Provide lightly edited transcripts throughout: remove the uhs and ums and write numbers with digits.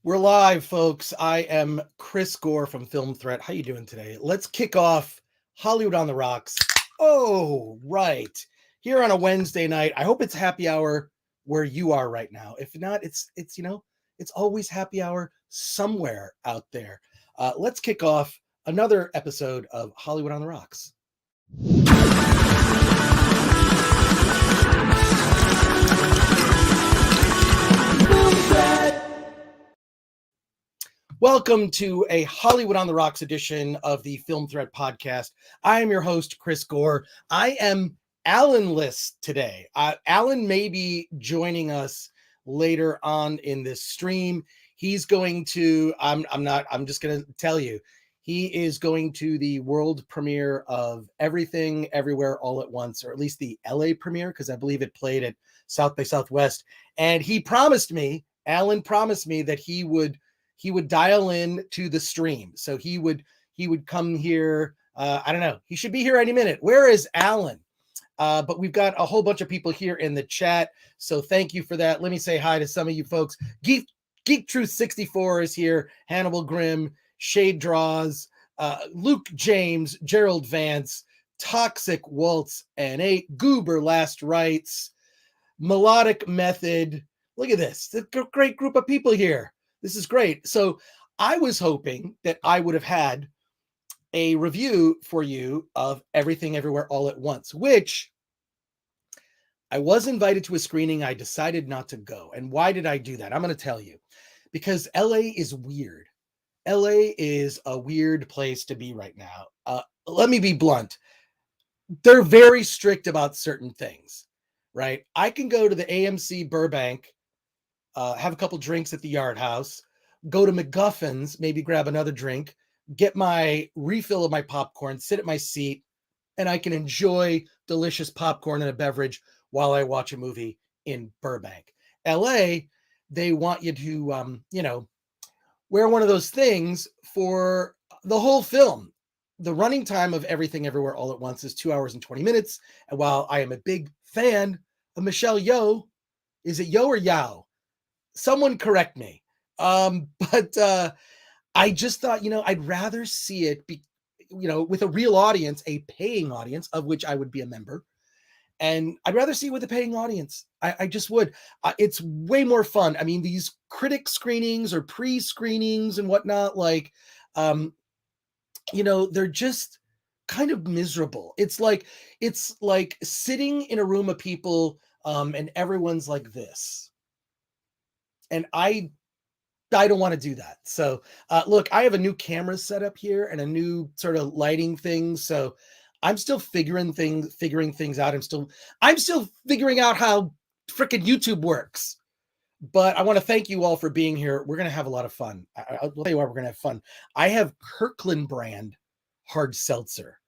We're live, folks. I am Chris Gore from Film Threat. How you doing today? Let's kick off Hollywood on the Rocks. Oh, right. Here on a Wednesday night. I hope it's happy hour where you are right now. If not, it's always happy hour somewhere out there. Let's kick off another episode of Hollywood on the Rocks. Welcome to a Hollywood on the Rocks edition of the Film Threat podcast. I am your host, Chris Gore. I am Alan-less today. Alan may be joining us later on in this stream. He's going to, I'm just going to tell you, he is going to the world premiere of Everything, Everywhere, All at Once, or at least the LA premiere, because I believe it played at South by Southwest. And Alan promised me that he would dial in to the stream. So he would come here. I don't know. He should be here any minute. Where is Alan? But we've got a whole bunch of people here in the chat. So thank you for that. Let me say hi to some of you folks. Geek Truth 64 is here. Hannibal Grimm, Shade Draws, Luke James, Gerald Vance, Toxic Waltz, N8, Goober Last Rights, Melodic Method. Look at this. It's a great group of people here. This is great. So I was hoping that I would have had a review for you of Everything Everywhere All at Once, which I was invited to a screening. I decided not to go. And why did I do that? I'm going to tell you. Because LA is weird. LA is a weird place to be right now. Let me be blunt. They're very strict about certain things, right? I can go to the AMC Burbank, have a couple drinks at the Yard House, go to McGuffin's, maybe grab another drink, get my refill of my popcorn, sit at my seat, and I can enjoy delicious popcorn and a beverage while I watch a movie in Burbank. LA, they want you to, wear one of those things for the whole film. The running time of Everything Everywhere All at Once is 2 hours and 20 minutes. And while I am a big fan of Michelle Yeoh, is it Yeoh or Yao? Someone correct me. But I just thought, I'd rather see it be, with a real audience, a paying audience, of which I would be a member. And I'd rather see it with a paying audience. I just would. It's way more fun. I mean, these critic screenings or pre-screenings and whatnot, they're just kind of miserable. It's like sitting in a room of people and everyone's like this. And I don't want to do that. So look, I have a new camera set up here and a new sort of lighting thing. So I'm still figuring things out. I'm still figuring out how freaking YouTube works. But I want to thank you all for being here. We're going to have a lot of fun. I'll tell you why we're going to have fun. I have Kirkland brand hard seltzer.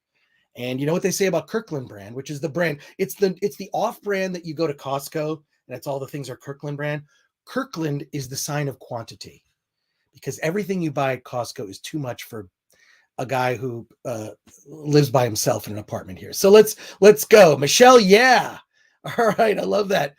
And you know what they say about Kirkland brand, which is the brand. It's the off brand that you go to Costco and it's all the things are Kirkland brand. Kirkland is the sign of quantity, because everything you buy at Costco is too much for a guy who lives by himself in an apartment here. So let's go. Michelle, yeah. All right, I love that.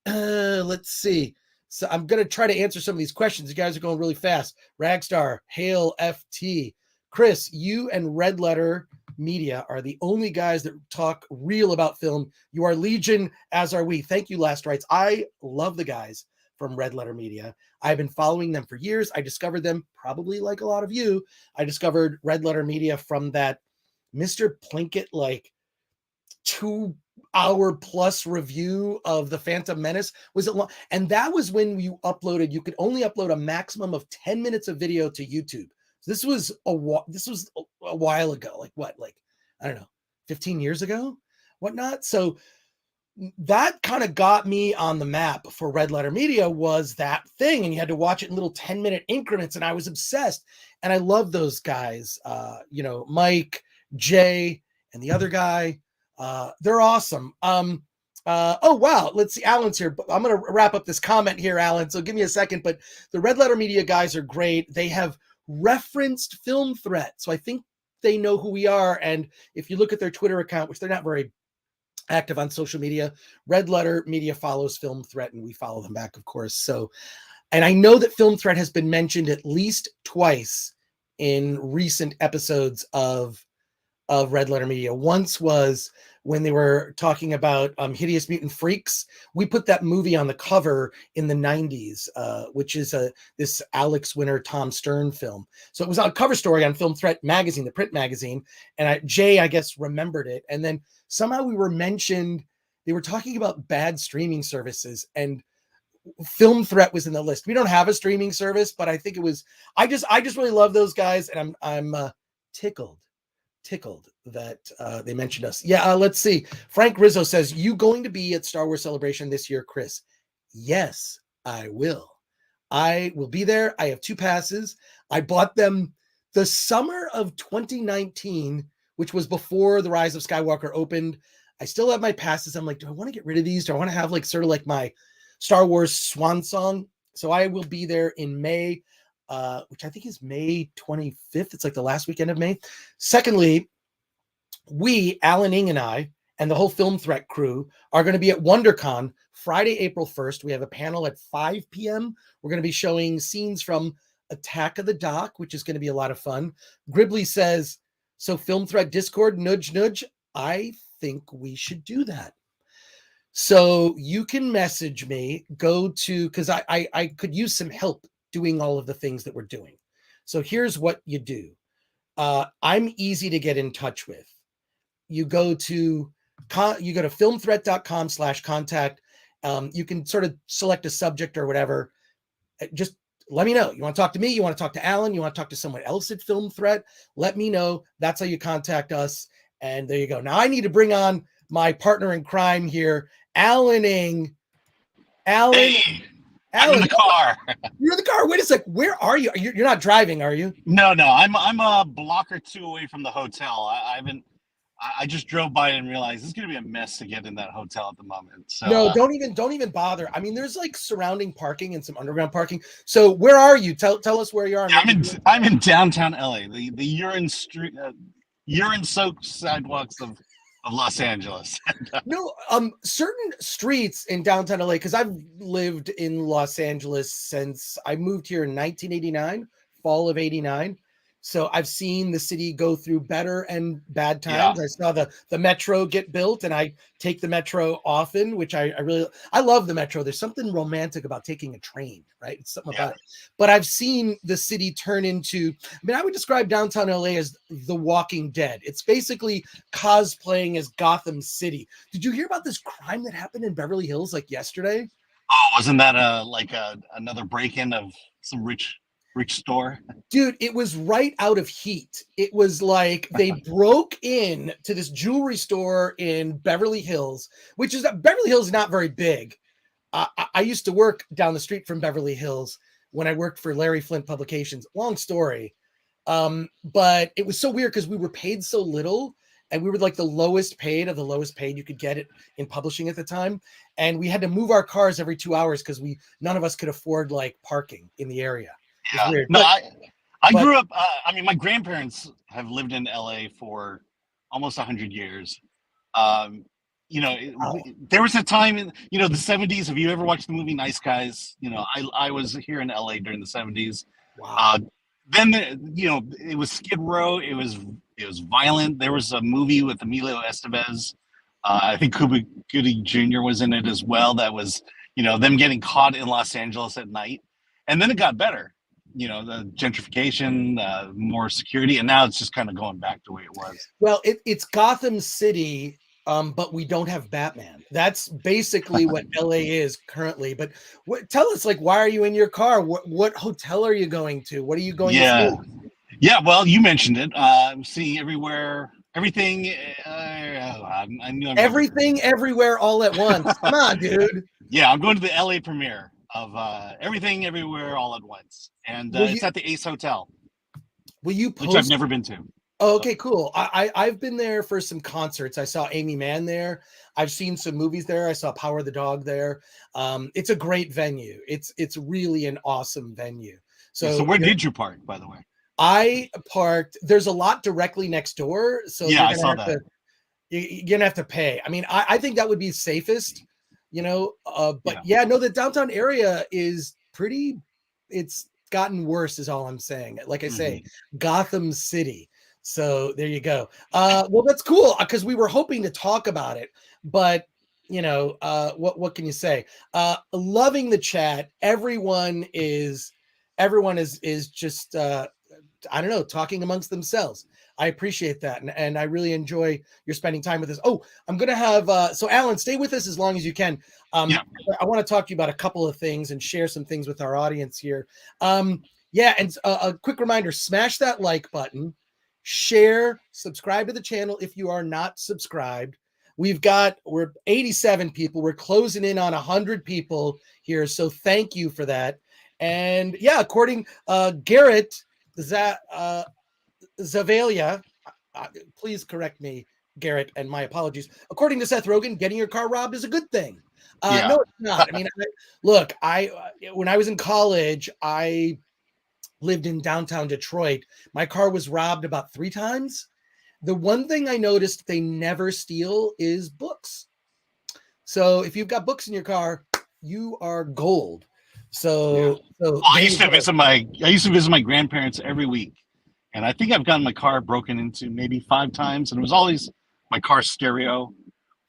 Let's see. So I'm going to try to answer some of these questions. You guys are going really fast. Ragstar, Hail FT. Chris, you and Red Letter Media are the only guys that talk real about film. You are legion, as are we. Thank you, Last Rights. I love the guys from Red Letter Media. I've been following them for years. I discovered them probably like a lot of you. I discovered Red Letter Media from that Mr. Plinkett 2-hour plus review of The Phantom Menace. Was it long? And that was when you could only upload a maximum of 10 minutes of video to YouTube. So this was a while ago. I don't know, 15 years ago, whatnot. So that kind of got me on the map for Red Letter Media, was that thing. And you had to watch it in little 10-minute increments. And I was obsessed. And I love those guys, Mike, Jay, and the other guy. They're awesome. Oh, wow. Let's see. Alan's here. I'm going to wrap up this comment here, Alan. So give me a second. But the Red Letter Media guys are great. They have referenced Film Threat. So I think they know who we are. And if you look at their Twitter account, which they're not very active on social media, Red Letter Media follows Film Threat, and we follow them back, of course. So And I know that Film Threat has been mentioned at least twice in recent episodes of Red Letter Media. Once was when they were talking about Hideous Mutant Freaks. We put that movie on the cover in the 90s, which is this Alex Winter, Tom Stern film. So it was a cover story on Film Threat magazine, the print magazine. And Jay, I guess, remembered it. And then somehow we were mentioned, they were talking about bad streaming services, and Film Threat was in the list. We don't have a streaming service, but I think it was, I just really love those guys. And I'm tickled that they mentioned us. Let's see. Frank Rizzo says, you going to be at Star Wars Celebration this year, Chris? Yes, I will. I will be there. I have 2 passes. I bought them the summer of 2019, which was before The Rise of Skywalker opened. I still have my passes. I'm like, do I want to get rid of these? Do I want to have like sort of like my Star Wars swan song? So I will be there in May. Which I think is May 25th. It's like the last weekend of May. Secondly, we, Alan Ing and I, and the whole Film Threat crew are going to be at WonderCon Friday, April 1st. We have a panel at 5 p.m. We're going to be showing scenes from Attack of the Dock, which is going to be a lot of fun. Gribley says, so Film Threat Discord, nudge, nudge. I think we should do that. So you can message me, go to, because I could use some help doing all of the things that we're doing. So here's what you do. I'm easy to get in touch with. You go to filmthreat.com/contact. You can sort of select a subject or whatever. Just let me know. You want to talk to me? You want to talk to Alan? You want to talk to someone else at Film Threat? Let me know. That's how you contact us. And there you go. Now I need to bring on my partner in crime here, Alan Ing. Alan. Hey. I'm in the car. You're in the car. Wait a sec. Where are you? You're not driving, are you? No. I'm a block or 2 away from the hotel. I just drove by and realized this is gonna be a mess to get in that hotel at the moment. So no, don't even bother. I mean, there's like surrounding parking and some underground parking. So where are you? Tell us where you are. I'm in downtown LA, the urine soaked sidewalks of Los Angeles. No, certain streets in downtown LA, because I've lived in Los Angeles since I moved here in 1989, fall of 89. So I've seen the city go through better and bad times. Yeah. I saw the metro get built, and I take the metro often, which I love the metro. There's something romantic about taking a train, right? It's something about it. But I've seen the city turn into, I would describe downtown LA as The Walking Dead. It's basically cosplaying as Gotham City. Did you hear about this crime that happened in Beverly Hills like yesterday? Oh, wasn't that another break-in of some rich store? Dude, it was right out of Heat. It was like they broke in to this jewelry store in Beverly Hills, which is Beverly Hills is not very big. I used to work down the street from Beverly Hills when I worked for Larry Flint Publications. Long story. But it was so weird because we were paid so little, and we were like the lowest paid of the lowest paid you could get it in publishing at the time. And we had to move our cars every 2 hours because none of us could afford like parking in the I grew up. My grandparents have lived in LA for almost 100 years. There was a time in the 70s. Have you ever watched the movie Nice Guys? I was here in LA during the 70s. Wow. Then it was Skid Row. It was violent. There was a movie with Emilio Estevez. I think Cuba Gooding Jr. was in it as well. That was them getting caught in Los Angeles at night, and then it got better. The gentrification, more security, and now it's just kind of going back to the way it was. Well, it's Gotham City, but we don't have Batman. That's basically what LA is currently. But tell us, like, why are you in your car? What hotel are you going to? What are you going to see? Yeah, well, you mentioned it. I'm seeing everything. I knew everything, everywhere, all at once. Come on, dude. Yeah, I'm going to the LA premiere of Everything Everywhere All at Once, and it's at the Ace Hotel. Will you post? Which I've never been to. Oh, okay, cool. I've been there for some concerts. I saw Amy Mann there. I've seen some movies there. I saw Power the Dog there. It's a great venue. It's really an awesome venue. So where did you park, by the way? I parked. There's a lot directly next door. So yeah, I saw that. You're gonna have to pay. I think that would be safest. The downtown area is pretty, it's gotten worse is all I'm saying. Like I say, Mhm. Gotham City. So there you go. Well, that's cool because we were hoping to talk about it, but what can you say? Loving the chat. Everyone is just I don't know, talking amongst themselves. I appreciate that. And I really enjoy your spending time with us. Oh, I'm going to have, so Alan, stay with us as long as you can. Yeah. I want to talk to you about a couple of things and share some things with our audience here. Yeah. And a quick reminder, smash that like button, share, subscribe to the channel if you are not subscribed. We're 87 people. We're closing in on 100 people here. So thank you for that. And yeah, according Garrett, Zavalia, please correct me, Garrett, and my apologies. According to Seth Rogen, getting your car robbed is a good thing. Yeah. No, it's not. I mean, look, when I was in college, I lived in downtown Detroit. My car was robbed about 3 times. The one thing I noticed they never steal is books. So if you've got books in your car, you are gold. So, Well, so I there used you to go. visit my grandparents every week, and I think I've gotten my car broken into maybe 5 times, and it was always my car stereo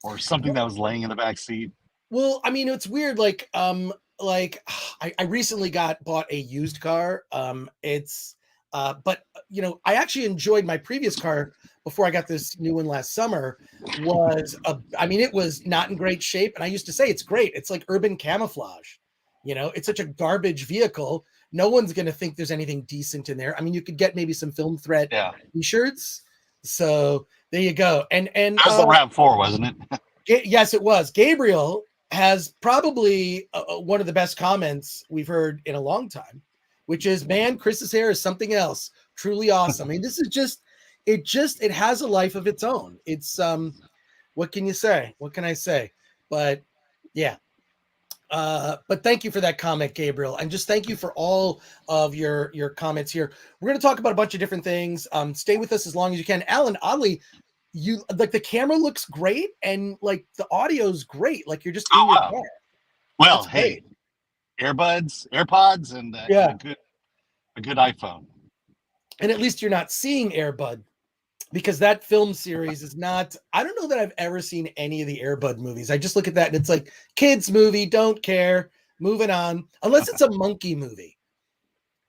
or something that was laying in the back seat. Well, I mean, it's weird. Like I recently bought a used car. But I actually enjoyed my previous car before I got this new one last summer. It was not in great shape, and I used to say it's great. It's like urban camouflage. It's such a garbage vehicle. No one's going to think there's anything decent in there. I mean, you could get maybe some Film Threat Yeah, t-shirts. So there you go. And that was the RAV4, wasn't it? yes, it was. Gabriel has probably one of the best comments we've heard in a long time, which is, man, Chris's hair is something else. Truly awesome. I mean, this is it has a life of its own. It's what can you say? What can I say? But yeah. But thank you for that comment, Gabriel, and just thank you for all of your comments here. We're going to talk about a bunch of different things. Stay with us as long as you can. Alan, oddly, you like the camera looks great and like the audio's great. Like you're just in Oh your wow. car. Well, That's hey, great. AirPods, and Yeah. a good iPhone. And at least you're not seeing Airbud because that film series is not, I don't know that I've ever seen any of the Airbud movies. I just look at that and it's like kids movie, don't care, moving on, unless it's a monkey movie.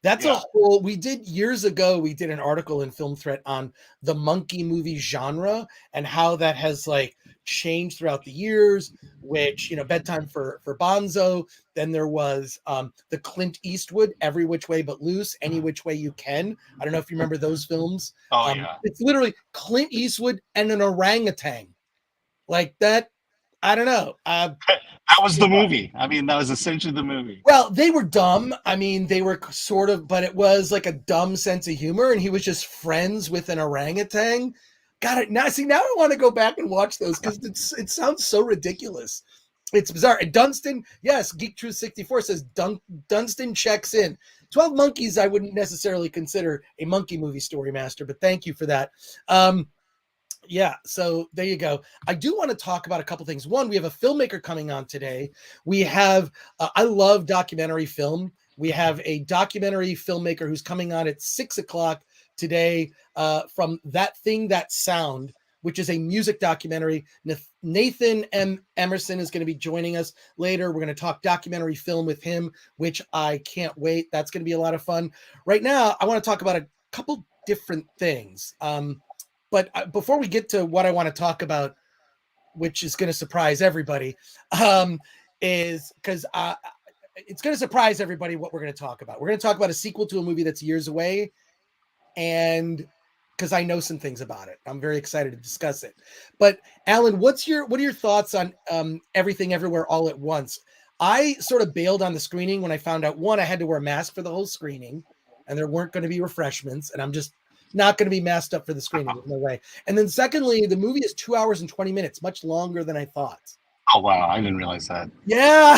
That's a Yeah. whole, we did years ago, we did an article in Film Threat on the monkey movie genre and how that has like changed throughout the years, which, Bedtime for Bonzo. Then there was the Clint Eastwood, Every Which Way But Loose, Any Which Way You Can. I don't know if you remember those films. Oh yeah. It's literally Clint Eastwood and an orangutan. Like that, I don't know. That was the movie. I mean, that was essentially the movie. Well, they were dumb. I mean, they were sort of, but it was like a dumb sense of humor, and he was just friends with an orangutan. Got it. Now, see, now I want to go back and watch those because it sounds so ridiculous. It's bizarre. And Dunstan, yes, Geek Truth 64 says Dunstan checks in. 12 Monkeys, I wouldn't necessarily consider a monkey movie story master, but thank you for that. Yeah, so there you go. I do want to talk about a couple things. One, we have a filmmaker coming on today. We have, I love documentary film. We have a documentary filmmaker who's coming on at 6:00 today from That Thing, That Sound, which is a music documentary. Nathan M. Emerson is going to be joining us later. We're going to talk documentary film with him, which I can't wait. That's going to be a lot of fun. Right now, I want to talk about a couple different things. But before we get to what I want to talk about, which is going to surprise everybody, is because it's going to surprise everybody what we're going to talk about. We're going to talk about a sequel to a movie that's years away, and because I know some things about it, I'm very excited to discuss it. But Alan, what are your thoughts on Everything Everywhere All at Once? I sort of bailed on the screening when I found out, one, I had to wear a mask for the whole screening, and there weren't going to be refreshments, and I'm just not going to be masked up for the screening. There's no way. And then secondly, the movie is 2 hours and 20 minutes, much longer than I thought. Oh wow, I didn't realize that. Yeah.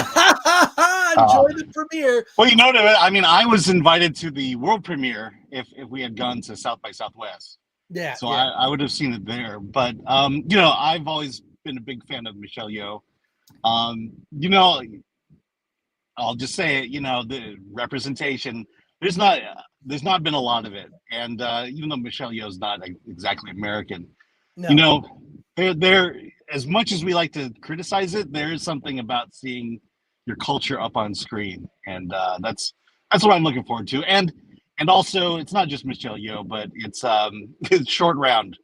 Enjoy the premiere. Well, I mean, I was invited to the world premiere if we had gone to South by Southwest. Yeah. So yeah. I would have seen it there. But I've always been a big fan of Michelle Yeoh. I'll just say it. The representation. There's not been a lot of it, and even though Michelle Yeoh's not exactly American, you No. know, there as much as we like to criticize it, there is something about seeing your culture up on screen, and that's what I'm looking forward to. And also, it's not just Michelle Yeoh, but it's it's Short Round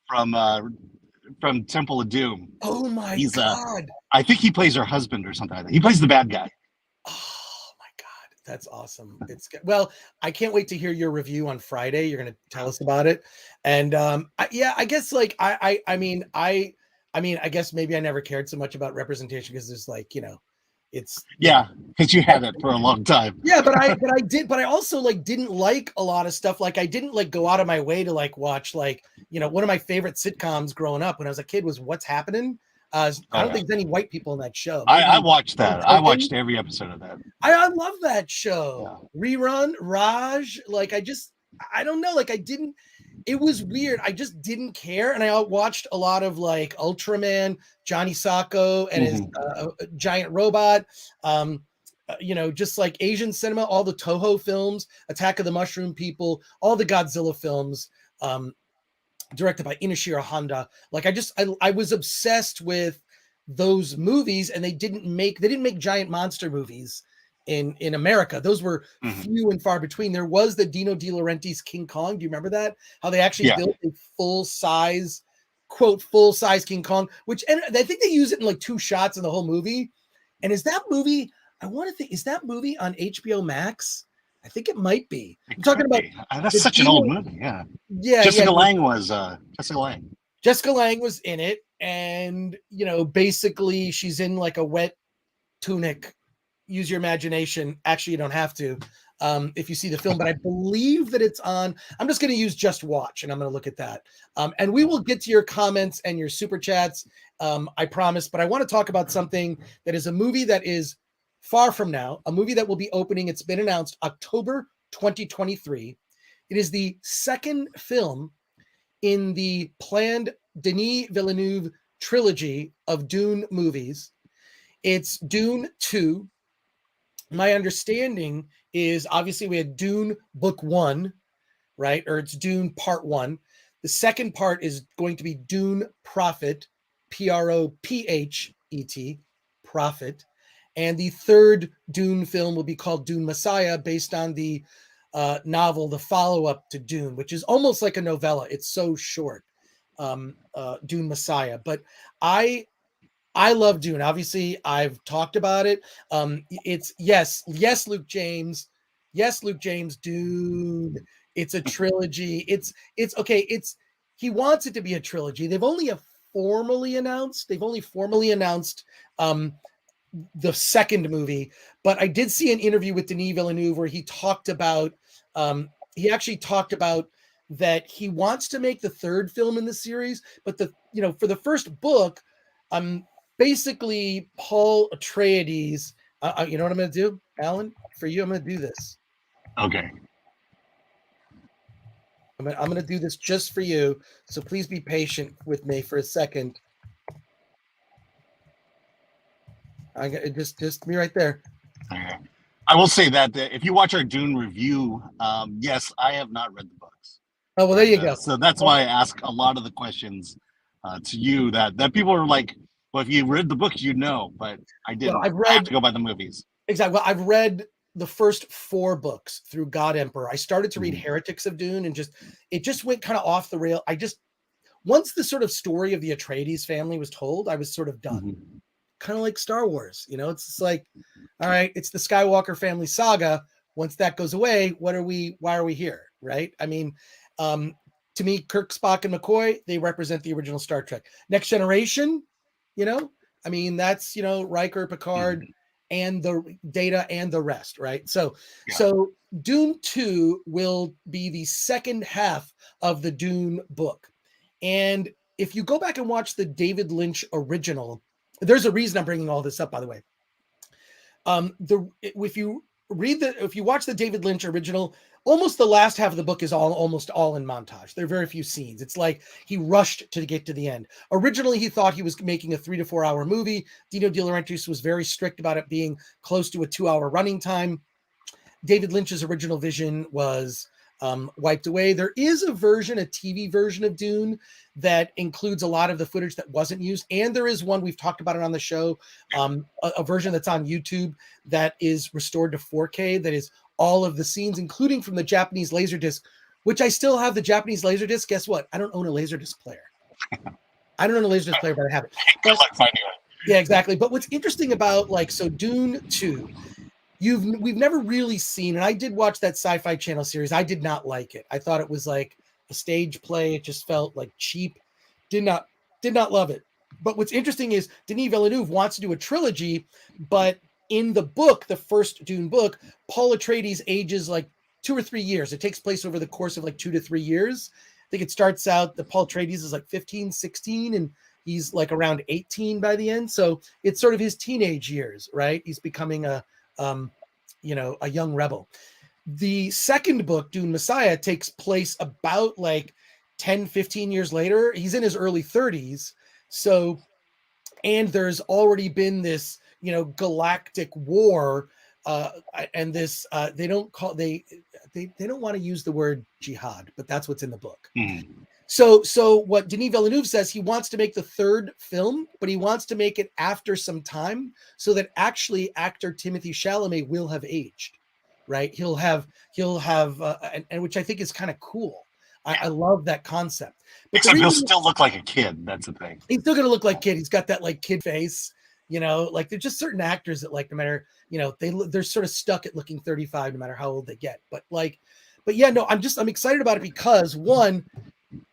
from Temple of Doom. Oh my He's God. I think he plays her husband or something like that. He plays the bad guy. Oh my God. That's awesome. Well, I can't wait to hear your review on Friday. You're going to tell us about it. And yeah, I guess like I guess maybe I never cared so much about representation because there's like, it's Yeah, because you had it for a long time. yeah, but I also like didn't like a lot of stuff. Like I didn't like go out of my way to like watch like, one of my favorite sitcoms growing up when I was a kid was What's Happening. I Oh, don't yeah. think there's any white people in that show. I Maybe watched that. I Token. watched every episode of that. I love that show. Yeah. Rerun, Raj. Like I don't know. Like it was weird. I just didn't care. And I watched a lot of like Ultraman, Johnny Sacco and his giant robot. Just like Asian cinema, all the Toho films, Attack of the Mushroom People, all the Godzilla films, directed by Inashiro Honda. Like I was obsessed with those movies, and they didn't make giant monster movies in America. Those were few and far between. There was the Dino De Laurentiis King Kong. Do you remember that? How they actually built a full-size King Kong, and I think they use it in like 2 shots in the whole movie. And is that movie, I want to think, is that movie on HBO Max? I think it might be. I'm talking about that's such an old movie. Yeah. Yeah. Jessica Lange was Jessica Lange. Jessica Lange was in it, and basically she's in like a wet tunic. Use your imagination. Actually, you don't have to if you see the film, but I believe that it's on. I'm just going to use Just Watch, and I'm going to look at that. And we will get to your comments and your super chats, I promise. But I want to talk about something that is a movie that is far from now, a movie that will be opening. It's been announced October 2023. It is the second film in the planned Denis Villeneuve trilogy of Dune movies. It's Dune 2. My understanding is obviously we had Dune Book 1, right? Or it's Dune Part 1. The second part is going to be Dune Prophet, Prophet, Prophet. And the third Dune film will be called Dune Messiah, based on the novel, the follow-up to Dune, which is almost like a novella. It's so short, Dune Messiah. But I love Dune. Obviously, I've talked about it. It's yes, Luke James. Yes, Luke James, Dune. It's a trilogy. It's okay. He wants it to be a trilogy. They've only formally announced the second movie, but I did see an interview with Denis Villeneuve where he talked about that he wants to make the third film in the series, but for the first book, basically Paul Atreides. You know what I'm going to do, Alan? For you, I'm going to do this. Okay. I'm going to do this just for you, so please be patient with me for a second. I got just me right there. Okay. I will say that if you watch our Dune review, yes, I have not read the books. Oh, well, there you go. So that's why I ask a lot of the questions to you that people are like, well, if you read the books, but I didn't. Well, I have to go by the movies. Exactly. Well, I've read the first 4 books through God Emperor. I started to read Heretics of Dune, and it just went kind of off the rail. Once the sort of story of the Atreides family was told, I was sort of done. Kind of like Star Wars, it's just like, all right, it's the Skywalker family saga. Once that goes away, why are we here? Right. I mean, to me, Kirk, Spock, and McCoy, they represent the original Star Trek. Next Generation, I mean, that's, Riker, Picard, and the Data and the rest. Right. So Dune 2 will be the second half of the Dune book. And if you go back and watch the David Lynch original, there's a reason I'm bringing all this up, by the way. If you if you watch the David Lynch original, almost the last half of the book is almost all in montage. There are very few scenes. It's like he rushed to get to the end. Originally, he thought he was making a 3 to 4 hour movie. Dino De Laurentiis was very strict about it being close to a 2-hour running time. David Lynch's original vision was wiped away. There is a TV version of Dune that includes a lot of the footage that wasn't used. And there is one, we've talked about it on the show, a version that's on YouTube that is restored to 4K, that is all of the scenes, including from the Japanese Laserdisc, which I still have the Japanese Laserdisc. Guess what? I don't own a Laserdisc player. I don't own a Laserdisc player, but I have it. Good luck finding it. Yeah, exactly. But what's interesting about so Dune 2, we've never really seen, and I did watch that Sci-Fi Channel series. I did not like it. I thought it was like a stage play. It just felt like cheap. Did not love it. But what's interesting is Denis Villeneuve wants to do a trilogy, but in the book, the first Dune book, Paul Atreides ages like 2 or 3 years. It takes place over the course of like 2 to 3 years. I think it starts out, the Paul Atreides is like 15, 16, and he's like around 18 by the end. So it's sort of his teenage years, right? He's becoming a young rebel. The second book, Dune Messiah, takes place about like 10, 15 years later. He's in his early 30s. So, and there's already been this, galactic war. And this, they don't want to use the word jihad, but that's what's in the book. Mm-hmm. So what Denis Villeneuve says, he wants to make the third film, but he wants to make it after some time so that actually actor Timothée Chalamet will have aged, right? He'll have, and which I think is kind of cool. I love that concept. But except he'll still look like a kid. That's the thing. He's still going to look like kid. He's got that like kid face, like there's just certain actors that like, no matter, they're sort of stuck at looking 35, no matter how old they get. But yeah, no, I'm excited about it because one,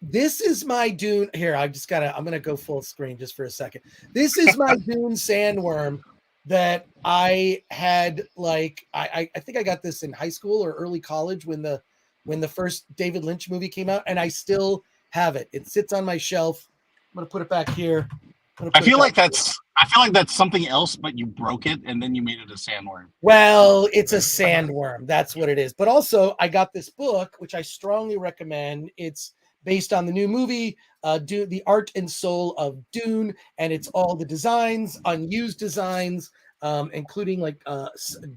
this is my Dune. Here, I'm going to go full screen just for a second. This is my Dune sandworm that I had I think I got this in high school or early college when the first David Lynch movie came out, and I still have it. It sits on my shelf. I'm going to put it back here. I feel like that's something else, but you broke it and then you made it a sandworm. Well, it's a sandworm. That's what it is. But also I got this book, which I strongly recommend. It's based on the new movie, Dune, The Art and Soul of Dune, and it's all the designs, unused designs, including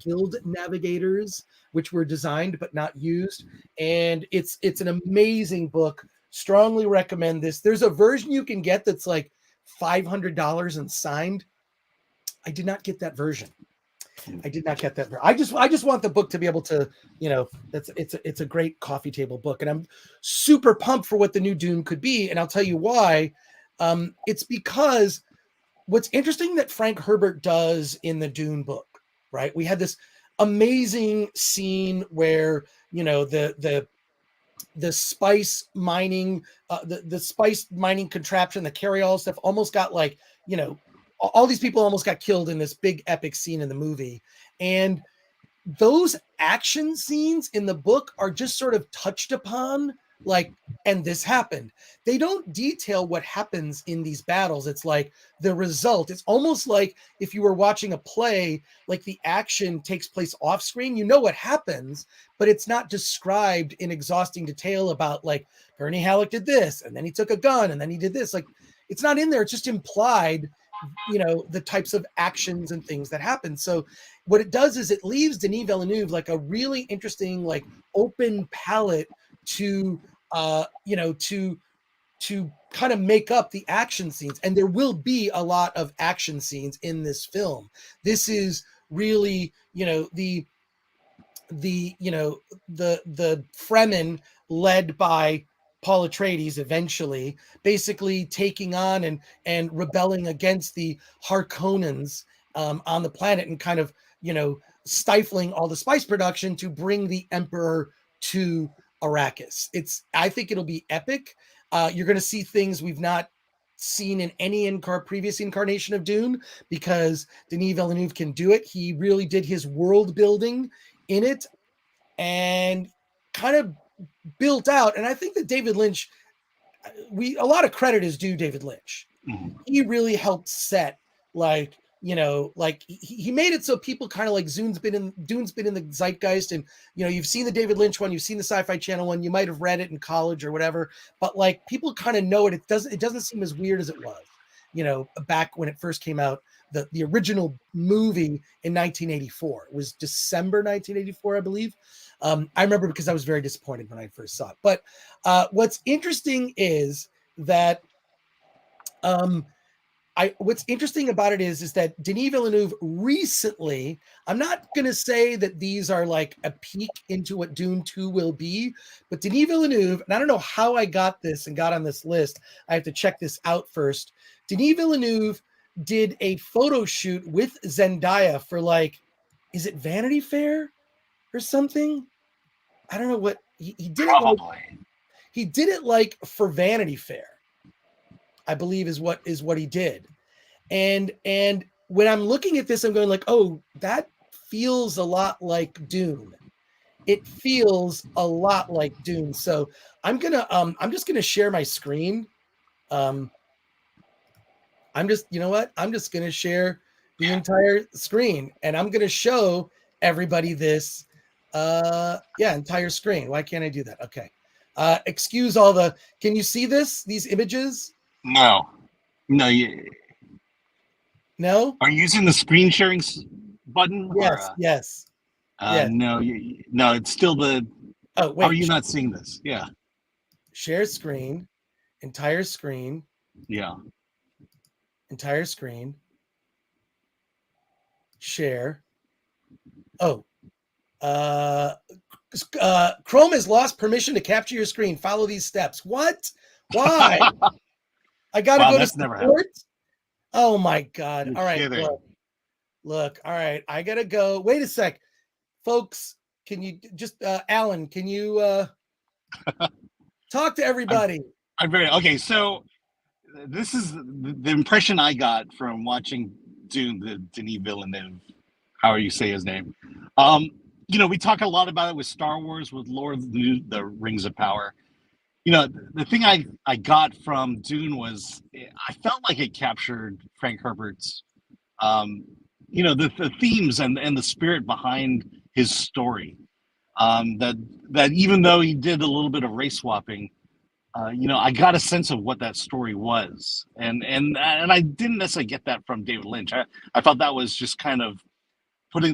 guild navigators, which were designed but not used. And it's an amazing book. Strongly recommend this. There's a version you can get that's like $500 and signed. I did not get that version. I just want the book to be able to, it's a great coffee table book, and I'm super pumped for what the new Dune could be. And I'll tell you why. It's because what's interesting that Frank Herbert does in the Dune book, right? We had this amazing scene where, the spice mining, the spice mining contraption, the carry-all stuff almost got all these people almost got killed in this big epic scene in the movie. And those action scenes in the book are just sort of touched upon, and this happened. They don't detail what happens in these battles. It's like the result. It's almost like if you were watching a play, like the action takes place off screen, what happens, but it's not described in exhausting detail about Gurney Halleck did this, and then he took a gun, and then he did this. It's not in there. It's just implied, the types of actions and things that happen. So what it does is it leaves Denis Villeneuve a really interesting, open palette to kind of make up the action scenes. And there will be a lot of action scenes in this film. This is really, the Fremen led by Paul Atreides eventually basically taking on and rebelling against the Harkonnens on the planet and kind of, stifling all the spice production to bring the Emperor to Arrakis. I think it'll be epic. You're going to see things we've not seen in any previous incarnation of Dune because Denis Villeneuve can do it. He really did his world building in it and kind of built out. And I think that David Lynch, a lot of credit is due David Lynch. Mm-hmm. He really helped set like he made it so people kind of like Dune's been in the zeitgeist, and you've seen the David Lynch one, you've seen the Sci-Fi Channel one, you might have read it in college or whatever, but like people kind of know it. It doesn't seem as weird as it was, back when it first came out. The original movie in 1984 it was December 1984, I believe. I remember because I was very disappointed when I first saw it. But what's interesting is that what's interesting about it is that Denis Villeneuve recently, I'm not going to say that these are like a peek into what Dune 2 will be, but Denis Villeneuve, and I don't know how I got this and got on this list. I have to check this out first. Denis Villeneuve did a photo shoot with Zendaya for like, is it Vanity Fair or something? I don't know what he did. Probably. He did it like for Vanity Fair, I believe is what he did. And when I'm looking at this, I'm going like, oh, that feels a lot like Dune. It feels a lot like Dune. So I'm just gonna share my screen. I'm just gonna share the entire screen, and I'm gonna show everybody this. Entire screen. Why can't I do that? Okay. Excuse all the. Can you see these images? No. No. No. Are you using the screen sharing button? Yes. Or, yes. Yes. No. No. It's still the. Oh wait. How are you not seeing this? Yeah. Share screen. Entire screen. Yeah. Entire screen. Share. Oh. Chrome has lost permission to capture your screen. Follow these steps. What? Why? I gotta go to support. Oh my God. You're all right. kidding. Look. All right. I gotta go. Wait a sec. Folks, can you just Alan, can you talk to everybody? I'm very okay. So this is the impression I got from watching Dune, the Denis Villeneuve, however you say his name. We talk a lot about it with Star Wars, with Lord of the Rings of Power. The thing I got from Dune was I felt like it captured Frank Herbert's, the themes and the spirit behind his story. That even though he did a little bit of race swapping, I got a sense of what that story was, and I didn't necessarily get that from David Lynch. I felt that was just kind of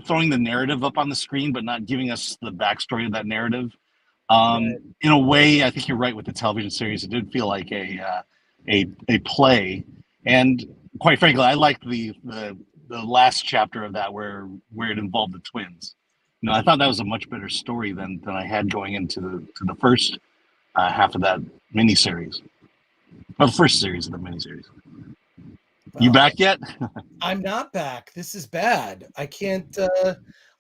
throwing the narrative up on the screen, but not giving us the backstory of that narrative. Right. In a way, I think you're right with the television series. It did feel like a play, and quite frankly, I liked the last chapter of that where it involved the twins. I thought that was a much better story than I had going into the first half of that miniseries. Well, the first series of the miniseries. You back yet? I'm not back. This is bad. I can't.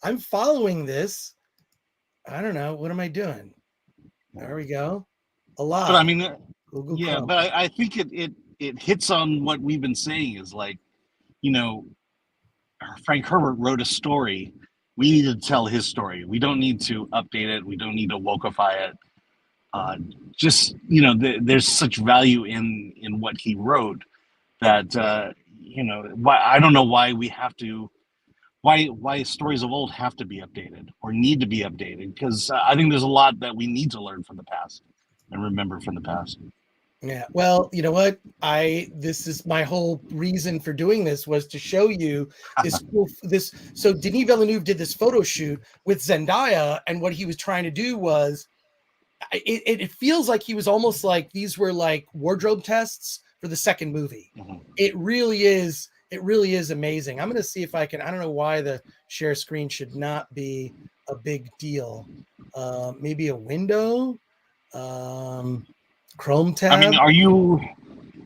I'm following this. I don't know. What am I doing? There we go. A lot. But I mean, Google yeah. Chrome. But I think it hits on what we've been saying is like, Frank Herbert wrote a story. We need to tell his story. We don't need to update it. We don't need to wokeify it. There's such value in what he wrote that why I don't know why we have to why stories of old have to be updated or need to be updated, because I think there's a lot that we need to learn from the past and remember from the past. Yeah. Well, you know what? This is my whole reason for doing this was to show you this. So Denis Villeneuve did this photo shoot with Zendaya, and what he was trying to do was, it feels like he was almost like these were like wardrobe tests for the second movie. Mm-hmm. It really is amazing. I'm going to see if I can. I don't know why the share screen should not be a big deal. Maybe a window. Chrome tab. I mean, you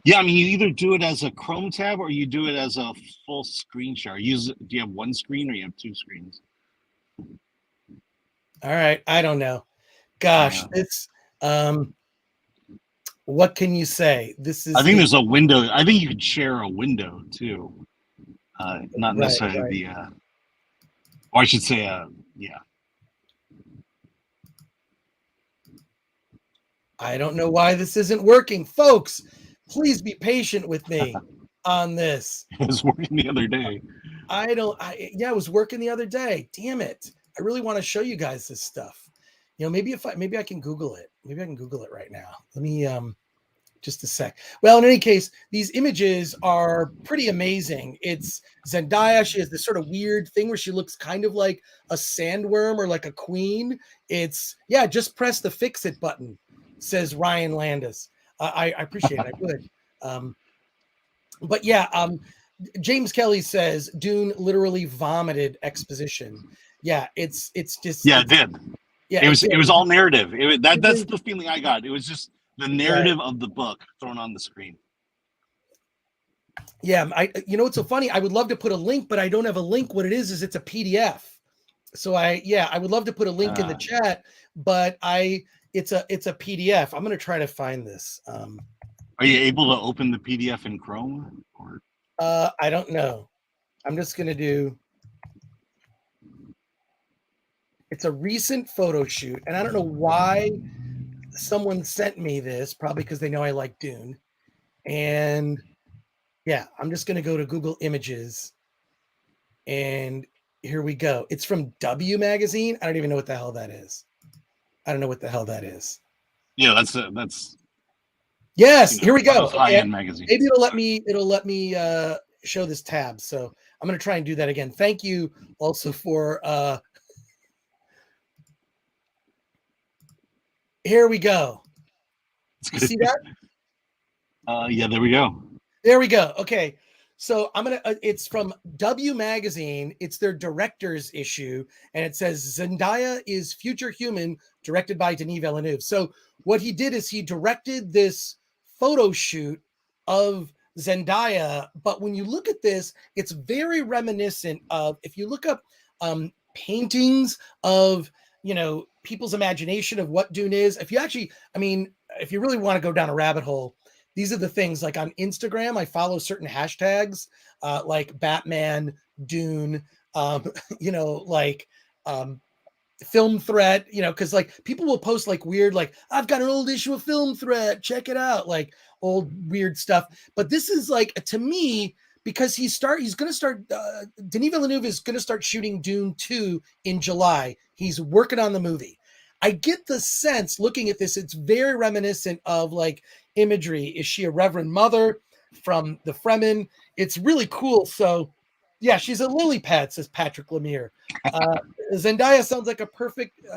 either do it as a Chrome tab or you do it as a full screen share. Do you have one screen or you have two screens? All right. I don't know. Gosh, it's what can you say? I think there's a window. I think you could share a window too. Not necessarily right. or I should say, yeah. I don't know why this isn't working, folks. Please be patient with me. on this. I was working the other day. Yeah, I was working the other day. Damn it. I really want to show you guys this stuff. Maybe I can Google it. Maybe I can Google it right now. Let me just a sec. Well, in any case, these images are pretty amazing. It's Zendaya. She has this sort of weird thing where she looks kind of like a sandworm or like a queen. Just press the fix it button, says Ryan Landis. I appreciate it. I would. But yeah, James Kelly says Dune literally vomited exposition. Yeah, it's just it did. Yeah, it was all narrative. That's was, the feeling I got. It was just the narrative of the book thrown on the screen. Yeah, what's so funny? I would love to put a link, but I don't have a link. What it is it's a PDF. So I would love to put a link in the chat, but it's a PDF. I'm gonna try to find this. Are you able to open the PDF in Chrome? Or I don't know. I'm just gonna do. It's a recent photo shoot, and I don't know why someone sent me this. Probably because they know I like Dune. And yeah, I'm just gonna go to Google Images, and here we go. It's from W Magazine. I don't even know what the hell that is. I don't know what the hell that is. Yeah, that's. Yes, here we go. High-end magazine. Maybe it'll let me show this tab. So I'm going to try and do that again. Thank you also for here we go. You see that? Yeah, there we go. There we go. Okay. So it's from W Magazine. It's their director's issue. And it says Zendaya is Future Human, directed by Denis Villeneuve. So what he did is he directed this photo shoot of Zendaya. But when you look at this, it's very reminiscent of, if you look up paintings of, people's imagination of what Dune is. If you really want to go down a rabbit hole, these are the things. Like on Instagram, I follow certain hashtags like Batman, Dune, Film Threat, because like people will post like weird, like I've got an old issue of Film Threat, check it out, like old weird stuff. But this is like, to me, because he's going to start, Denis Villeneuve is going to start shooting Dune 2 in July. He's working on the movie. I get the sense looking at this, it's very reminiscent of like imagery. Is she a Reverend Mother from the Fremen? It's really cool. So yeah, she's a lily pad, says Patrick Lemire. Zendaya sounds like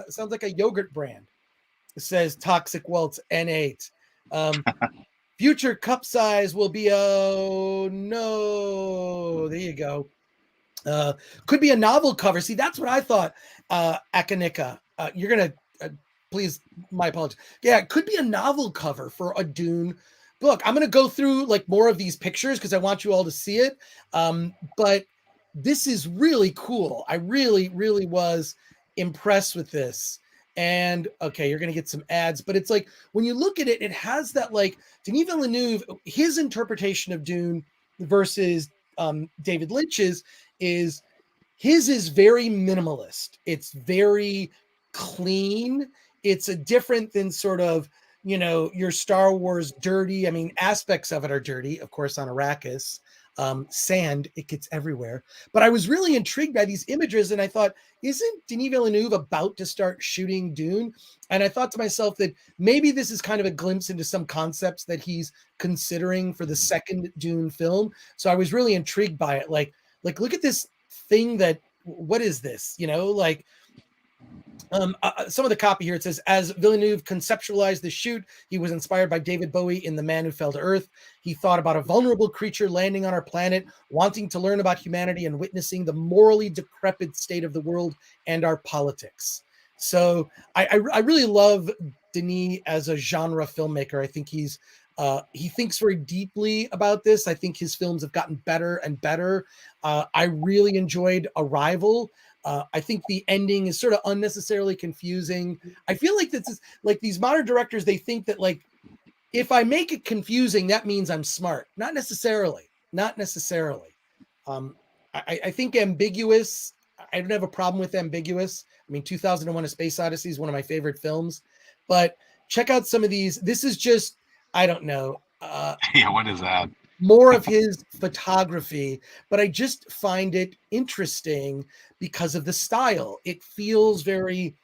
sounds like a yogurt brand. It says Toxic Waltz N8. Future cup size will be, oh no, there you go. Could be a novel cover. See, that's what I thought. Akanika, you're going to, please, my apologies. Yeah, it could be a novel cover for a Dune book. I'm going to go through like more of these pictures because I want you all to see it. But this is really cool. I really, really was impressed with this. And okay, you're going to get some ads, but it's like, when you look at it, it has that like Denis Villeneuve, his interpretation of Dune versus David Lynch's is, his is very minimalist. It's very clean. It's a different than sort of, your Star Wars dirty. I mean, aspects of it are dirty, of course, on Arrakis. Sand, it gets everywhere. But I was really intrigued by these images, and I thought, isn't Denis Villeneuve about to start shooting Dune? And I thought to myself that maybe this is kind of a glimpse into some concepts that he's considering for the second Dune film. So I was really intrigued by it. Like look at this thing what is this? Some of the copy here, it says, as Villeneuve conceptualized the shoot, he was inspired by David Bowie in The Man Who Fell to Earth. He thought about a vulnerable creature landing on our planet, wanting to learn about humanity and witnessing the morally decrepit state of the world and our politics. So I really love Denis as a genre filmmaker. I think he thinks very deeply about this. I think his films have gotten better and better. I really enjoyed Arrival. I think the ending is sort of unnecessarily confusing. I feel like this is like these modern directors, they think that like, if I make it confusing, that means I'm smart. Not necessarily. I think ambiguous, I don't have a problem with ambiguous. I mean, 2001: A Space Odyssey is one of my favorite films, but check out some of these. This is just, I don't know. Yeah, what is that? more of his photography, but I just find it interesting because of the style. It feels very,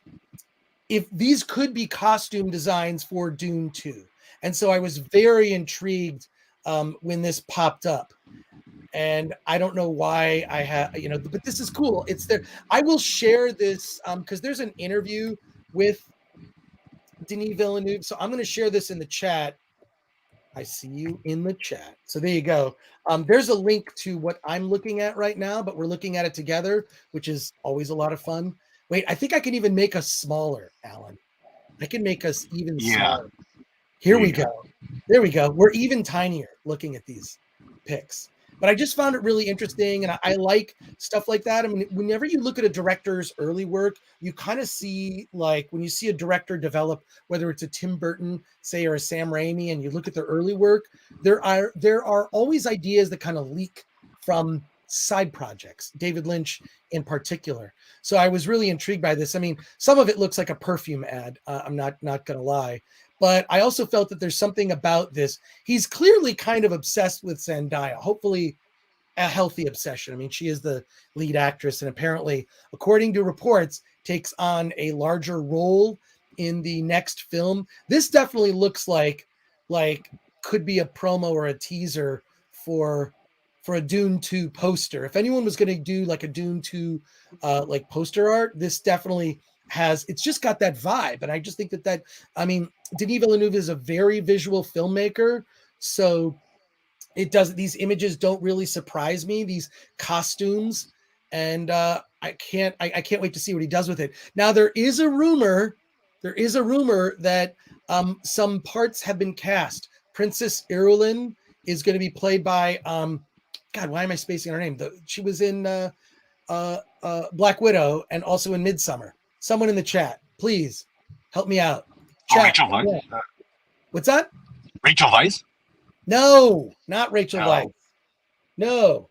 if these could be costume designs for Dune 2. And so I was very intrigued when this popped up. And I don't know why I have, but this is cool. It's there. I will share this because there's an interview with Denis Villeneuve. So I'm going to share this in the chat. I see you in the chat. So there you go. There's a link to what I'm looking at right now, but we're looking at it together, which is always a lot of fun. Wait, I think I can even make us smaller, Alan. I can make us even smaller. Here we go. There we go. We're even tinier looking at these pics. But I just found it really interesting, and I like stuff like that. I mean, whenever you look at a director's early work, you kind of see, like, when you see a director develop, whether it's a Tim Burton, say, or a Sam Raimi, and you look at their early work, there are always ideas that kind of leak from side projects, David Lynch in particular. So I was really intrigued by this. I mean, some of it looks like a perfume ad. I'm not going to lie. But I also felt that there's something about this. He's clearly kind of obsessed with Zendaya, hopefully a healthy obsession. I mean, she is the lead actress and apparently, according to reports, takes on a larger role in the next film. This definitely looks like could be a promo or a teaser for a Dune 2 poster. If anyone was going to do like a Dune 2 like poster art, this definitely has, it's just got that vibe. And I just think that I mean, Denis Villeneuve is a very visual filmmaker, so it does, these images don't really surprise me, these costumes, and I can't wait to see what he does with it. Now there is a rumor that some parts have been cast. Princess Irulan is going to be played by God, why am I spacing her name? She was in Black Widow and also in Midsummer. Someone in the chat, please help me out. Chat. Rachel Weisz. Yeah. What's that? Rachel Weisz? No, not Rachel Weisz. No.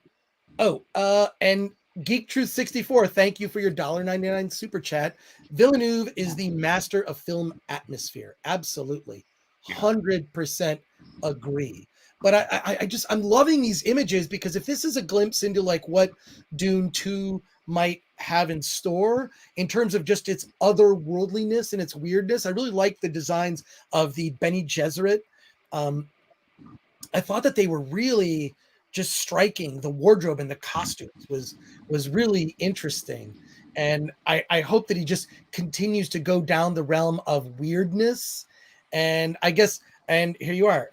Oh, and Geek Truth 64, thank you for your $1.99 super chat. Villeneuve is the master of film atmosphere. Absolutely. 100% agree. But I'm loving these images, because if this is a glimpse into like what Dune 2 might have in store in terms of just its otherworldliness and its weirdness, I really like the designs of the Bene Gesserit. I thought that they were really just striking. The wardrobe and the costumes was really interesting. And I hope that he just continues to go down the realm of weirdness. And I guess, and here you are.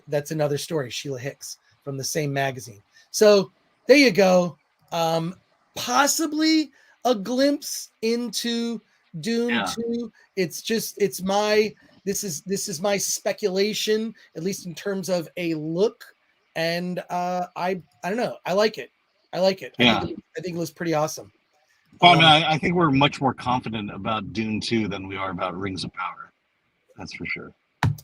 That's another story, Sheila Hicks from the same magazine. So there you go. Possibly a glimpse into Dune 2. This is my speculation, at least in terms of a look. And I don't know. I like it. Yeah. I think it was pretty awesome. Well, I mean, I think we're much more confident about Dune 2 than we are about Rings of Power. That's for sure.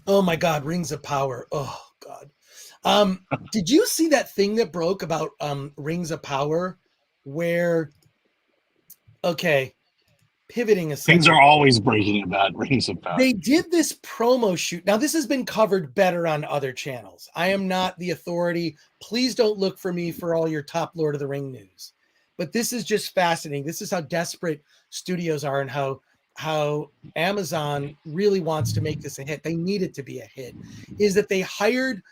Oh my God, Rings of Power. Oh God. Did you see that thing that broke about Rings of Power where, okay, pivoting a second. Things are always breaking about Rings of Power. They did this promo shoot. Now, this has been covered better on other channels. I am not the authority. Please don't look for me for all your top Lord of the Ring news. But this is just fascinating. This is how desperate studios are and how Amazon really wants to make this a hit. They need it to be a hit. Is that they hired,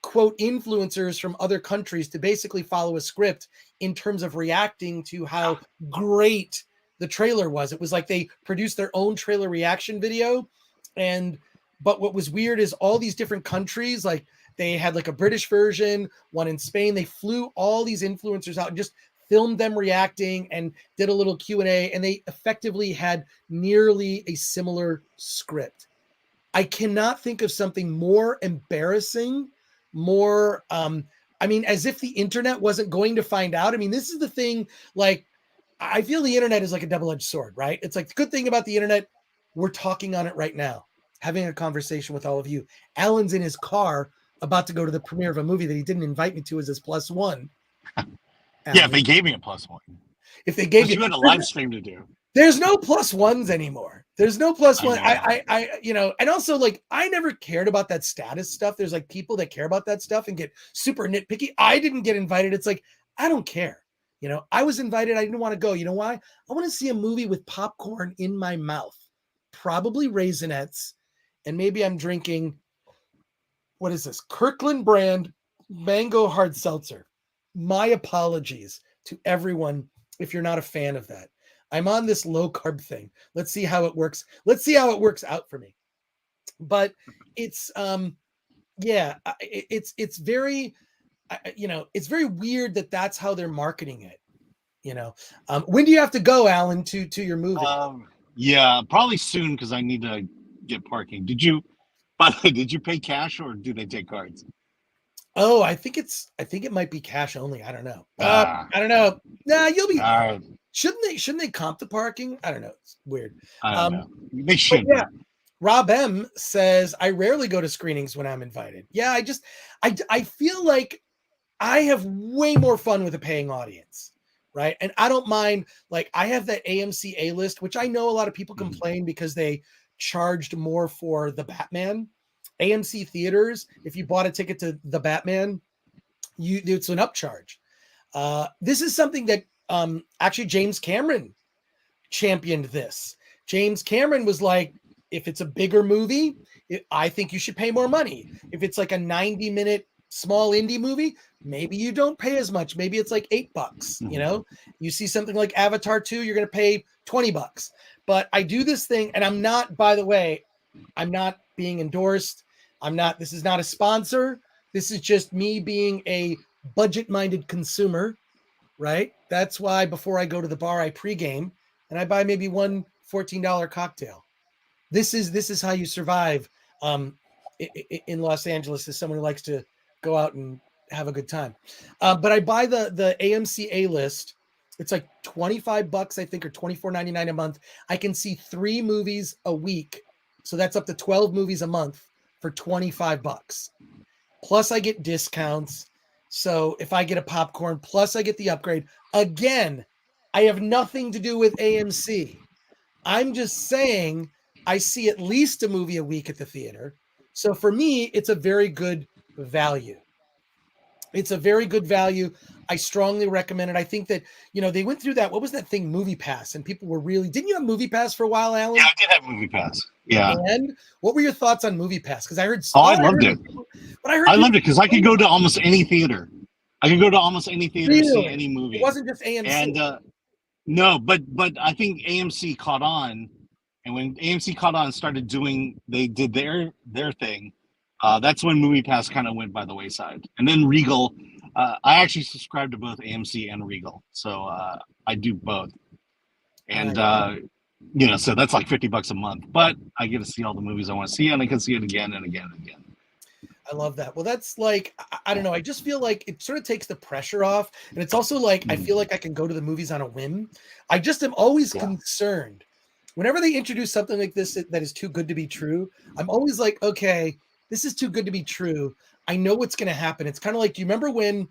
quote, influencers from other countries to basically follow a script in terms of reacting to how great the trailer was. It was like they produced their own trailer reaction video. But what was weird is all these different countries, like they had like a British version, one in Spain. They flew all these influencers out and just filmed them reacting and did a little Q&A, and they effectively had nearly a similar script. I cannot think of something more embarrassing, more, I mean, as if the internet wasn't going to find out. I mean, this is the thing, like, I feel the internet is like a double-edged sword, right? It's like the good thing about the internet, we're talking on it right now, having a conversation with all of you. Alan's in his car about to go to the premiere of a movie that he didn't invite me to as his +1. Yeah, if they gave me a +1. If they gave you had a live stream to do. There's no plus ones anymore. There's no plus one. know. And also like I never cared about that status stuff. There's like people that care about that stuff and get super nitpicky. I didn't get invited. It's like, I don't care. I was invited. I didn't want to go. You know why? I want to see a movie with popcorn in my mouth, probably Raisinets, and maybe I'm drinking, what is this? Kirkland brand mango hard seltzer. My apologies to everyone if you're not a fan of that. I'm on this low carb thing. Let's see how it works. Let's see how it works out for me. But it's it's very it's very weird that that's how they're marketing it. When do you have to go, Alan, to your movie? Yeah, probably soon because I need to get parking. By the way, did you pay cash or do they take cards? Oh, I think it might be cash only. I don't know. I don't know. Nah, you'll be. Shouldn't they comp the parking? I don't know. It's weird. I don't know. They should. Yeah. Rob M says, I rarely go to screenings when I'm invited. Yeah, I feel like I have way more fun with a paying audience, right? And I don't mind, like, I have that AMC A list, which I know a lot of people complain because they charged more for the Batman. AMC theaters, if you bought a ticket to the Batman, it's an upcharge. This is something that actually James Cameron championed this. James Cameron was like, if it's a bigger movie, I think you should pay more money. If it's like a 90-minute small indie movie, maybe you don't pay as much. Maybe it's like $8. You see something like Avatar 2, you're going to pay $20. But I do this thing, and I'm not, by the way, I'm not being endorsed. This is not a sponsor. This is just me being a budget-minded consumer, right? That's why before I go to the bar, I pregame and I buy maybe one $14 cocktail. This is how you survive in Los Angeles as someone who likes to go out and have a good time. But I buy the AMC A list. It's like $25, I think, or $24.99 a month. I can see 3 movies a week. So that's up to 12 movies a month for $25. Plus I get discounts. So if I get a popcorn, plus I get the upgrade. Again, I have nothing to do with AMC. I'm just saying I see at least a movie a week at the theater. So for me, it's a very good value. It's a very good value. I strongly recommend it. I think that, they went through that. What was that thing? Movie Pass. And people were really, didn't you have Movie Pass for a while, Alan? Yeah, I did have Movie Pass. Yeah. And what were your thoughts on Movie Pass? Because I heard. I loved it. But I loved it because I could go to almost any theater. I could go to almost any theater and see any movie. It wasn't just AMC. And no, but I think AMC caught on. And when AMC caught on and started doing, they did their thing. That's when Movie Pass kind of went by the wayside. And then Regal, I actually subscribe to both AMC and Regal. So I do both. And, so that's like $50 a month. But I get to see all the movies I want to see, and I can see it again and again and again. I love that. Well, that's like, I don't know. I just feel like it sort of takes the pressure off. And it's also like, I feel like I can go to the movies on a whim. I just am always concerned. Whenever they introduce something like this that is too good to be true, I'm always like, okay, this is too good to be true. I know what's going to happen. It's kind of like, do you remember when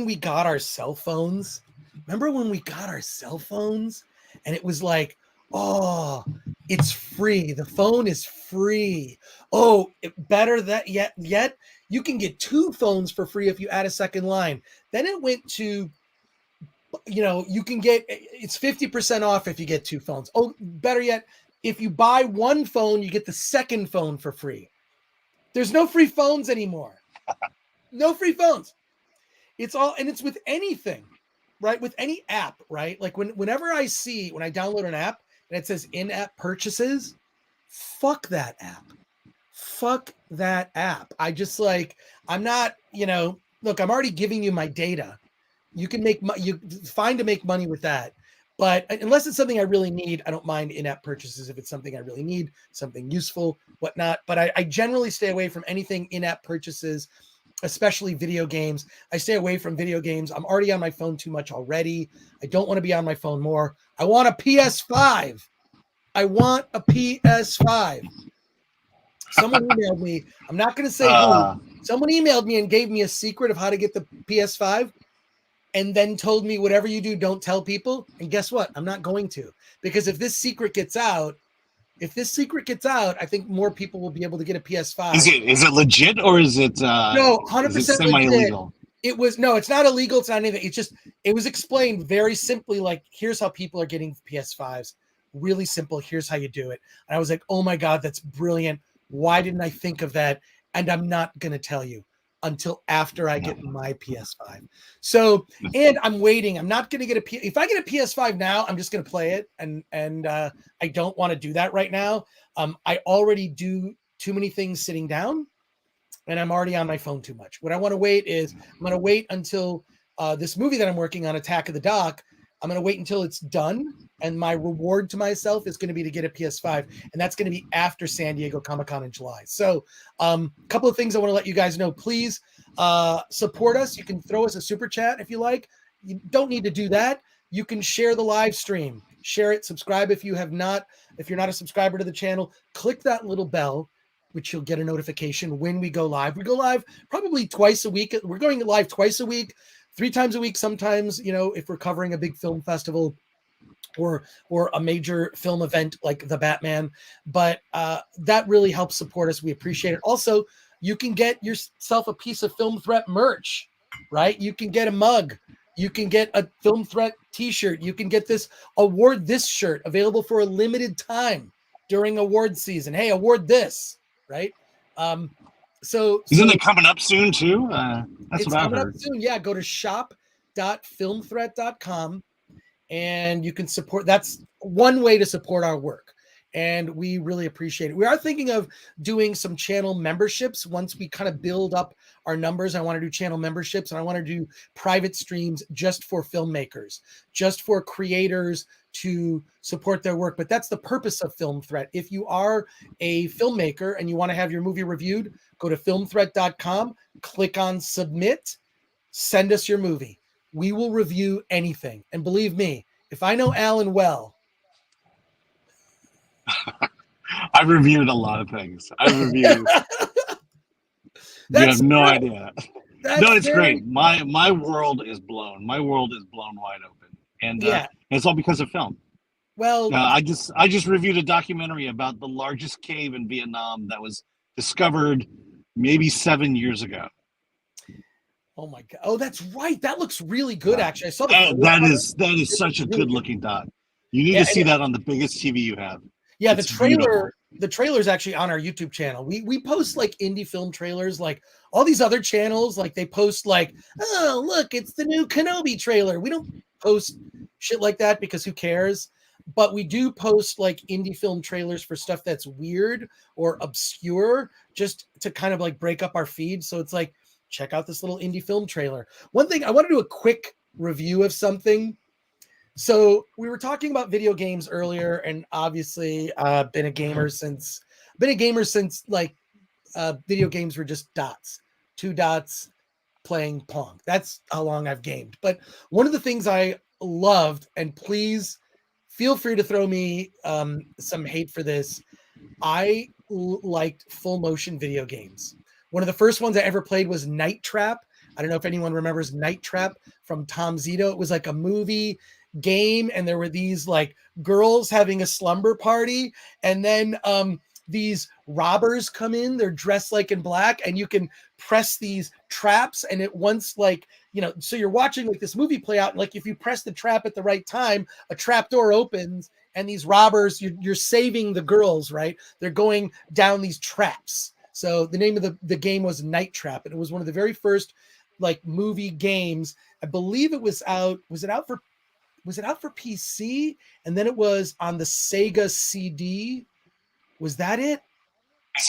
we got our cell phones? Remember when we got our cell phones and it was like, oh, it's free. The phone is free. Oh, better that yet you can get 2 phones for free if you add a second line. Then it went to, you can get, it's 50% off if you get 2 phones. Oh, better yet, if you buy 1 phone, you get the second phone for free. There's no free phones anymore. No free phones. It's all, and it's with anything, right? With any app, right? Like whenever I download an app and it says in-app purchases, fuck that app. Fuck that app. I just I'm not, look, I'm already giving you my data. You can fine to make money with that. But unless it's something I really need, I don't mind in-app purchases if it's something I really need, something useful, whatnot. But I generally stay away from anything in-app purchases, especially video games. I stay away from video games. I'm already on my phone too much already. I don't want to be on my phone more. I want a PS5. I want a PS5. Someone emailed me. I'm not going to say who. Someone emailed me and gave me a secret of how to get the PS5. and then told me, whatever you do, don't tell people. And guess what? I'm not going to, because if this secret gets out, I think more people will be able to get a PS5. Is it legit, or is it No, 100% semi legit. illegal? No, it's not illegal. It's not anything. It's just, it was explained very simply, like, here's how people are getting PS5s. Really simple. Here's how you do it. And I was like, oh my God, that's brilliant. Why didn't I think of that? And I'm not going to tell you until after I get my PS5. So, and I'm waiting. I'm not going to get if I get a PS5 now, I'm just going to play it. And I don't want to do that right now. I already do too many things sitting down, and I'm already on my phone too much. What I want to wait is, I'm going to wait until this movie that I'm working on, Attack of the Dock, I'm going to wait until it's done. And my reward to myself is going to be to get a PS5. And that's going to be after San Diego Comic-Con in July. So a couple of things I want to let you guys know. Please support us. You can throw us a super chat if you like. You don't need to do that. You can share the live stream. Share it. Subscribe if you're not a subscriber to the channel. Click that little bell, which you'll get a notification when we go live. We go live probably twice a week. We're going live twice a week, 3 times a week sometimes, if we're covering a big film festival or a major film event like the Batman. But that really helps support us. We appreciate it. Also, you can get yourself a piece of Film Threat merch, right? You can get a mug. You can get a Film Threat t-shirt. You can get this award this shirt, available for a limited time during award season. Hey, award this, right? So isn't it coming up soon too? That's what I've heard. Up soon. Yeah, go to shop.filmthreat.com and you can support. That's one way to support our work, and we really appreciate it. We are thinking of doing some channel memberships once we kind of build up our numbers. I want to do channel memberships, and I want to do private streams just for filmmakers, just for creators to support their work. But that's the purpose of Film Threat. If you are a filmmaker and you want to have your movie reviewed, go to filmthreat.com, click on submit, send us your movie. We will review anything. And believe me, if I know Alan well, I've reviewed a lot of things. I've reviewed. You have no idea. No, it's great. My world is blown. My world is blown wide open, and it's all because of film. Well, I just reviewed a documentary about the largest cave in Vietnam that was discovered maybe 7 years ago. Oh my God! Oh, that's right. That looks really good. Actually, I saw that is such a good looking doc. You need to see that on the biggest TV you have. Yeah, it's the trailer is actually on our YouTube channel. We post like indie film trailers, like all these other channels, like they post like, oh look, it's the new Kenobi trailer. We don't post shit like that because who cares? But we do post like indie film trailers for stuff that's weird or obscure, just to kind of like break up our feed. So it's like, check out this little indie film trailer. One thing, I want to do a quick review of something. So we were talking about video games earlier, and obviously been a gamer since like video games were just dots, 2 dots playing Pong. That's how long I've gamed. But one of the things I loved, and please feel free to throw me some hate for this, I liked full motion video games. One of the first ones I ever played was Night Trap. I don't know if anyone remembers Night Trap from Tom Zito. It was like a movie game, and there were these like girls having a slumber party, and then these robbers come in. They're dressed like in black, and you can press these traps, and it once like, so you're watching like this movie play out, and like if you press the trap at the right time, a trap door opens, and these robbers, you're saving the girls, right? They're going down these traps. So the name of the game was Night Trap, and it was one of the very first like movie games. I believe it was out. Was it out for PC? And then it was on the Sega CD. Was that it?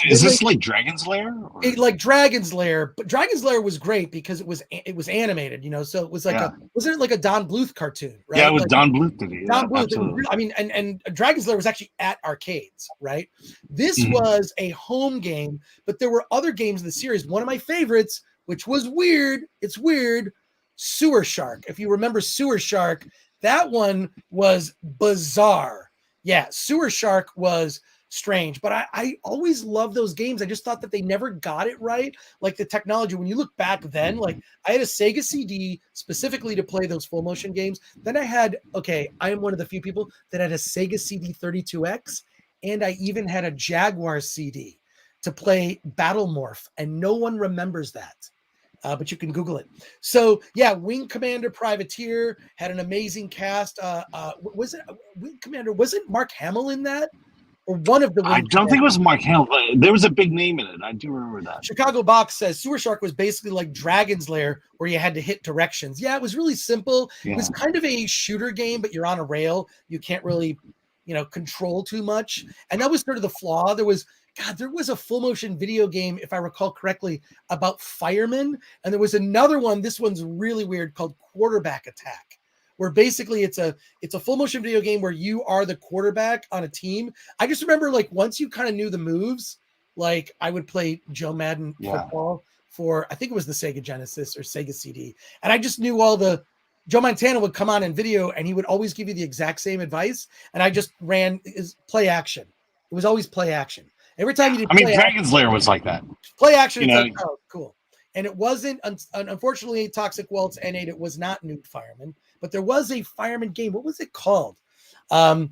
Is this like Dragon's Lair? Like Dragon's Lair, but Dragon's Lair was great because it was animated, so it was like wasn't it like a Don Bluth cartoon, right? Yeah, it was like, Don Bluth did it. Don Bluth. I mean, and Dragon's Lair was actually at arcades, right? This was a home game, but there were other games in the series. One of my favorites, which was weird, Sewer Shark. If you remember Sewer Shark, that one was bizarre. Yeah, Sewer Shark was strange. But I always loved those games. I just thought that they never got it right. Like the technology, when you look back then, like I had a Sega CD specifically to play those full motion games. Then I am one of the few people that had a Sega CD 32X, and I even had a Jaguar CD to play Battle Morph, and no one remembers that. But you can Google it. So yeah, Wing Commander Privateer had an amazing cast. Was it Wing Commander? Wasn't Mark Hamill in that? Or one of the I Wing don't think it Commanders? was Mark Hamill, but there was a big name in it. I do remember that. Chicago Box says Sewer Shark was basically like Dragon's Lair, where you had to hit directions. Yeah, it was really simple. Yeah. It was kind of a shooter game, but you're on a rail. You can't really, control too much. And that was sort of the flaw. There was a full motion video game, if I recall correctly, about firemen. And there was another one. This one's really weird, called Quarterback Attack, where basically it's a full motion video game where you are the quarterback on a team. I just remember, like, once you kind of knew the moves, like I would play Joe Madden football for, I think it was the Sega Genesis or Sega CD. And I just knew Joe Montana would come on in video and he would always give you the exact same advice. And I just ran is play action. It was always play action. Every time you did Dragon's Lair was like that. Play action, it's like, oh, cool. And it wasn't, unfortunately, Toxic Waltz N8, it was not Nude Fireman, but there was a fireman game. What was it called? So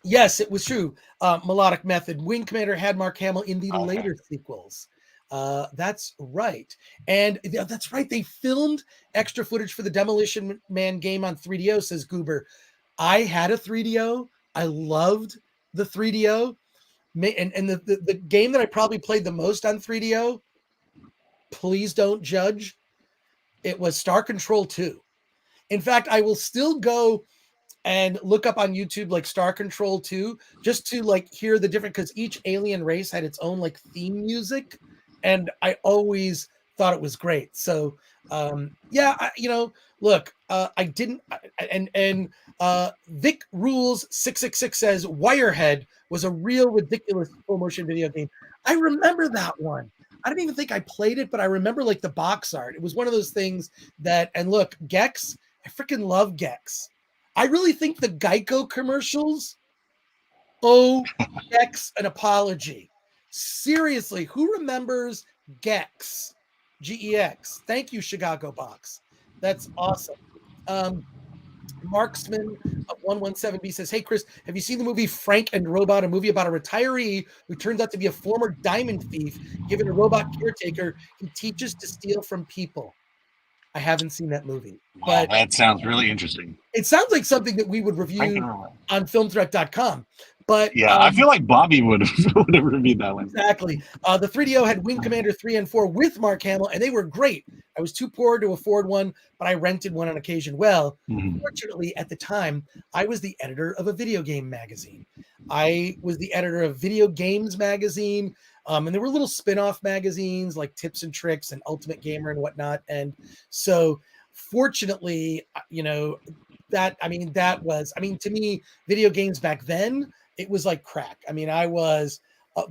yes, it was true. Melodic Method. Wing Commander had Mark Hamill in the later sequels. That's right. And that's right. They filmed extra footage for the Demolition Man game on 3DO, says Goober. I had a 3DO. I loved the 3DO. And the game that I probably played the most on 3DO, please don't judge, it was Star Control 2. In fact, I will still go and look up on YouTube like Star Control 2 just to like hear the different, because each alien race had its own like theme music, and I always thought it was great. So look, I didn't, and Vic Rules 666 says Wirehead was a real ridiculous full motion video game. I remember that one. I don't even think I played it, but I remember like the box art. It was one of those things that, and look, Gex, I freaking love Gex. I really think the Geico commercials owe Gex an apology. Seriously, who remembers Gex? Gex. Thank you, Chicago Box. That's awesome. Marksman 117B says, hey, Chris, have you seen the movie Frank and Robot, a movie about a retiree who turns out to be a former diamond thief given a robot caretaker who teaches to steal from people? I haven't seen that movie. Wow, but that sounds really interesting. It sounds like something that we would review on filmthreat.com. But yeah, I feel like Bobby would have reviewed that one. Exactly. The 3DO had Wing Commander 3 and 4 with Mark Hamill, and they were great. I was too poor to afford one, but I rented one on occasion. Well, fortunately, at the time, I was the editor of a video game magazine. I was the editor of Video Games Magazine, and there were little spin-off magazines like Tips and Tricks and Ultimate Gamer and whatnot. And so, fortunately, to me, video games back then, it was like crack. I mean, I was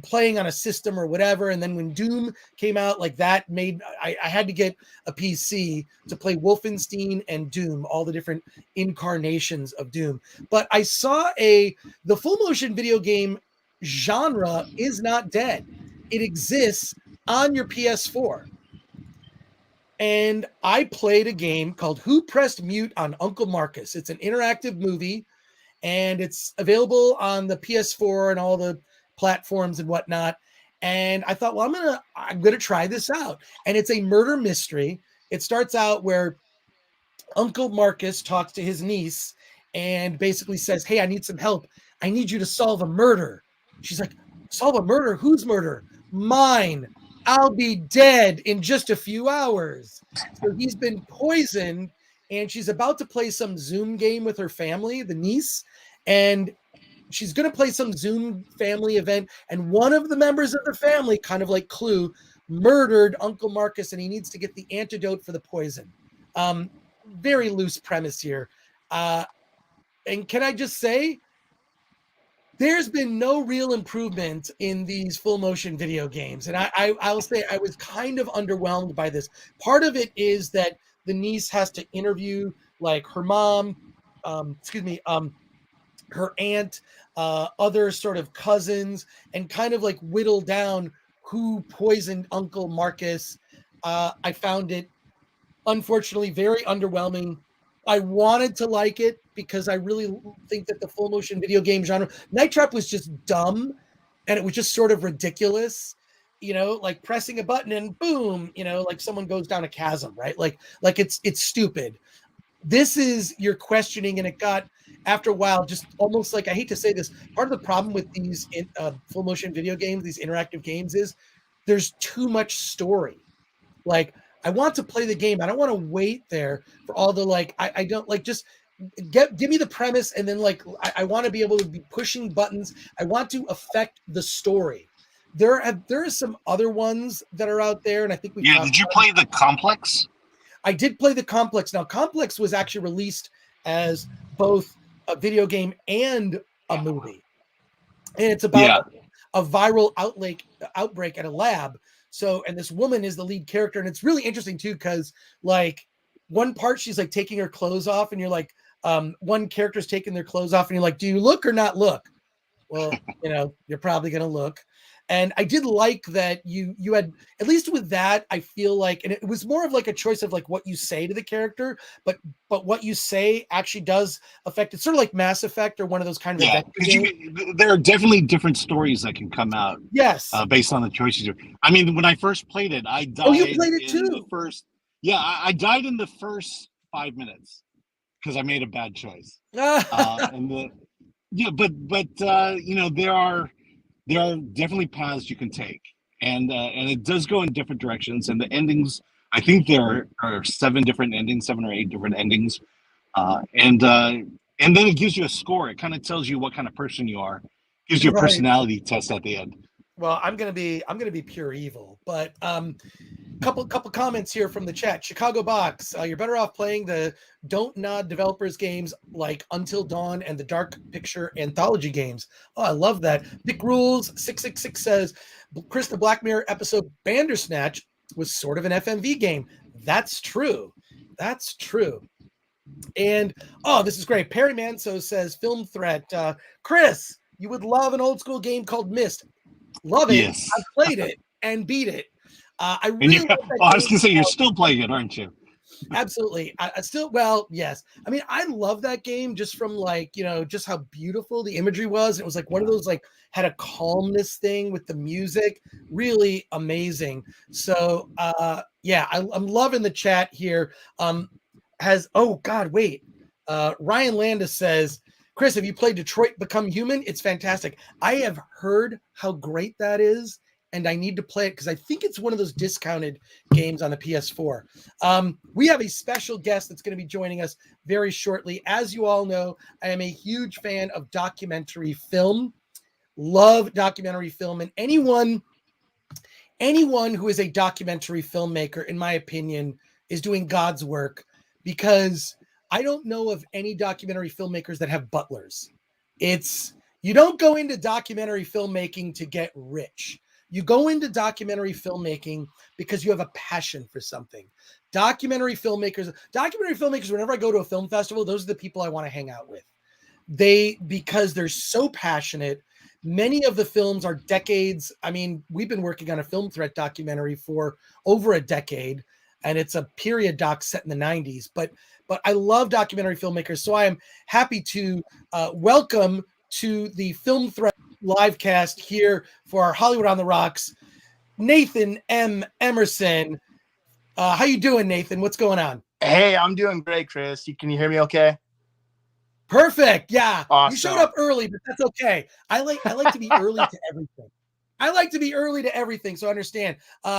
playing on a system or whatever. And then when Doom came out, like that made, I had to get a PC to play Wolfenstein and Doom, all the different incarnations of Doom. But I saw the full motion video game genre is not dead. It exists on your PS4. And I played a game called Who Pressed Mute on Uncle Marcus. It's an interactive movie, and it's available on the PS4 and all the platforms and whatnot. And I thought, well, I'm gonna try this out. And it's a murder mystery. It starts out where Uncle Marcus talks to his niece and basically says, hey, I need some help. I need you to solve a murder. She's like, solve a murder? Whose murder? Mine. I'll be dead in just a few hours. So he's been poisoned, and she's about to play some Zoom game with her family, the niece, and she's going to play some Zoom family event, and one of the members of the family, kind of like Clue, murdered Uncle Marcus, and he needs to get the antidote for the poison. Very loose premise here. And can I just say, there's been no real improvement in these full motion video games. And I'll say I was kind of underwhelmed by this. Part of it is that the niece has to interview like her mom, her aunt, other sort of cousins, and kind of like whittle down who poisoned Uncle Marcus. I found it unfortunately very underwhelming. I wanted to like it because I really think that the full motion video game genre, Night Trap was just dumb and it was just sort of ridiculous. Like pressing a button and boom, like someone goes down a chasm, right? Like it's stupid. This is your questioning, and it got after a while just almost like, I hate to say this, part of the problem with these full motion video games, these interactive games, is there's too much story. Like, I want to play the game. I don't want to wait there for all the like. I don't like, just give me the premise, and then like I want to be able to be pushing buttons. I want to affect the story. There are some other ones that are out there, and I think we. Yeah, did you play the Complex? I did play the Complex. Now, Complex was actually released as both a video game and a movie, and it's about a viral outbreak at a lab. So, and this woman is the lead character, and it's really interesting too, because like one part she's like taking her clothes off, and you're like, one character's taking their clothes off, and you're like, do you look or not look? Well, you're probably gonna look. And I did like that you had, at least with that, I feel like, and it was more of like a choice of like what you say to the character, but what you say actually does affect. It's sort of like Mass Effect or one of those kind of games. There are definitely different stories that can come out. Yes, based on the choices. I mean, when I first played it, I died. Oh, you played it too. The first, I died in the first 5 minutes because I made a bad choice. There are definitely paths you can take, and it does go in different directions. And the endings, I think there are 7 or 8 different endings, and then it gives you a score. It kind of tells you what kind of person you are. Gives you a personality test at the end. Well, I'm gonna be pure evil, but couple comments here from the chat. Chicago Box, you're better off playing the Don't Nod Developers games like Until Dawn and the Dark Picture anthology games. Oh, I love that. Big Rules 666 says, Chris, the Black Mirror episode Bandersnatch was sort of an FMV game. That's true. That's true. And this is great. Perry Manso says, Film Threat. Chris, you would love an old school game called Myst. Love it. Yes. I played it and beat it. I was going to say, you're still playing it, aren't you? Absolutely. I still, well, yes. I mean, I love that game just from like, just how beautiful the imagery was. It was like one of those, like, had a calmness thing with the music. Really amazing. So, I'm loving the chat here. Ryan Landis says, Chris, have you played Detroit Become Human? It's fantastic. I have heard how great that is, and I need to play it because I think it's one of those discounted games on the PS4. We have a special guest that's going to be joining us very shortly. As you all know, I am a huge fan of documentary film. Love documentary film, and anyone who is a documentary filmmaker, in my opinion, is doing God's work, because I don't know of any documentary filmmakers that have butlers. You don't go into documentary filmmaking to get rich. You go into documentary filmmaking because you have a passion for something. Documentary filmmakers, whenever I go to a film festival, those are the people I want to hang out with. Because they're so passionate. Many of the films are decades. I mean, we've been working on a Film Threat documentary for over a decade, and it's a period doc set in the 90s. But I love documentary filmmakers, so I am happy to welcome to the Film Threat live cast here for our Hollywood on the Rocks, Nathan M. Emerson. How you doing, Nathan? What's going on? Hey, I'm doing great, Chris. Can you hear me okay? Perfect. Yeah. Awesome. You showed up early, but that's okay. I like to be early to everything. I like to be early to everything, so understand.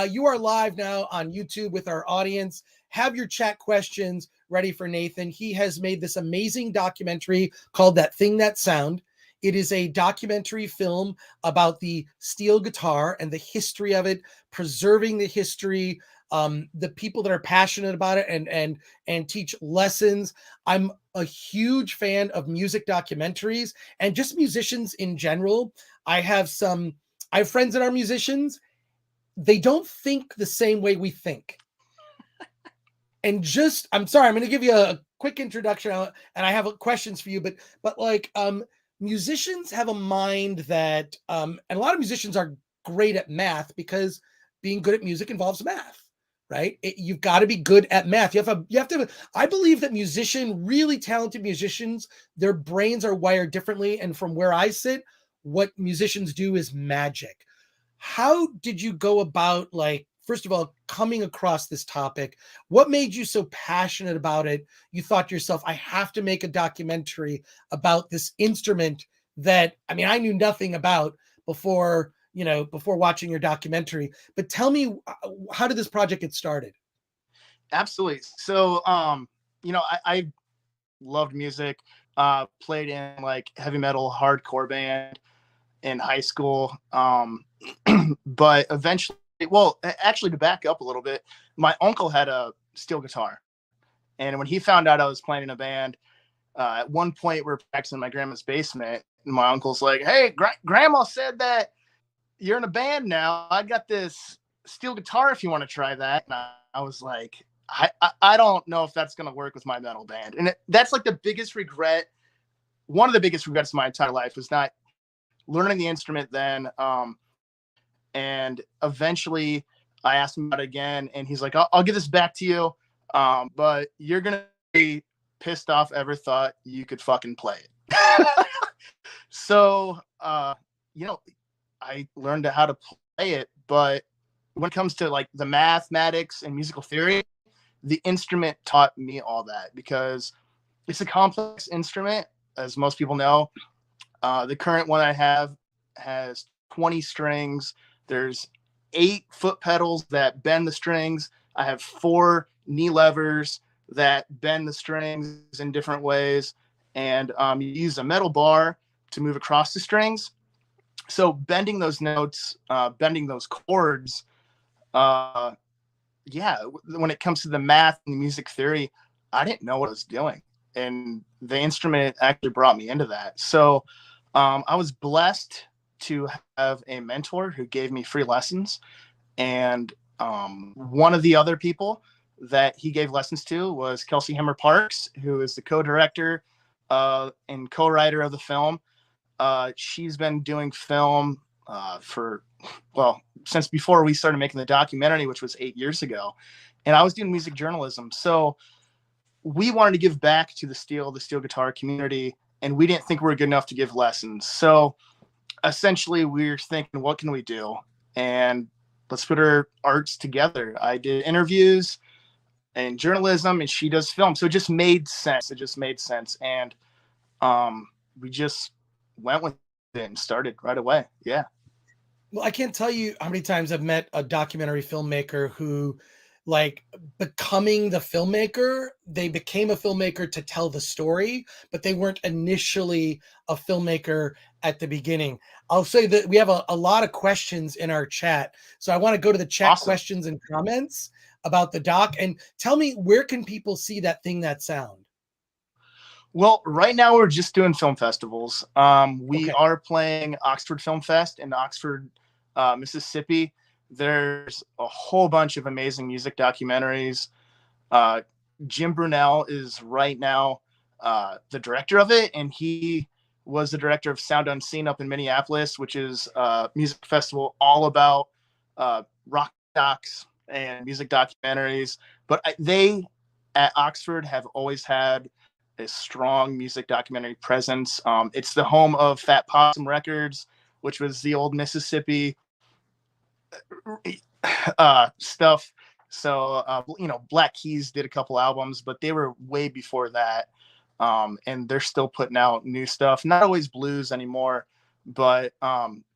You are live now on YouTube with our audience. Have your chat questions ready for Nathan. He has made this amazing documentary called That Thing, That Sound. It is a documentary film about the steel guitar and the history of it, preserving the history, the people that are passionate about it and teach lessons. I'm a huge fan of music documentaries and just musicians in general. I have friends that are musicians. They don't think the same way we think. And I'm sorry, I'm going to give you a quick introduction, and I have questions for you, but like, musicians have a mind that, and a lot of musicians are great at math because being good at music involves math, right? You've got to be good at math. You have to, I believe that really talented musicians, their brains are wired differently. And from where I sit, what musicians do is magic. How did you go about, like, first of all, coming across this topic? What made you so passionate about it? You thought to yourself, I have to make a documentary about this instrument that, I mean, I knew nothing about before, before watching your documentary. But tell me, how did this project get started? Absolutely. So, I loved music, played in like heavy metal, hardcore band in high school. But eventually, well, actually, to back up a little bit, my uncle had a steel guitar. And when he found out I was playing in a band, at one point we were practicing in my grandma's basement. And my uncle's like, hey, grandma said that you're in a band now. I got this steel guitar if you want to try that. And I was like, I don't know if that's going to work with my metal band. And that's like the biggest regret. One of the biggest regrets of my entire life was not learning the instrument then. And eventually I asked him about it again, and he's like, I'll give this back to you. But you're going to be pissed off ever thought you could fucking play it. So, I learned how to play it. But when it comes to like the mathematics and musical theory, the instrument taught me all that because it's a complex instrument, as most people know. The current one I have has 20 strings. There's 8 foot pedals that bend the strings. I have 4 knee levers that bend the strings in different ways. And you use a metal bar to move across the strings. So bending those notes, bending those chords, when it comes to the math and the music theory, I didn't know what I was doing. And the instrument actually brought me into that. So I was blessed to have a mentor who gave me free lessons. And one of the other people that he gave lessons to was Kelsey Hammer Parks, who is the co-director and co-writer of the film. She's been doing film since before we started making the documentary, which was 8 years ago. And I was doing music journalism. So we wanted to give back to the steel guitar community, and we didn't think we were good enough to give lessons. So essentially we were thinking, what can we do? And let's put our arts together. I did interviews and journalism, and she does film. So it just made sense. And we just went with it and started right away. Yeah. Well, I can't tell you how many times I've met a documentary filmmaker who, like, becoming the filmmaker, they became a filmmaker to tell the story, but they weren't initially a filmmaker at the beginning. I'll say that we have a lot of questions in our chat. So I want to go to the chat. Awesome. Questions and comments about the doc, and tell me, where can people see that thing, that sound? Well, right now we're just doing film festivals. We are playing Oxford Film Fest in Oxford, Mississippi. There's a whole bunch of amazing music documentaries. Jim Brunel is right now the director of it, and he was the director of Sound Unseen up in Minneapolis, which is a music festival all about rock docs and music documentaries. But they at Oxford have always had a strong music documentary presence. It's the home of Fat Possum Records, which was the old Mississippi stuff. So, Black Keys did a couple albums, but they were way before that. And they're still putting out new stuff, not always blues anymore, but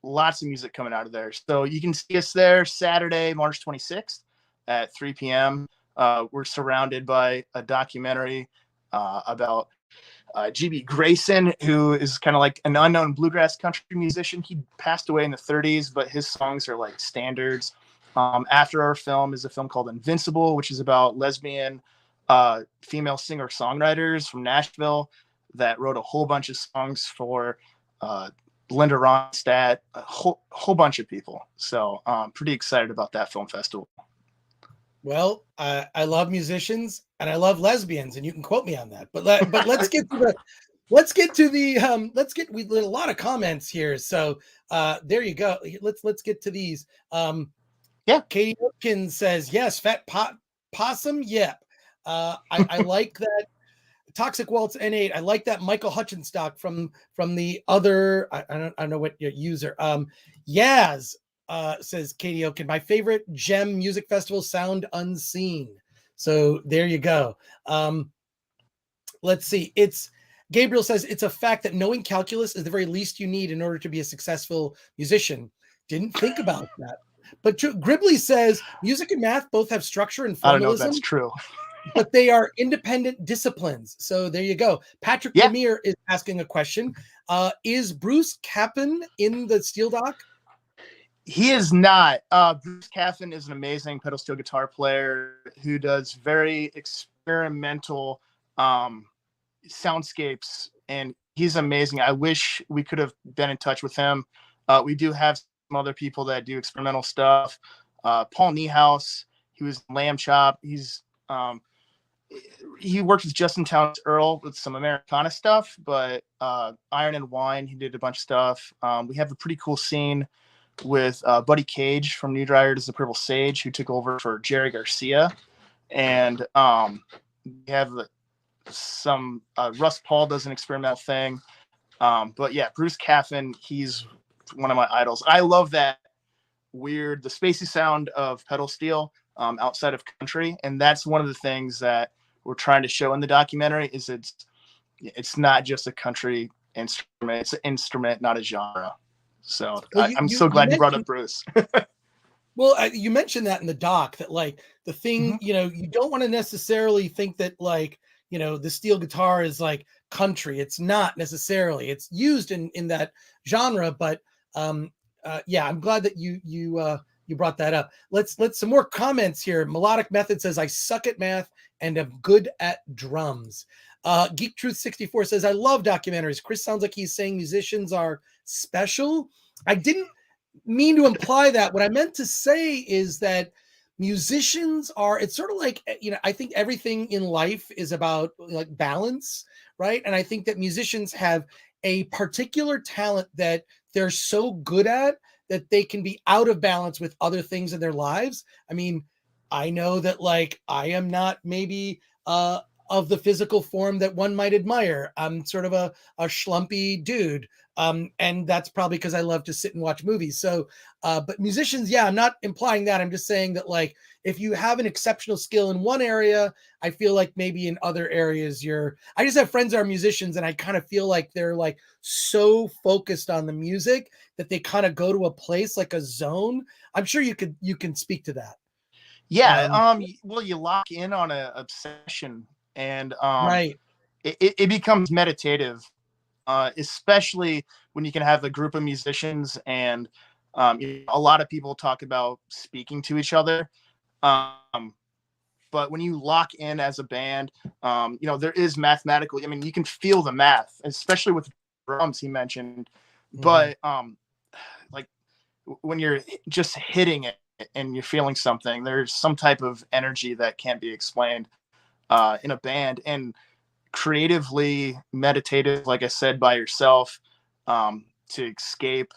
lots of music coming out of there. So you can see us there Saturday, March 26th at 3 p.m. We're surrounded by a documentary about G.B. Grayson, who is kind of like an unknown bluegrass country musician. He passed away in the 30s, but his songs are like standards. After our film is a film called Invincible, which is about lesbian female singer-songwriters from Nashville that wrote a whole bunch of songs for Linda Ronstadt, a whole bunch of people. So I'm pretty excited about that film festival. Well, I love musicians and I love lesbians, and you can quote me on that. But let's get to let's get to the we did a lot of comments here. So there you go. Let's get to these. Yeah. Katie Hopkins says, yes, fat possum. Yep. I like that. Toxic Waltz N8. I like that Michael Hutchinstock from the other. I don't know what your user. Yaz says Katie Oken. My favorite gem music festival, Sound Unseen. So there you go. Let's see. Gabriel says it's a fact that knowing calculus is the very least you need in order to be a successful musician. Didn't think about that. But Gribley says music and math both have structure and formalism. I don't know if that's true. But they are independent disciplines. So there you go. Patrick Lemire is asking a question. Is Bruce Capon in the steel dock? He is not. Bruce Capon is an amazing pedal steel guitar player who does very experimental soundscapes, and he's amazing. I wish we could have been in touch with him. We do have some other people that do experimental stuff. Paul Niehaus, he was Lamb Chop. He worked with Justin Townes Earl with some Americana stuff, but Iron and Wine, he did a bunch of stuff. We have a pretty cool scene with Buddy Cage from New Dryad as the Purple Sage, who took over for Jerry Garcia. And we have some Russ Paul does an experimental thing. But yeah, Bruce Capon, he's one of my idols. I love that the spacey sound of pedal steel outside of country. And that's one of the things that we're trying to show in the documentary is it's not just a country instrument. It's an instrument, not a genre. So I'm so glad you brought up Bruce. Well, you mentioned that in the doc that like the thing, you don't want to necessarily think that like, the steel guitar is like country. It's not necessarily. It's used in that genre, but yeah, I'm glad that you brought that up. Let's some more comments here. Melodic Method says, I suck at math and am good at drums. Geek Truth 64 says, I love documentaries. Chris sounds like he's saying musicians are special. I didn't mean to imply that. What I meant to say is that musicians are, it's sort of like, I think everything in life is about like balance, right? And I think that musicians have a particular talent that they're so good at that they can be out of balance with other things in their lives. I mean, I know that like I am not maybe of the physical form that one might admire. I'm sort of a schlumpy dude. And that's probably because I love to sit and watch movies. So, but musicians, yeah, I'm not implying that. I'm just saying that like, if you have an exceptional skill in one area, I feel like maybe in other areas I just have friends that are musicians and I kind of feel like they're like so focused on the music that they kind of go to a place like a zone. I'm sure you can speak to that. Yeah. Well, you lock in on a obsession and right. It becomes meditative. Especially when you can have a group of musicians and a lot of people talk about speaking to each other. But when you lock in as a band, there is mathematical. I mean, you can feel the math, especially with drums he mentioned. But like when you're just hitting it and you're feeling something, there's some type of energy that can't be explained in a band. And creatively meditative, like I said, by yourself, to escape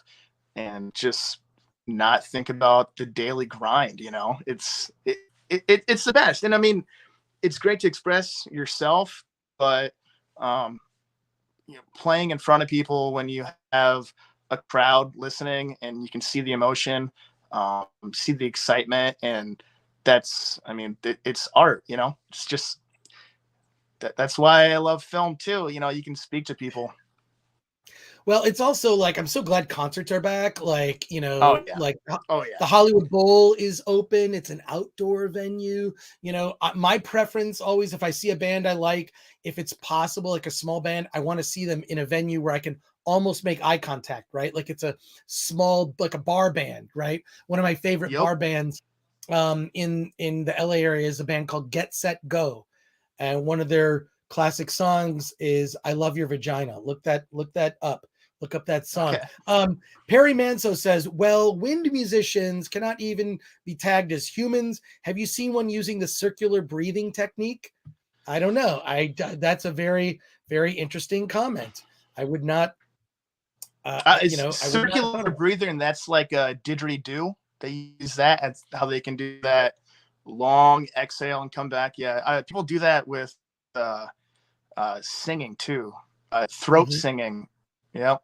and just not think about the daily grind. It's the best. And I mean, it's great to express yourself, but playing in front of people when you have a crowd listening and you can see the emotion, see the excitement, and it's art. It's just that's why I love film too. You can speak to people. Well, it's also like, I'm so glad concerts are back. Like, the Hollywood Bowl is open. It's an outdoor venue. My preference always, if I see a band I like, if it's possible, like a small band, I want to see them in a venue where I can almost make eye contact, right? Like it's a small, like a bar band, right? One of my favorite bar bands in the LA area is a band called Get Set Go. And one of their classic songs is I Love Your Vagina. Look that up. Look up that song. Okay. Perry Manso says, well, wind musicians cannot even be tagged as humans. Have you seen one using the circular breathing technique? I don't know. That's a very, very interesting comment. I would not, you know, I would not have thought Circular of breather, and that's like a didgeridoo. They use that. That's how they can do that long exhale and come back. Yeah, people do that with singing too, throat Mhm. singing. Yep.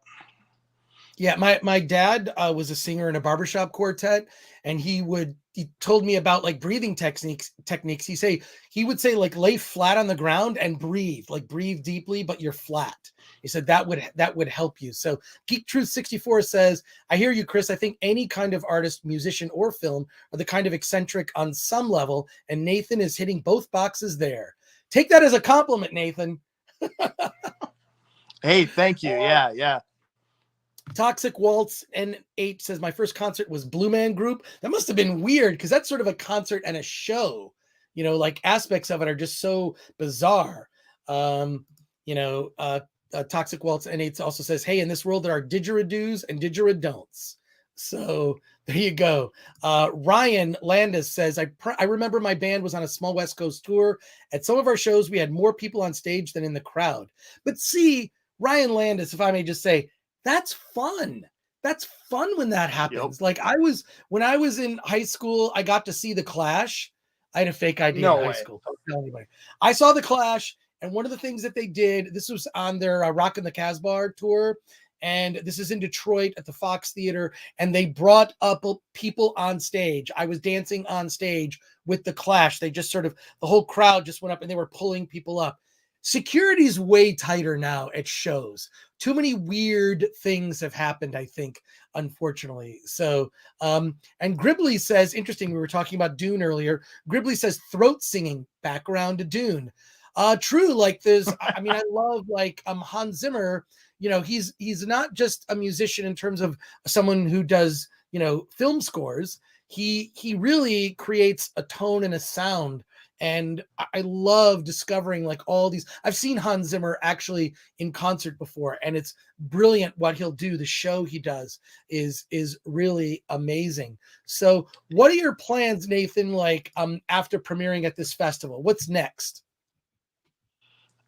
Yeah, my dad was a singer in a barbershop quartet, and he told me about like breathing techniques. He would say like lay flat on the ground and breathe, like breathe deeply, but you're flat. He said that would help you. So Geek Truth 64 says, I hear you, Chris. I think any kind of artist, musician, or film are the kind of eccentric on some level, and Nathan is hitting both boxes there. Take that as a compliment, Nathan. Hey, thank you. Yeah. Toxic Waltz N8 says, my first concert was Blue Man Group. That must have been weird because that's sort of a concert and a show. You know, like aspects of it are just so bizarre. You know, Toxic Waltz N8 also says, hey, in this world, there are didgeridoos and didgeridon'ts. So there you go. Ryan Landis says, I remember my band was on a small West Coast tour. At some of our shows, we had more people on stage than in the crowd. But see, Ryan Landis, if I may just say, that's fun. That's fun when that happens. Yep. Like when I was in high school, I got to see the Clash. I had a fake ID No in high way. school. Don't tell anybody. I saw the Clash, and one of the things that they did, this was on their Rockin' the Casbah tour, and this is in Detroit at the Fox Theater, and they brought up people on stage. I was dancing on stage with the Clash. They just sort of, the whole crowd just went up and they were pulling people up. Security's way tighter now at shows. Too many weird things have happened, I think, unfortunately. So, and Gribbly says, interesting, we were talking about Dune earlier. Gribbly says throat singing background to Dune. True, like there's, I mean, I love like Hans Zimmer, you know, he's not just a musician in terms of someone who does, you know, film scores. He really creates a tone and a sound. And I love discovering like all these. I've seen Hans Zimmer actually in concert before, and it's brilliant what he'll do. The show he does is really amazing. So what are your plans, Nathan, like after premiering at this festival? What's next?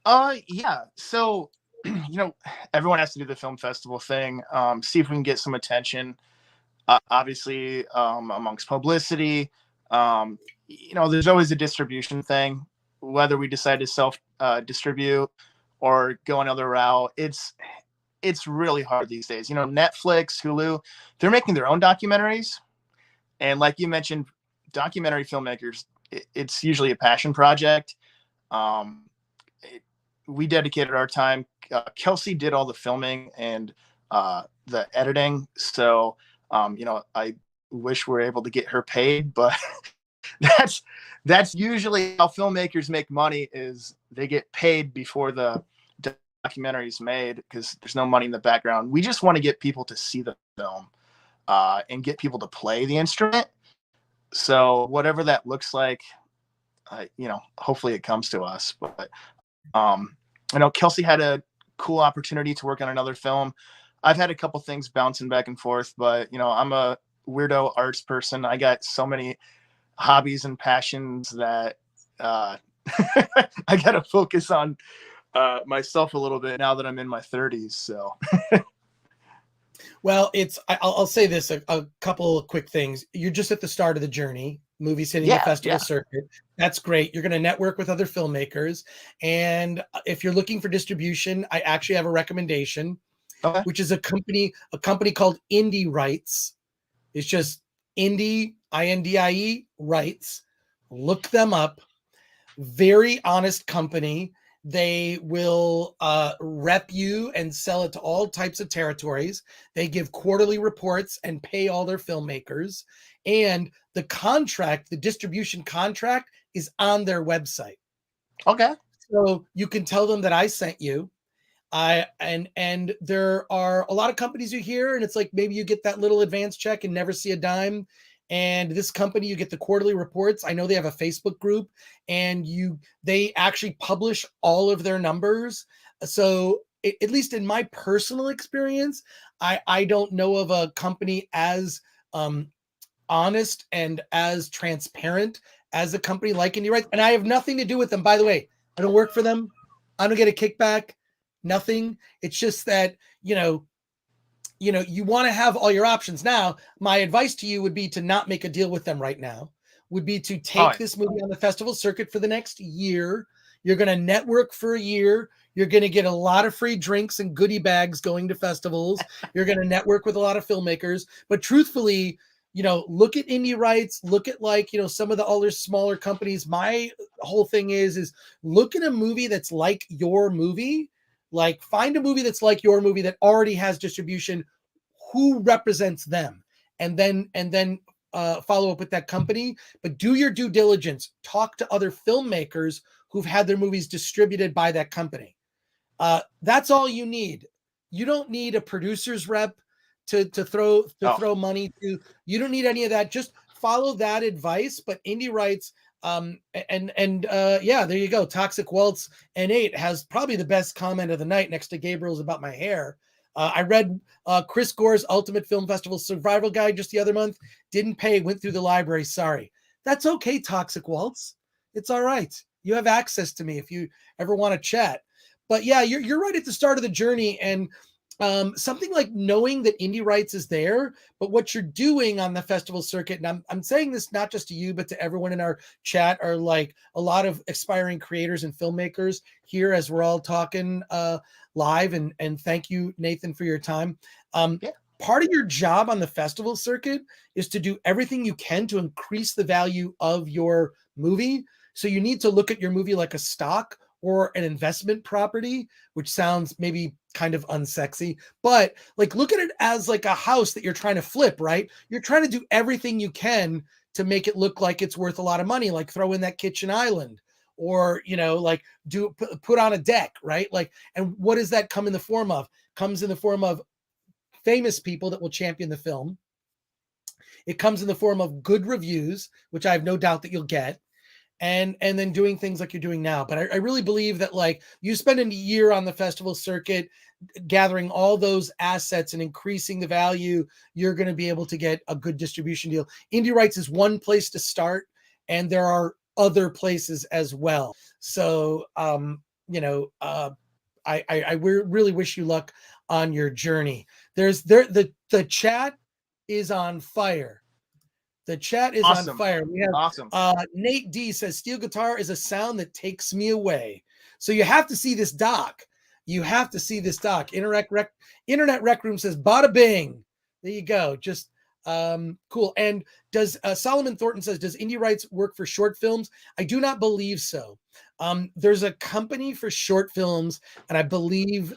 Yeah. So, you know, everyone has to do the film festival thing. See if we can get some attention. Obviously, amongst publicity. You know, there's always a distribution thing, whether we decide to self distribute or go another route. It's really hard these days. You know, Netflix, Hulu, they're making their own documentaries, and like you mentioned, documentary filmmakers, it's usually a passion project. Um, we dedicated our time. Kelsey did all the filming and the editing, so you know, I wish we were able to get her paid, but that's usually how filmmakers make money, is they get paid before the documentary is made, because there's no money in the background. We just want to get people to see the film and get people to play the instrument. So whatever that looks like, you know, hopefully it comes to us. But I know Kelsey had a cool opportunity to work on another film. I've had a couple things bouncing back and forth, but you know, I'm a weirdo arts person. I got so many hobbies and passions that I got to focus on myself a little bit now that I'm in my 30s. So, Well, I'll say this, a couple of quick things. You're just at the start of the journey. Movies hitting the festival circuit. That's great. You're going to network with other filmmakers. And if you're looking for distribution, I actually have a recommendation, okay. which is a company called Indie Rights. It's just Indie, INDIE Rights. Look them up. Very honest company. They will rep you and sell it to all types of territories. They give quarterly reports and pay all their filmmakers. And the contract, the distribution contract, is on their website. Okay. So you can tell them that I sent you. And there are a lot of companies you hear, and it's like maybe you get that little advance check and never see a dime. And this company, you get the quarterly reports. I know they have a Facebook group, and they actually publish all of their numbers. So at least in my personal experience, I don't know of a company as honest and as transparent as a company like Indie Rights. And I have nothing to do with them. By the way, I don't work for them. I don't get a kickback, nothing. It's just that, you want to have all your options. Now, my advice to you would be to not make a deal with them right now, would be to take this movie on the festival circuit for the next year. You're going to network for a year. You're going to get a lot of free drinks and goodie bags going to festivals. You're going to network with a lot of filmmakers. But truthfully, look at indie rights, look at some of the other smaller companies. My whole thing is look at a movie that's like your movie. Like, find a movie that's like your movie that already has distribution. Who represents them? And then follow up with that company. But do your due diligence. Talk to other filmmakers who've had their movies distributed by that company. That's all you need. You don't need a producer's rep to throw money to. You don't need any of that. Just follow that advice. But indie rights. Yeah, there you go. Toxic Waltz N8 has probably the best comment of the night next to Gabriel's about my hair. I read Chris Gore's Ultimate Film Festival Survival Guide just the other month. Didn't pay, went through the library. Sorry. That's okay, Toxic Waltz. It's all right. You have access to me if you ever want to chat. But yeah, you're right at the start of the journey. And something like knowing that indie rights is there, but what you're doing on the festival circuit, and I'm saying this not just to you, but to everyone in our chat, are like a lot of aspiring creators and filmmakers here as we're all talking live. And thank you, Nathan, for your time. Part of your job on the festival circuit is to do everything you can to increase the value of your movie. So you need to look at your movie like a stock or an investment property, which sounds maybe kind of unsexy, but like, look at it as like a house that you're trying to flip, right? You're trying to do everything you can to make it look like it's worth a lot of money, like throw in that kitchen island, or, like put on a deck, right? Like, and what does that come in the form of? Comes in the form of famous people that will champion the film. It comes in the form of good reviews, which I have no doubt that you'll get. And then doing things like you're doing now. But I really believe that, like, you spend a year on the festival circuit gathering all those assets and increasing the value, you're going to be able to get a good distribution deal. Indie rights is one place to start, and there are other places as well. So, I really wish you luck on your journey. The chat is on fire. The chat is on fire. We have awesome. Nate D says steel guitar is a sound that takes me away. So you have to see this doc. Internet Rec Room says bada bing. There you go. Just cool. And does Solomon Thornton says, does indie rights work for short films? I do not believe so. There's a company for short films, and I believe,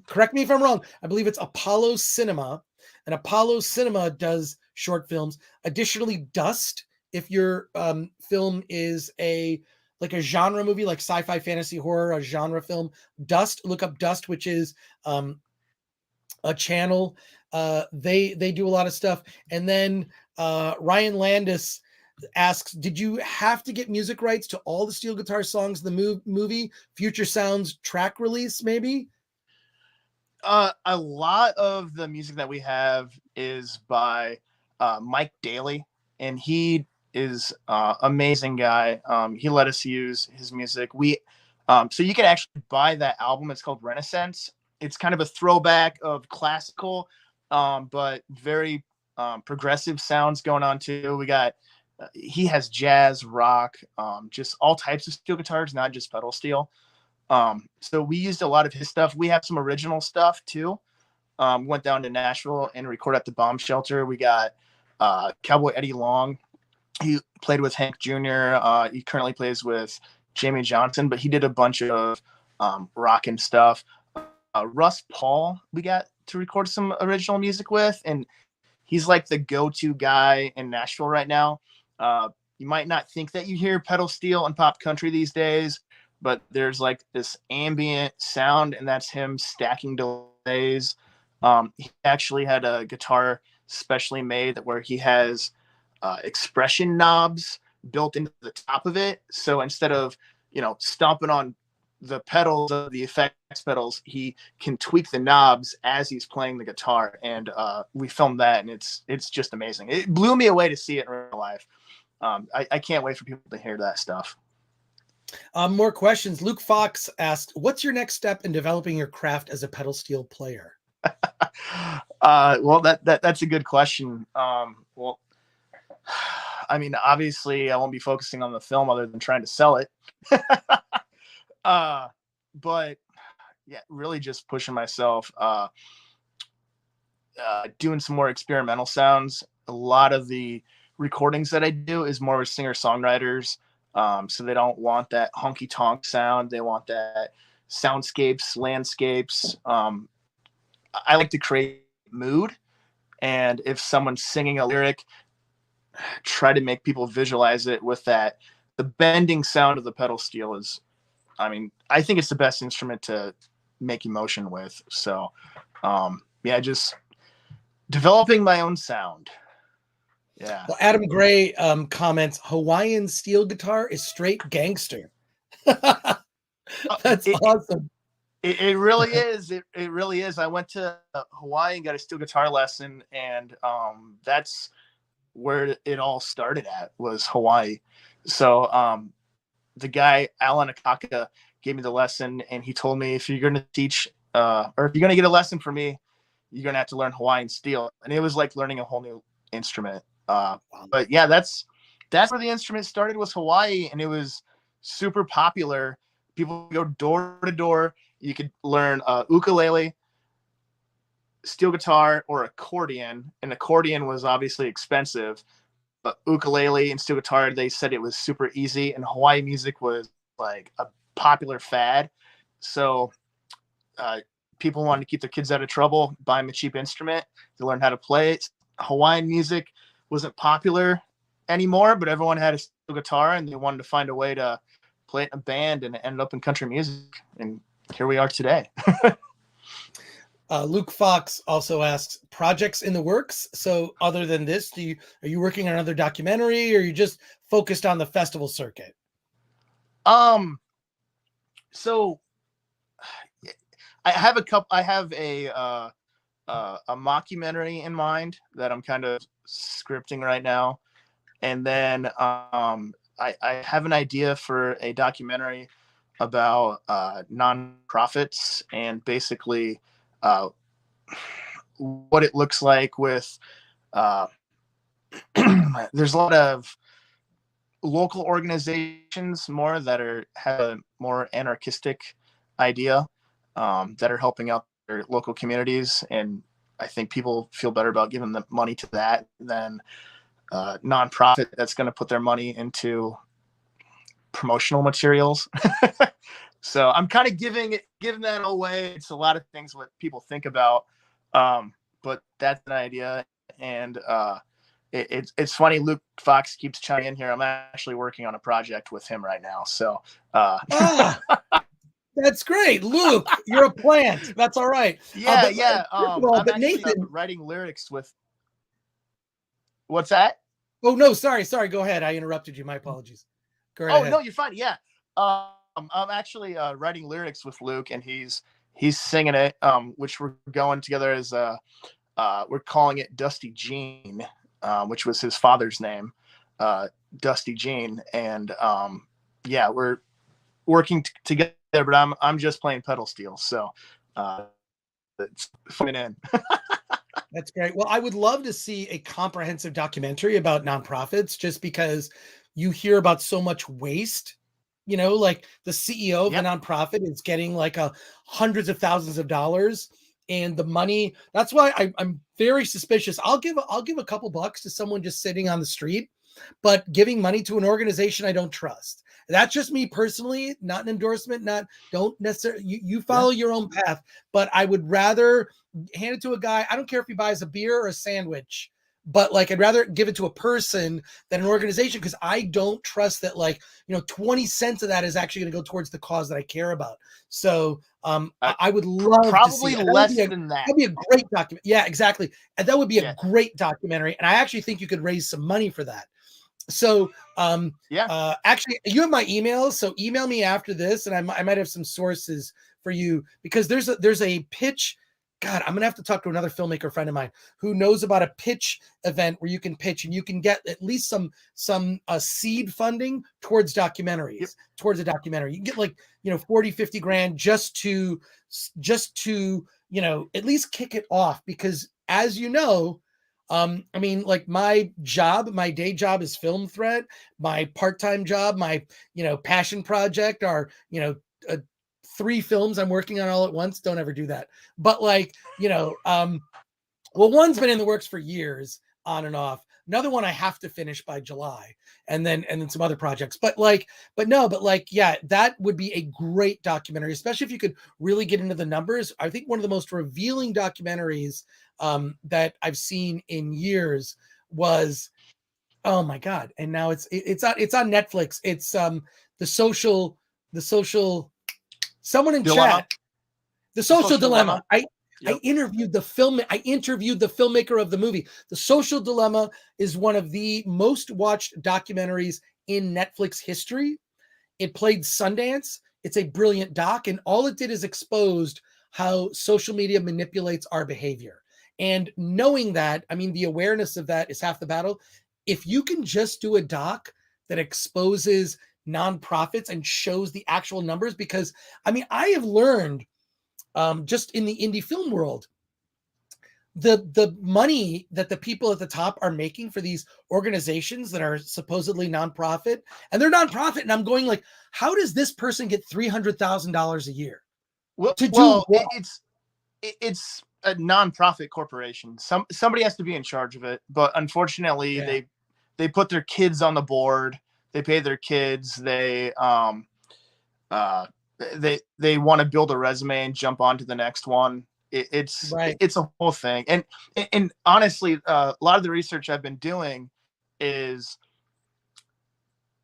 correct me if I'm wrong, I believe it's Apollo Cinema. And Apollo Cinema does short films. Additionally, Dust, if your film is a genre movie, like sci-fi, fantasy, horror, a genre film, Dust, look up Dust, which is a channel. They do a lot of stuff. And then Ryan Landis asks, did you have to get music rights to all the steel guitar songs in the movie? Future Sounds track release, maybe? A lot of the music that we have is by Mike Daly, and he is amazing guy. He let us use his music. So you can actually buy that album. It's called Renaissance. It's kind of a throwback of classical, but very progressive sounds going on too. We got he has jazz, rock, just all types of steel guitars, not just pedal steel. So we used a lot of his stuff. We have some original stuff too. Went down to Nashville and recorded at the Bomb Shelter. We got Cowboy Eddie Long. He played with Hank Jr. He currently plays with Jamie Johnson, but he did a bunch of rock and stuff. Russ Paul, we got to record some original music with, and he's like the go-to guy in Nashville right now. You might not think that you hear pedal steel and pop country these days, but there's like this ambient sound, and that's him stacking delays. He actually had a guitar specially made where he has expression knobs built into the top of it. So instead of, stomping on the pedals of the effects pedals, he can tweak the knobs as he's playing the guitar. And we filmed that, and it's just amazing. It blew me away to see it in real life. I can't wait for people to hear that stuff. More questions. Luke Fox asked, what's your next step in developing your craft as a pedal steel player? Well, that's a good question. Well, I mean, obviously I won't be focusing on the film other than trying to sell it. But yeah, really just pushing myself, doing some more experimental sounds. A lot of the recordings that I do is more with singer-songwriters. So they don't want that honky tonk sound. They want that soundscapes, landscapes. I like to create mood. And if someone's singing a lyric, try to make people visualize it with that. The bending sound of the pedal steel is, I mean, I think it's the best instrument to make emotion with. So, yeah, just developing my own sound. Yeah. Well, Adam Gray comments, Hawaiian steel guitar is straight gangster. That's awesome. It really is. It really is. I went to Hawaii and got a steel guitar lesson, and that's where it all started at, was Hawaii. So the guy, Alan Akaka, gave me the lesson, and he told me, if you're going to teach, or if you're going to get a lesson from me, you're going to have to learn Hawaiian steel. And it was like learning a whole new instrument. But yeah, that's where the instrument started, was Hawaii, and it was super popular. People go door to door. You could learn ukulele, steel guitar, or accordion. And accordion was obviously expensive, but ukulele and steel guitar, they said it was super easy. And Hawaii music was like a popular fad. So people wanted to keep their kids out of trouble, buy them a cheap instrument to learn how to play it. Hawaiian music wasn't popular anymore, but everyone had a steel guitar, and they wanted to find a way to play it in a band, and it ended up in country music. And here we are today. Luke Fox also asks, projects in the works. So other than this, are you working on another documentary, or are you just focused on the festival circuit? So I have a mockumentary in mind that I'm kind of scripting right now. And then I have an idea for a documentary about nonprofits, and basically what it looks like with there's a lot of local organizations more that have a more anarchistic idea, that are helping out their local communities. And I think people feel better about giving the money to that than nonprofit that's going to put their money into promotional materials. So I'm kind of giving that away. It's a lot of things what people think about, but that's an idea. And it's funny, Luke Fox keeps chiming in here. I'm actually working on a project with him right now. So that's great, Luke. You're a plant. That's all right. Yeah. But Nathan, writing lyrics with. What's that? Oh no, sorry. Go ahead. I interrupted you. My apologies. Go right ahead. No, you're fine. Yeah. I'm actually writing lyrics with Luke, and he's singing it, which we're going together as we're calling it Dusty Gene, which was his father's name, Dusty Gene. And yeah, we're working together, but I'm just playing pedal steel. So it's fun in. That's great. Well, I would love to see a comprehensive documentary about nonprofits, just because you hear about so much waste. You know, like the CEO of a nonprofit is getting like hundreds of thousands of dollars, and the money. That's why I'm very suspicious. I'll give a couple bucks to someone just sitting on the street, but giving money to an organization I don't trust. That's just me personally, not an endorsement. Don't necessarily, you follow your own path, but I would rather hand it to a guy. I don't care if he buys a beer or a sandwich, but like, I'd rather give it to a person than an organization, because I don't trust that, 20 cents of that is actually going to go towards the cause that I care about. So I would love probably to see less than that. That'd be a great document. Yeah, exactly. And that would be a great documentary. And I actually think you could raise some money for that. So actually, you have my email, so email me after this, and I might have some sources for you, because there's a pitch God, I'm gonna have to talk to another filmmaker friend of mine who knows about a pitch event where you can pitch and you can get at least some seed funding towards documentaries, Yep. towards a documentary. You can get like, 40, 50 grand just to, at least kick it off, because as you know, I mean, like my day job is Film Threat. My part-time job, my, passion project are, uh, 3 films I'm working on all at once. Don't ever do that. But like, well, one's been in the works for years on and off. Another one I have to finish by July, and then some other projects. But yeah, that would be a great documentary, especially if you could really get into the numbers. I think one of the most revealing documentaries that I've seen in years was, oh my God. And now it's on Netflix. It's the social someone in Dilemma. chat, the social dilemma. Yep. I interviewed the filmmaker of the movie. The Social Dilemma is one of the most watched documentaries in Netflix history. It played Sundance. It's a brilliant doc, and all it did is exposed how social media manipulates our behavior. And knowing that, I mean, the awareness of that is half the battle. If you can just do a doc that exposes nonprofits and shows the actual numbers, because I mean, I have learned just in the indie film world, the money that the people at the top are making for these organizations that are supposedly nonprofit, and they're nonprofit, and I'm going like, how does this person get $300,000 a year to do what? It's a nonprofit corporation. Somebody has to be in charge of it, but unfortunately, they put their kids on the board. They pay their kids. They want to build a resume and jump on to the next one. It's a whole thing. And honestly, a lot of the research I've been doing is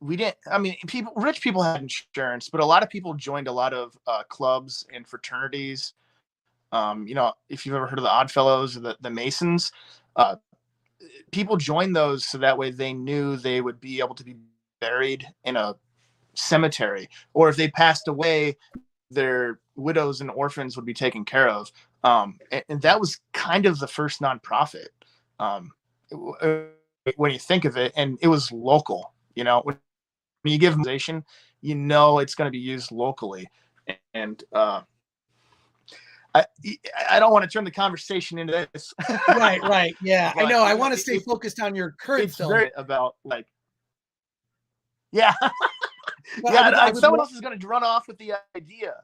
rich people had insurance, but a lot of people joined a lot of clubs and fraternities. If you've ever heard of the Oddfellows or the Masons, people joined those so that way they knew they would be able to be buried in a cemetery, or if they passed away, their widows and orphans would be taken care of. And that was kind of the first nonprofit when you think of it, and it was local. When you give organization, it's going to be used locally. And I don't want to turn the conversation into this. Right. Yeah, I know. I want to stay focused on your current film. Very about like, yeah. Someone else is going to run off with the idea.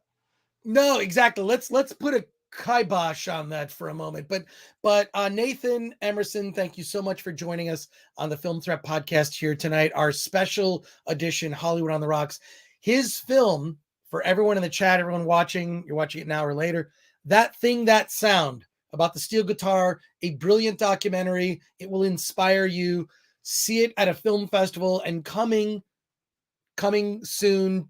No, exactly. Let's put a kibosh on that for a moment. But Nathan Emerson, thank you so much for joining us on the Film Threat podcast here tonight. Our special edition, Hollywood on the Rocks. His film, for everyone in the chat, everyone watching, you're watching it now or later, That Thing, That Sound, about the steel guitar, a brilliant documentary. It will inspire you. See it at a film festival, and coming soon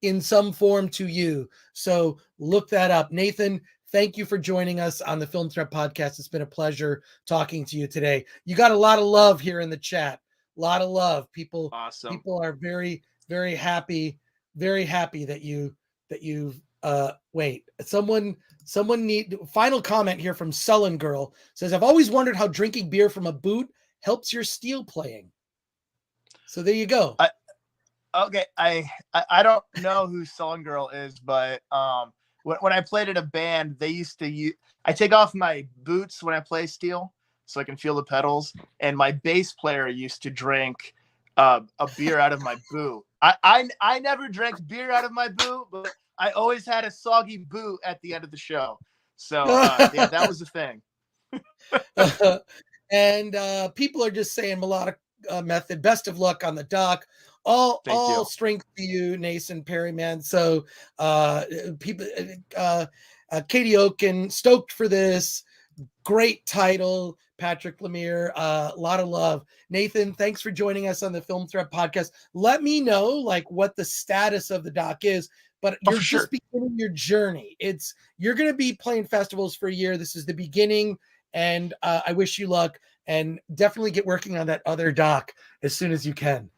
in some form to you. So look that up. Nathan, thank you for joining us on the Film Threat podcast. It's been a pleasure talking to you today. You got a lot of love here in the chat. A lot of love. Awesome. People are very, very happy that you've wait. Someone need final comment here from Sullen Girl says, I've always wondered how drinking beer from a boot helps your steel playing. So there you go. Okay, I don't know who Sullen Girl is, but when I played in a band, they used to I take off my boots when I play steel so I can feel the pedals, and my bass player used to drink a beer out of my boot. I never drank beer out of my boot, but I always had a soggy boot at the end of the show. So yeah, that was the thing. And people are just saying melodic method. Best of luck on the doc. All strength to you, Nathan Perryman. So people, Katie Oaken, stoked for this. Great title, Patrick Lemire. A lot of love. Nathan, thanks for joining us on the Film Threat podcast. Let me know like what the status of the doc is. But you're just beginning your journey. You're going to be playing festivals for a year. This is the beginning, and I wish you luck. And definitely get working on that other doc as soon as you can.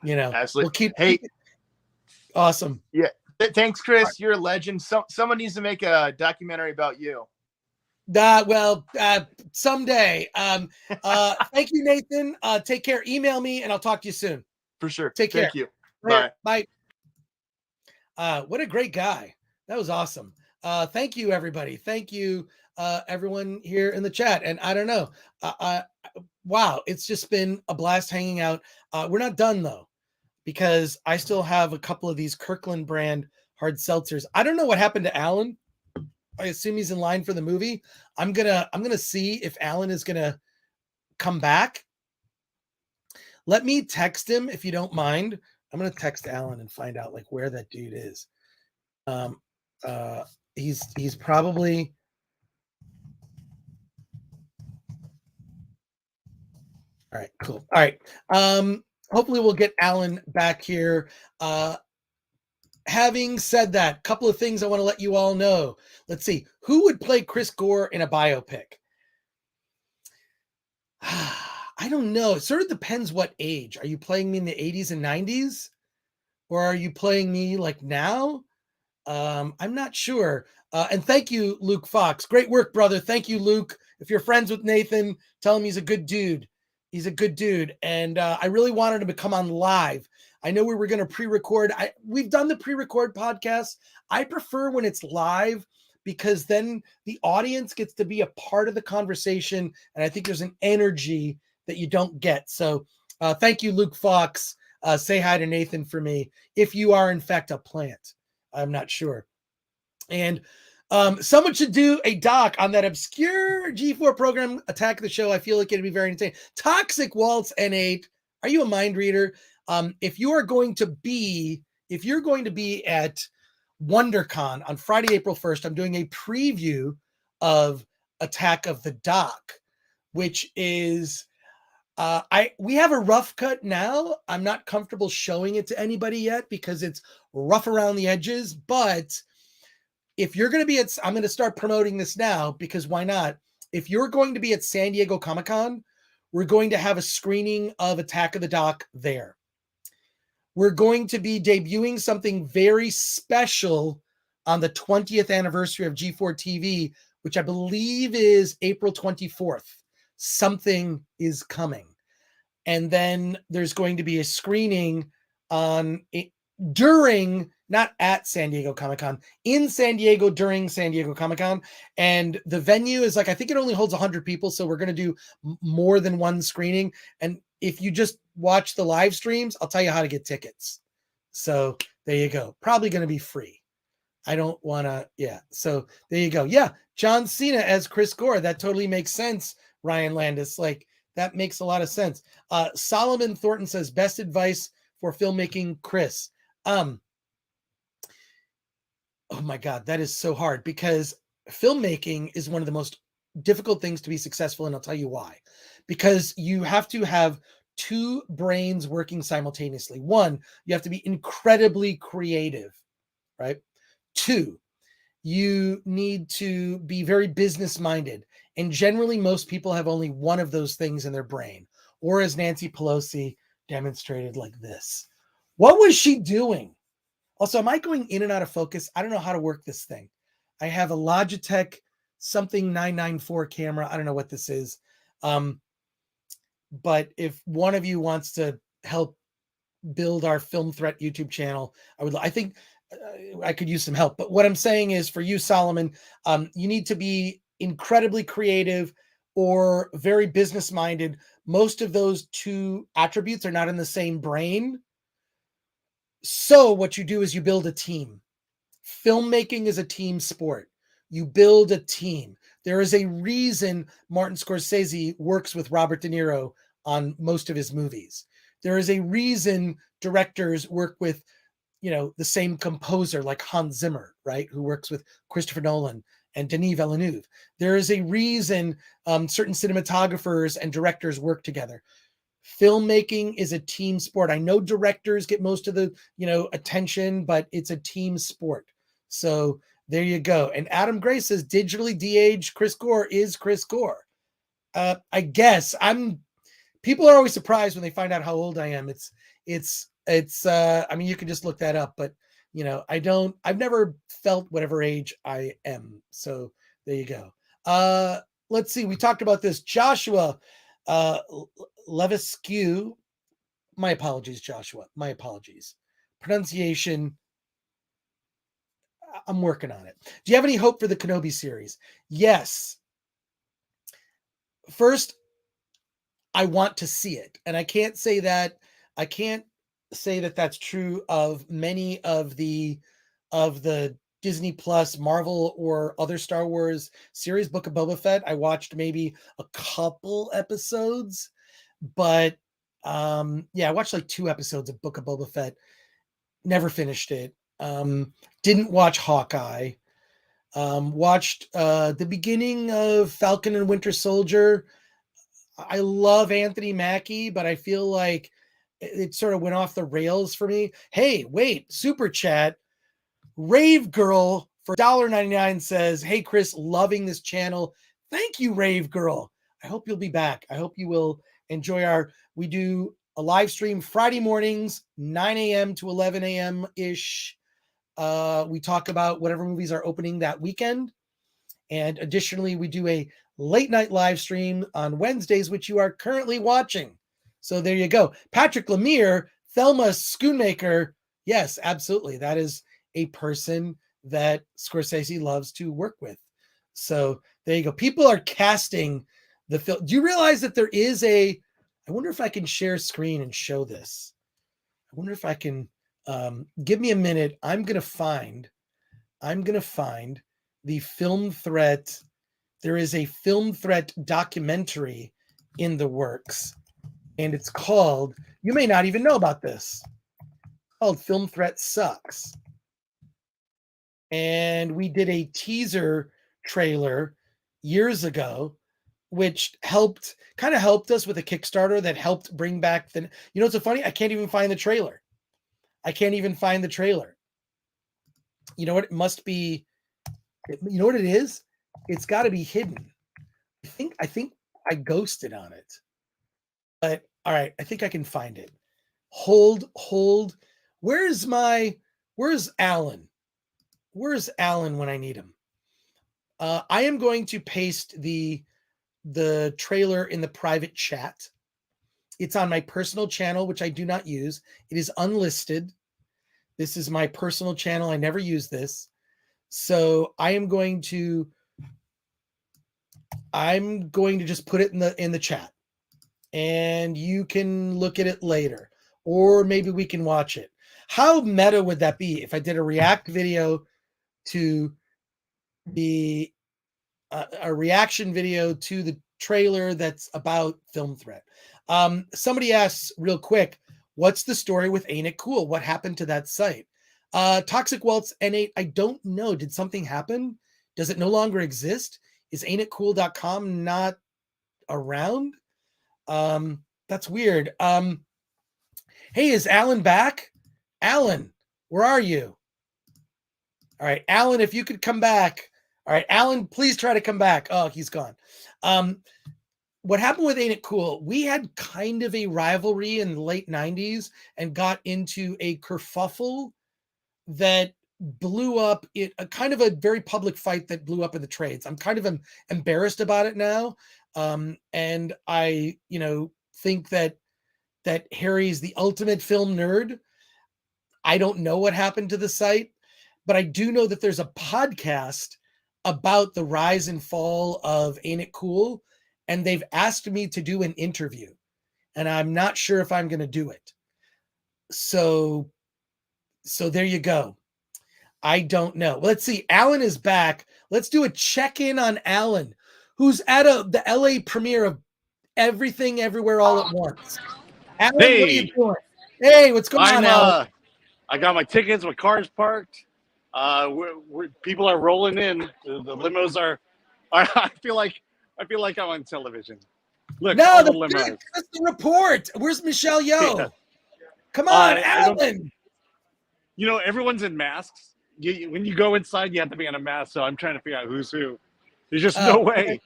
Absolutely. We'll keep awesome. Yeah. Thanks, Chris. You're a legend. Someone needs to make a documentary about you. Someday. Thank you, Nathan. Take care. Email me and I'll talk to you soon. For sure. Take care. Thank you. Bye. Bye. What a great guy. That was awesome. Thank you, everybody. Thank you, everyone here in the chat. And I don't know. Wow, it's just been a blast hanging out. We're not done though, because I still have a couple of these Kirkland brand hard seltzers. I don't know what happened to Alan. I assume he's in line for the movie. I'm gonna see if Alan is gonna come back. Let me text him if you don't mind. I'm gonna text Alan and find out like where that dude is. He's probably. All right, cool. All right. Hopefully we'll get Alan back here. Having said that, a couple of things I want to let you all know. Let's see. Who would play Chris Gore in a biopic? I don't know. It sort of depends what age. Are you playing me in the 80s and 90s? Or are you playing me like now? I'm not sure. And thank you, Luke Fox. Great work, brother. Thank you, Luke. If you're friends with Nathan, tell him he's a good dude. He's a good dude. And I really wanted him to come on live. I know we were going to pre-record. We've done the pre-record podcast. I prefer when it's live because then the audience gets to be a part of the conversation. And I think there's an energy that you don't get. So thank you, Luke Fox. Say hi to Nathan for me. If you are, in fact, a plant. I'm not sure. And someone should do a doc on that obscure G4 program, Attack the Show. I feel like it'd be very entertaining. Toxic Waltz N8. Are you a mind reader? If you're going to be at WonderCon on Friday, April 1st, I'm doing a preview of Attack of the Doc, which is we have a rough cut now. I'm not comfortable showing it to anybody yet because it's rough around the edges. But if you're going to be I'm going to start promoting this now because why not? If you're going to be at San Diego Comic-Con, we're going to have a screening of Attack of the Doc there. We're going to be debuting something very special on the 20th anniversary of G4 TV, which I believe is April 24th. Something is coming. And then there's going to be a screening not at San Diego Comic-Con, in San Diego during San Diego Comic-Con. And the venue is like, I think it only holds 100 people. So we're going to do more than one screening. And if you just watch the live streams, I'll tell you how to get tickets. So there you go. Probably going to be free. I don't want to. Yeah. So there you go. Yeah. John Cena as Chris Gore. That totally makes sense. Ryan Landis. Like that makes a lot of sense. Solomon Thornton says best advice for filmmaking, Chris. Oh my God. That is so hard because filmmaking is one of the most difficult things to be successful. And I'll tell you why, because you have to have two brains working simultaneously. One, you have to be incredibly creative, right? Two, you need to be very business minded. And generally, most people have only one of those things in their brain, or as Nancy Pelosi demonstrated like this. What was she doing? Also, am I going in and out of focus? I don't know how to work this thing. I have a Logitech something 994 camera. I don't know what this is. But if one of you wants to help build our Film Threat YouTube channel, I think I could use some help. But what I'm saying is for you, Solomon, you need to be incredibly creative or very business minded. Most of those two attributes are not in the same brain. So what you do is you build a team. Filmmaking is a team sport. You build a team. There is a reason Martin Scorsese works with Robert De Niro on most of his movies. There is a reason directors work with, the same composer like Hans Zimmer, right? Who works with Christopher Nolan and Denis Villeneuve. There is a reason certain cinematographers and directors work together. Filmmaking is a team sport. I know directors get most of the, attention, but it's a team sport. So there you go. And Adam Gray says digitally de-aged Chris Gore is Chris Gore. I guess people are always surprised when they find out how old I am. It's I mean, you can just look that up, but I've never felt whatever age I am. So there you go. Let's see. We talked about this. Joshua Levisque. My apologies, Joshua. My apologies. Pronunciation. I'm working on it. Do you have any hope for the Kenobi series? Yes. First, I want to see it. And I can't say that that's true of many of the Disney Plus, Marvel, or other Star Wars series. Book of Boba Fett, I watched maybe a couple episodes, but I watched like 2 episodes of Book of Boba Fett, never finished it. Didn't watch Hawkeye. Watched the beginning of Falcon and Winter Soldier. I love Anthony Mackie, but I feel like it sort of went off the rails for me. Hey, wait, super chat. Rave Girl for $1.99 says, "Hey Chris, loving this channel." Thank you, Rave Girl. I hope you'll be back. I hope you will enjoy we do a live stream Friday mornings, 9 a.m. to 11 a.m. ish. We talk about whatever movies are opening that weekend. And additionally, we do a late night live stream on Wednesdays, which you are currently watching. So there you go. Patrick Lemire, Thelma Schoonmaker. Yes, absolutely. That is a person that Scorsese loves to work with. So there you go. People are casting the film. Do you realize that there is I wonder if I can share screen and show this. I wonder if I can, give me a minute. I'm going to find the Film Threat. There is a Film Threat documentary in the works, and it's called, you may not even know about this, called Film Threat Sucks. And we did a teaser trailer years ago, which kind of helped us with a Kickstarter that helped bring back it's so funny. I can't even find the trailer. You know what? It must be, you know what it is? It's got to be hidden. I think I ghosted on it. But all right, I think I can find it. Hold. Where's Alan? Where's Alan when I need him? I am going to paste the trailer in the private chat. It's on my personal channel, which I do not use. It is unlisted. This is my personal channel. I never use this. So I am going to just put it in the chat, and you can look at it later, or maybe we can watch it. How meta would that be if I did a react video to a reaction video to the trailer that's about Film Threat? Somebody asks real quick, what's the story with Ain't It Cool? What happened to that site? Toxic Waltz N8, I don't know. Did something happen? Does it no longer exist? Is ain'titcool.com not around? That's weird. Hey, is Alan back? Alan, where are you? All right, Alan, if you could come back. All right, Alan, please try to come back. Oh, he's gone. What happened with Ain't It Cool? We had kind of a rivalry in the late 90s and got into a kerfuffle that blew up, a kind of a very public fight that blew up in the trades. I'm kind of embarrassed about it now. And I, think that Harry's the ultimate film nerd. I don't know what happened to the site, but I do know that there's a podcast about the rise and fall of Ain't It Cool, and they've asked me to do an interview, and I'm not sure if I'm going to do it. So there you go. I don't know. Let's see. Alan is back. Let's do a check-in on Alan, who's at the LA premiere of Everything Everywhere All at Once. Alan, Hey. what are you doing? Hey, what's going on, Alan? I got my tickets. My car's parked. People are rolling in. The limos are. I feel like I'm on television. Look, all the limos. That's the report. Where's Michelle Yeoh? Yeah. Come on, Alan. Everyone's in masks. When you go inside, you have to be on a mask. So I'm trying to figure out who's who. There's just no way.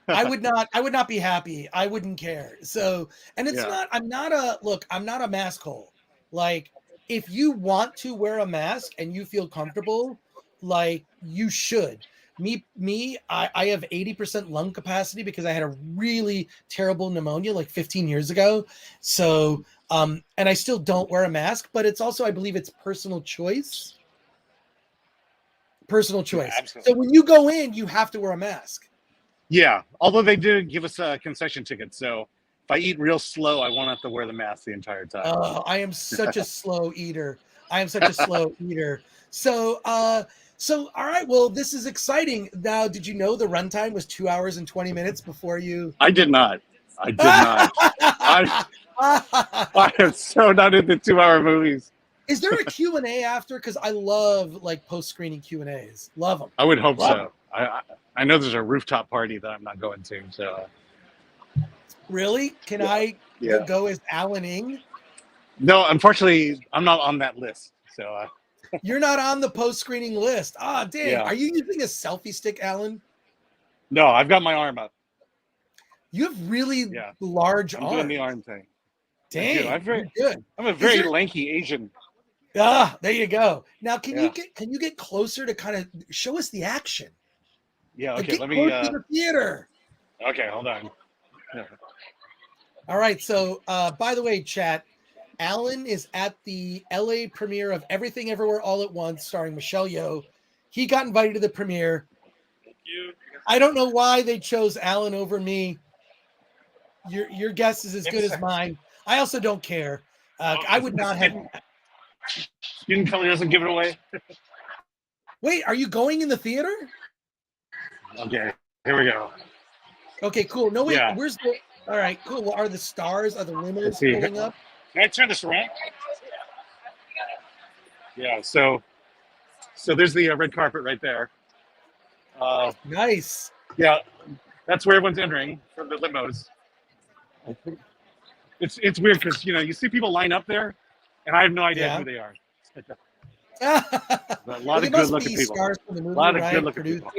I would not be happy. I wouldn't care. So, and it's not, I'm not a mask hole. Like, if you want to wear a mask and you feel comfortable, like you should. I have 80% lung capacity because I had a really terrible pneumonia like 15 years ago. So, and I still don't wear a mask, but it's also, I believe it's personal choice. Personal choice. Yeah, so when you go in, you have to wear a mask. Yeah, although they did give us a concession ticket, so if I eat real slow, I won't have to wear the mask the entire time. Oh, I am such a slow eater. I am such a slow eater. So, so all right. Well, this is exciting. Now, did you know the runtime was 2 hours and 20 minutes before you? I did not. I did not. I am so not into 2-hour movies. Is there a Q&A after? Because I love like post-screening Q&As. Love them. I would hope so. I know there's a rooftop party that I'm not going to. So Really? Can I go as Alan Ing? no, unfortunately, I'm not on that list. So You're not on the post-screening list. Ah, dang. Yeah. Are you using a selfie stick, Alan? no, I've got my arm up. You have really large I'm arms. doing the arm thing. Dang, I'm good. I'm a very lanky Asian. Ah, there you go. Now, can you get closer to kind of show us the action? Yeah. Like, Okay. get Let me. close to the theater. Okay. Hold on. Yeah. All right. So, by the way, chat, Alan is at the LA premiere of Everything Everywhere All at Once, starring Michelle Yeoh. He got invited to the premiere. Thank you. I don't know why they chose Alan over me. Your guess is as good as mine. I also don't care. I would not have. Skin color doesn't give it away. Wait, are you going in the theater? Okay. Here we go. Okay, cool. No, wait. Yeah. Where's the? All right, cool. Well, are the stars? Are the limos Let's see. pulling up? Can I turn this around? Yeah. So there's the red carpet right there. Nice. Yeah, that's where everyone's entering from the limos. It's weird because you see people line up there, and I have no idea who they are. A lot of good-looking people. Stars from the movie, A lot of right? good-looking people.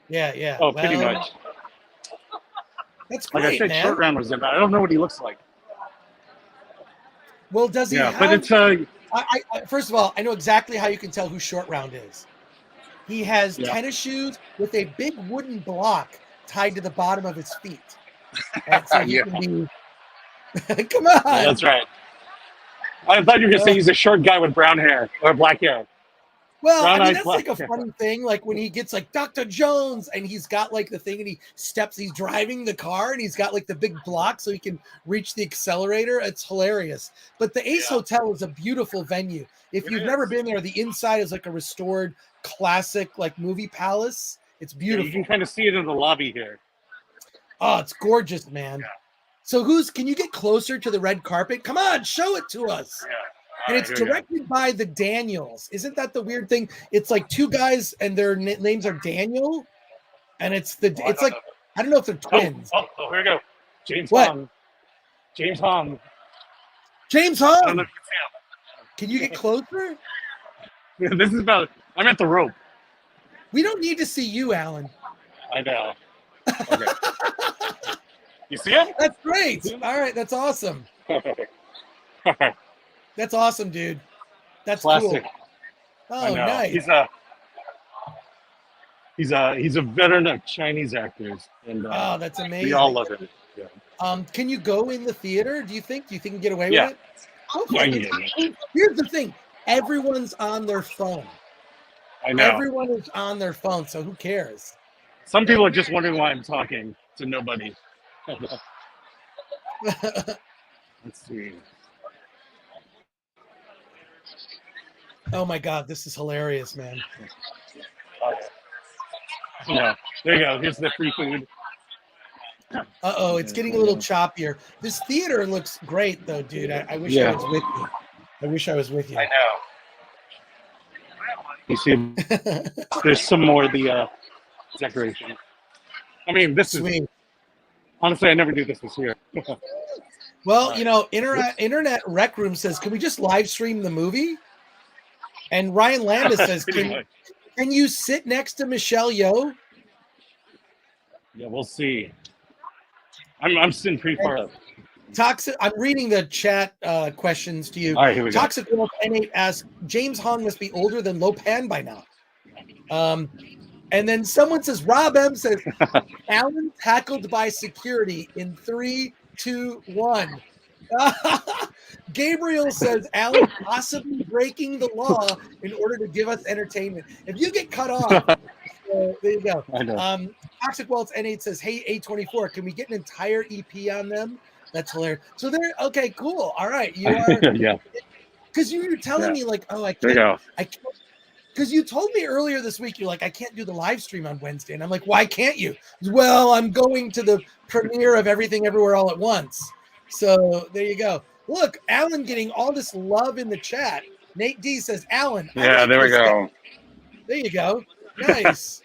Yeah. Oh, pretty much. That's great, Like I said, man. Short Round was in. I don't know what he looks like. Well, does he have? But it's first of all, I know exactly how you can tell who Short Round is. He has tennis shoes with a big wooden block tied to the bottom of his feet. And so he can be. Come on. Yeah, that's right. I thought you were going to say he's a short guy with brown hair or black hair. Well, Brown I mean, eyes, that's black like a funny thing. Like when he gets like Dr. Jones and he's got like the thing and he's driving the car and he's got like the big block so he can reach the accelerator. It's hilarious. But the Ace Hotel is a beautiful venue. If you've never been there, the inside is like a restored classic like movie palace. It's beautiful. Yeah, you can kind of see it in the lobby here. Oh, it's gorgeous, man. Yeah. So can you get closer to the red carpet? Come on, show it to us. Yeah. And it's directed by the Daniels. Isn't that the weird thing? It's like two guys and their names are Daniel. And it's like, I don't know if they're twins. Oh, here we go. James what? Hong. James Hong. James Hong. I don't know if you can see him. Can you get closer? Yeah, I'm at the rope. We don't need to see you, Alan. I know. Okay. You see him? That's great. All right. That's awesome. That's awesome, dude. That's classic. Cool. Oh, nice. He's a veteran of Chinese actors, and that's amazing. We all love it. Yeah. Can you go in the theater? Do you think you can get away with it? Yeah. Here's the thing: everyone's on their phone. I know. Everyone is on their phone, so who cares? Some people are just wondering why I'm talking to nobody. Let's see. Oh my God, this is hilarious, man. Yeah, there you go. Here's the free food. Uh-oh, it's getting a little choppier. This theater looks great, though, dude. I wish I was with you. I wish I was with you. I know. You see, there's some more of the decoration. I mean, this Sweet. Is honestly, I never knew this was here. Well, Internet Rec Room says, can we just live stream the movie? And Ryan Landis says, can you sit next to Michelle Yeoh? Yeah, we'll see. I'm sitting pretty far up. Toxic. I'm reading the chat questions to you. All right, here we go. Toxic Wolf N8 asks, James Hong must be older than Lopan by now. And then someone says, Rob M says, Alan tackled by security in 3, 2, 1. Gabriel says, Alan possibly breaking the law in order to give us entertainment. If you get cut off, there you go. I know. Toxic Waltz N8 says, hey, A24, can we get an entire EP on them? That's hilarious. So they're okay, cool. All right. You are, Yeah. because you were telling me, like, oh, I There you can't, go. I can't. Because you told me earlier this week, you're like, I can't do the live stream on Wednesday. And I'm like, why can't you? Well, I'm going to the premiere of Everything Everywhere All at Once. So there you go. Look, Alan getting all this love in the chat. Nate D says, Alan. I Yeah, like there we this guy." go. There you go. Nice.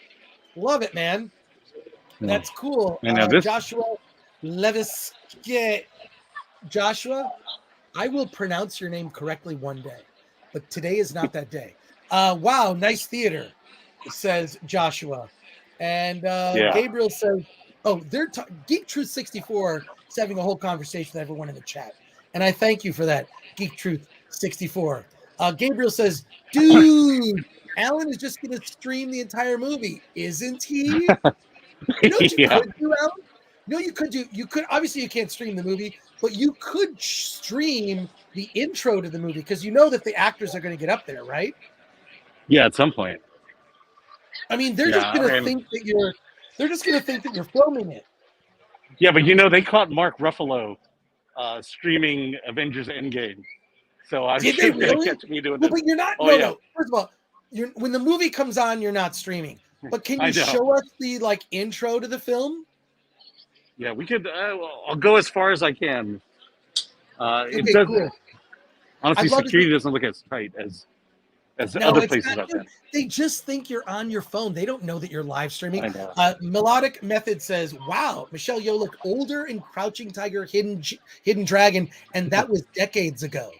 Love it, man. That's cool. I know this. Joshua Leviske. Joshua, I will pronounce your name correctly one day, but today is not that day. Wow, nice theater, says Joshua. And Gabriel says, oh, they're Geek Truth 64 is having a whole conversation with everyone in the chat. And I thank you for that, Geek Truth 64. Gabriel says, dude, Alan is just going to stream the entire movie, isn't he? You know what you could do, Alan? You know you could do? You could, obviously you can't stream the movie, but you could stream the intro to the movie because you know that the actors are going to get up there, right? Yeah, at some point. I mean, they're just going to think that you're filming it. Yeah, but they caught Mark Ruffalo streaming Avengers Endgame. So I'm Did sure they they're gonna really? catch me doing Well, this. but you're not. Oh, no, yeah. no. First of all, when the movie comes on, you're not streaming. But can I you know. show us the like intro to the film? Yeah, we could. I'll go as far as I can. It Okay, does. cool. Honestly, I'd love to security doesn't look as tight as No, other it's places not out there. good. They just think you're on your phone. They don't know that you're live streaming. I know. Melodic Method says, wow, Michelle Yeoh looked older in Crouching Tiger, Hidden Dragon, and that was decades ago.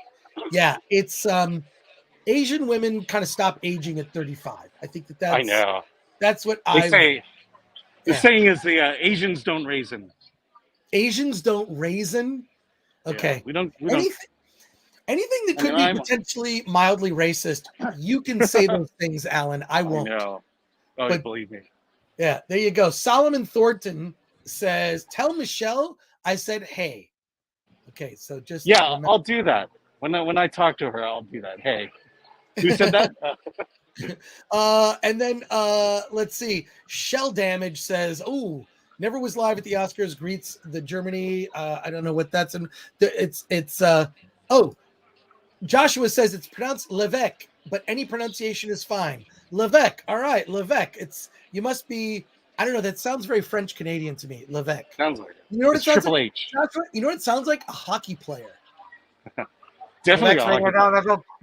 Yeah, it's Asian women kind of stop aging at 35. I think that's I know. That's what They say. The Yeah. saying is the Asians don't raisin. Asians don't raisin. Okay. Yeah, we don't. Anything that could be potentially mildly racist, you can say those things, Alan. I won't. No. Oh, But- believe me. Yeah, there you go. Solomon Thornton says, tell Michelle I said hey. Okay, so just remember. I'll do that. When I talk to her, I'll do that. Hey. Who said that? And then let's see. Shell Damage says, "Oh, never was live at the Oscars. Greets the Germany. I don't know what that's in. It's Joshua says it's pronounced Levesque, but any pronunciation is fine. Levesque. All right, Levesque. You must be. I don't know. That sounds very French Canadian to me. Levesque. Sounds like it. You know what it sounds Triple like? H. Joshua, you know what it sounds like? A hockey player. Definitely.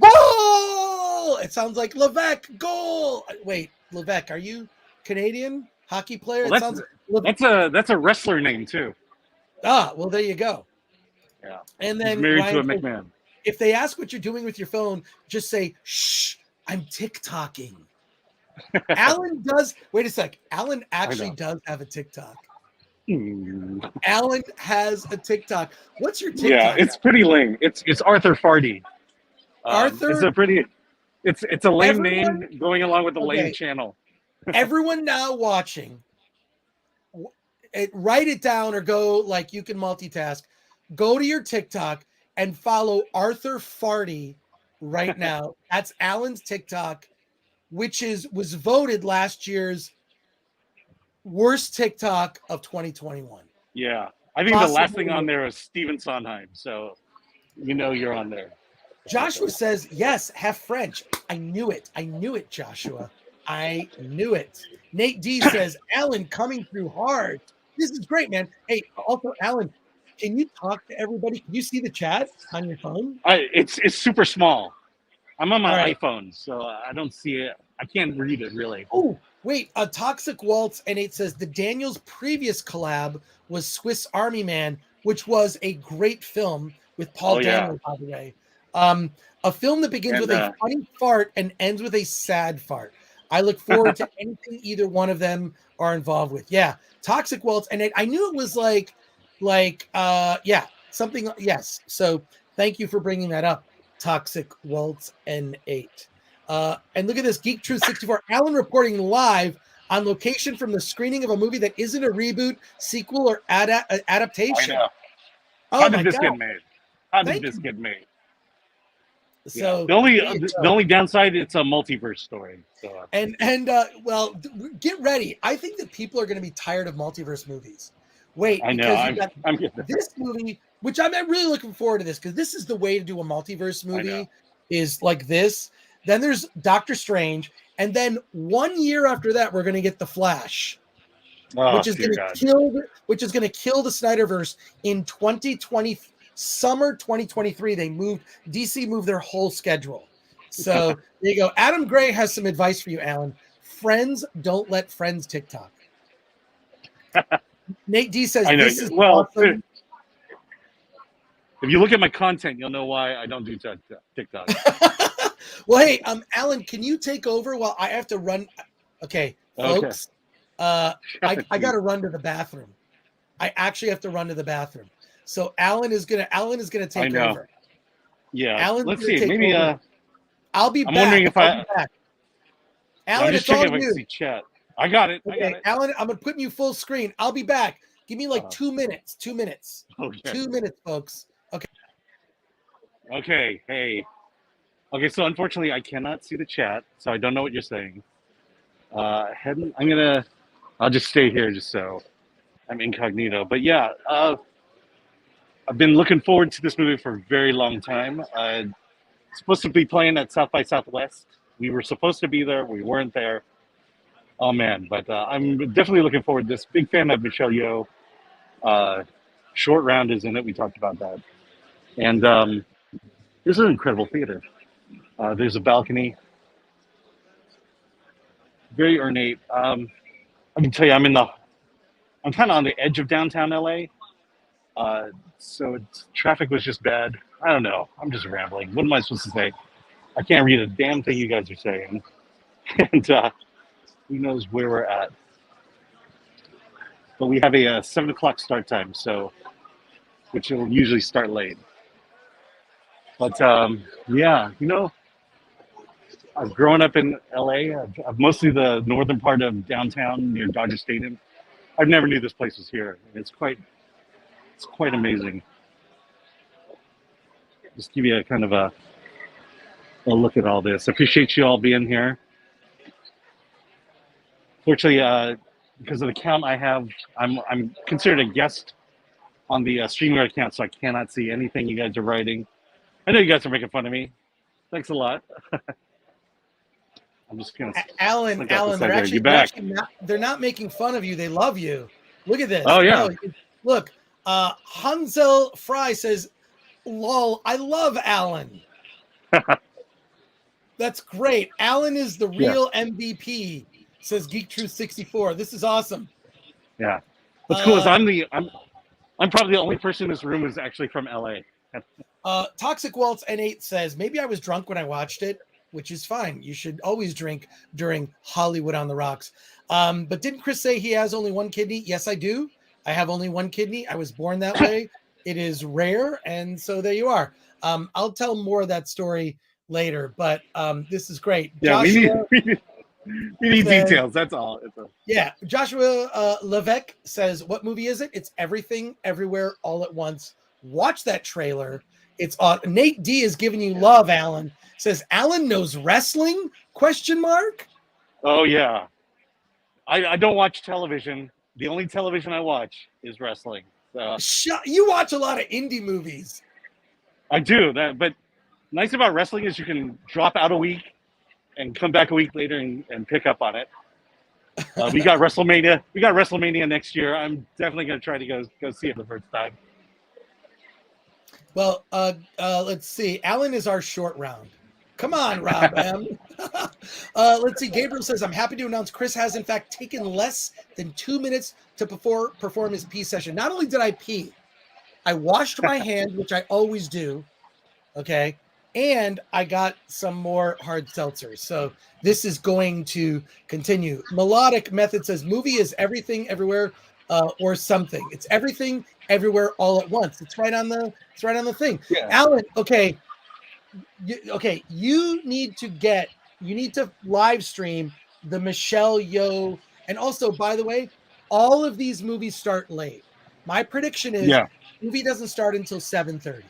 Goal! It sounds like Levesque goal. Wait, Levesque, are you Canadian hockey player? Well, that's a wrestler name too. Well, there you go. Yeah. And He's then married Ryan to a says, McMahon. if they ask what you're doing with your phone, just say, "Shh, I'm TikToking." Alan does. Wait a sec. Alan actually does have a TikTok. Alan has a TikTok. What's your TikTok? Yeah, it's pretty lame. It's Arthur Farty. Arthur? It's a lame name going along with the lame channel. Everyone now watching, write it down or go, like, you can multitask. Go to your TikTok and follow Arthur Farty right now. That's Alan's TikTok, which was voted last year's worst TikTok of 2021. Yeah. I think the last thing on there is Steven Sondheim. So you're on there. Joshua says, yes, half French. I knew it, Joshua. I knew it. Nate D says, Alan coming through hard. This is great, man. Hey, also, Alan, can you talk to everybody? Can you see the chat on your phone? It's super small. I'm on my iPhone, so I don't see it. I can't read it, really. Oh, wait. A Toxic Waltz N8 says, the Daniels' previous collab was Swiss Army Man, which was a great film with Paul Daniels, by the way. A film that begins with a funny fart and ends with a sad fart. I look forward to anything either one of them are involved with. Yeah, Toxic Waltz, and I knew it was something. Yes. So thank you for bringing that up. Toxic Waltz N8. And look at this, Geek Truth 64. Alan reporting live on location from the screening of a movie that isn't a reboot, sequel, or adaptation. I know. Oh How my did this God. get made? How did Thank this you. get made? So The only there you the go. only downside, it's a multiverse story. So Well, get ready. I think that people are going to be tired of multiverse movies. Wait, I know because you got I'm getting there. this movie, which I'm really looking forward to this, because this is the way to do a multiverse movie, is like this. Then there's Doctor Strange, and then 1 year after that, we're going to get The Flash, Oh, which is dear going God. to kill the Snyderverse in 2020, summer 2023. DC moved their whole schedule. So there you go. Adam Gray has some advice for you, Alan. Friends don't let friends TikTok. Nate D says I know. this is Well, awesome. if you look at my content, you'll know why I don't do TikTok. Well, hey, Alan, can you take over while I have to run? Okay, folks. I got to run to the bathroom. I actually have to run to the bathroom. So Alan is gonna take over. Yeah. Alan's Let's gonna see. take Maybe over. I'll be I'm back. wondering if I'll be back. Alan, I'm just it's all checking if I you. can see chat. I got it. Okay, Alan, I'm gonna put you full screen. I'll be back. Give me like Uh-huh. 2 minutes. 2 minutes. Okay. 2 minutes, folks. Okay. Hey. Okay. So unfortunately, I cannot see the chat, so I don't know what you're saying. I'll just stay here just so I'm incognito. But yeah, I've been looking forward to this movie for a very long time. Supposed to be playing at South by Southwest. We were supposed to be there. We weren't there. Oh man, but I'm definitely looking forward to this. Big fan of Michelle Yeoh. Short Round is in it. We talked about that. And this is an incredible theater. There's a balcony. Very ornate. I can tell you, I'm kind of on the edge of downtown LA. So traffic was just bad. I don't know. I'm just rambling. What am I supposed to say? I can't read a damn thing you guys are saying. And who knows where we're at. But we have a 7 o'clock start time, which will usually start late. But yeah, I've grown up in LA. I've mostly the northern part of downtown near Dodger Stadium. I never knew this place was here. It's quite amazing. Just give you a kind of a look at all this. I appreciate you all being here. Fortunately, because of the account I have, I'm considered a guest on the StreamYard account, so I cannot see anything you guys are writing. I know you guys are making fun of me. Thanks a lot. I'm just gonna. Alan, they're not making fun of you. They love you. Look at this. Oh yeah. No, look, Hansel Fry says, "Lol, I love Alan." That's great. Alan is the real MVP. Says Geek Truth 64. This is awesome. Yeah. What's cool is I'm probably the only person in this room who's actually from LA. Toxic Waltz N8 says, maybe I was drunk when I watched it, which is fine. You should always drink during Hollywood on the Rocks. But didn't Chris say he has only one kidney? Yes, I do. I have only one kidney. I was born that way. It is rare. And so there you are. I'll tell more of that story later, but this is great. Yeah, Joshua, we need details. That's all. Yeah. Joshua Levesque says, what movie is it? It's Everything, Everywhere, All at Once. Watch that trailer. It's Nate D is giving you love, Alan. Says, Alan knows wrestling? ? Oh, yeah. I don't watch television. The only television I watch is wrestling. So. You watch a lot of indie movies. I do. But nice about wrestling is you can drop out a week and come back a week later and pick up on it. We got WrestleMania. We got WrestleMania next year. I'm definitely going to try to go see it the first time. Well, let's see. Alan is our short round. Come on, Rob M. Let's see. Gabriel says, I'm happy to announce Chris has, in fact, taken less than 2 minutes to perform his pee session. Not only did I pee, I washed my hand, which I always do. Okay. And I got some more hard seltzers. So this is going to continue. Melodic Method says, movie is everything, everywhere, or something. It's everything everywhere all at once. It's right on the thing. Yeah. Alan, okay. You need to live stream the Michelle Yeoh, and also, by the way, all of these movies start late. My prediction is Yeah. movie doesn't start until 7:30.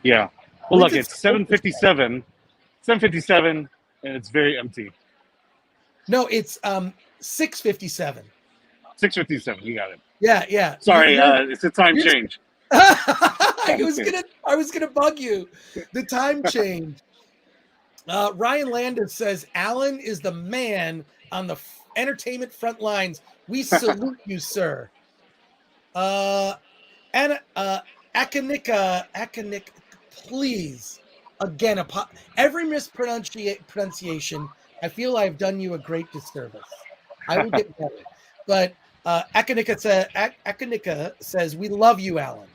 Yeah. Well, look, it's 7:57. 7:57, and it's very empty. No, it's 6:57. 6:57. You got it. Yeah. Sorry, it's a time change. I was gonna bug you. The time change. Ryan Landis says Alan is the man on the entertainment front lines. We salute you, sir. And Akanika, please, again, every mispronunciation, I feel I've done you a great disservice. I will get better. But Akanika says, we love you, Alan.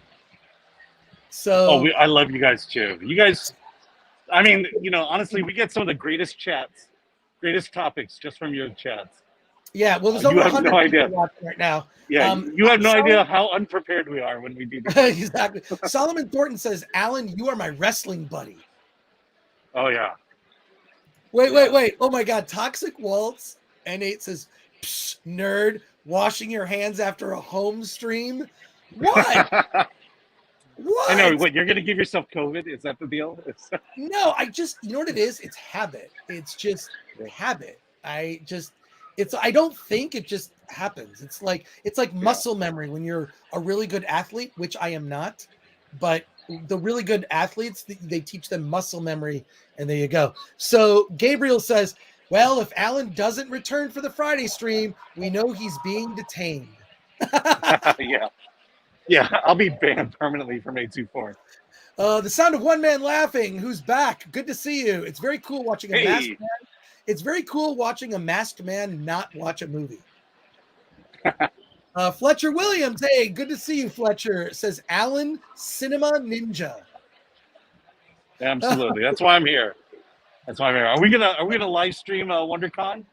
So I love you guys too. You guys, I mean, honestly, we get some of the greatest chats, greatest topics just from your chats. Yeah, well, there's over 100 people watching right now. Yeah, you have no idea how unprepared we are when we do this. Exactly. Solomon Thornton says, Alan, you are my wrestling buddy. Oh, yeah. Wait. Oh, my God. Toxic Waltz. N8 says, psh, nerd, washing your hands after a home stream? What? What? I know. What, you're going to give yourself COVID? Is that the deal? No, you know what it is? It's habit. It's just habit. I don't think it just happens. It's like muscle memory when you're a really good athlete, which I am not, but the really good athletes, they teach them muscle memory, and there you go. So Gabriel says, well, if Alan doesn't return for the Friday stream, we know he's being detained. Yeah, I'll be banned permanently from 824. The sound of one man laughing, who's back. Good to see you. It's very cool watching a masked man. It's very cool watching a masked man not watch a movie. Fletcher Williams, hey, good to see you, Fletcher. Says Alan Cinema Ninja. Absolutely. That's why I'm here. Are we gonna live stream WonderCon?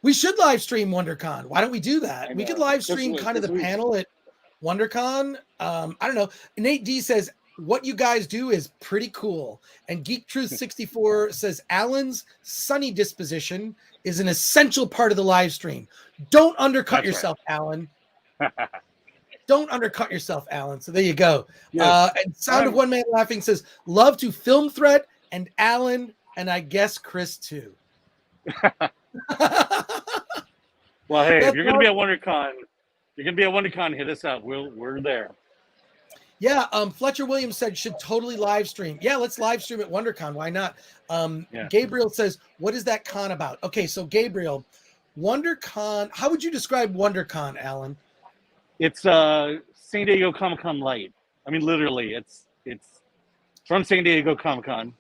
We should live stream WonderCon. Why don't we do that? We could live stream kind of the panel at WonderCon. I don't know. Nate D says, what you guys do is pretty cool. And Geek Truth 64 says Alan's sunny disposition is an essential part of the live stream. Don't undercut yourself, right, Alan. Don't undercut yourself, Alan. So there you go. Yes. And Sound of One Man Laughing says, love to Film Threat and Alan, and I guess Chris too. Well, hey, if you're going to be at WonderCon, hit us up. We're there. Yeah, Fletcher Williams said should totally live stream. Yeah, let's live stream at WonderCon. Why not? Gabriel says, what is that con about? Okay, so Gabriel, WonderCon, how would you describe WonderCon, Alan? It's San Diego Comic-Con light. I mean, literally, it's from San Diego Comic-Con,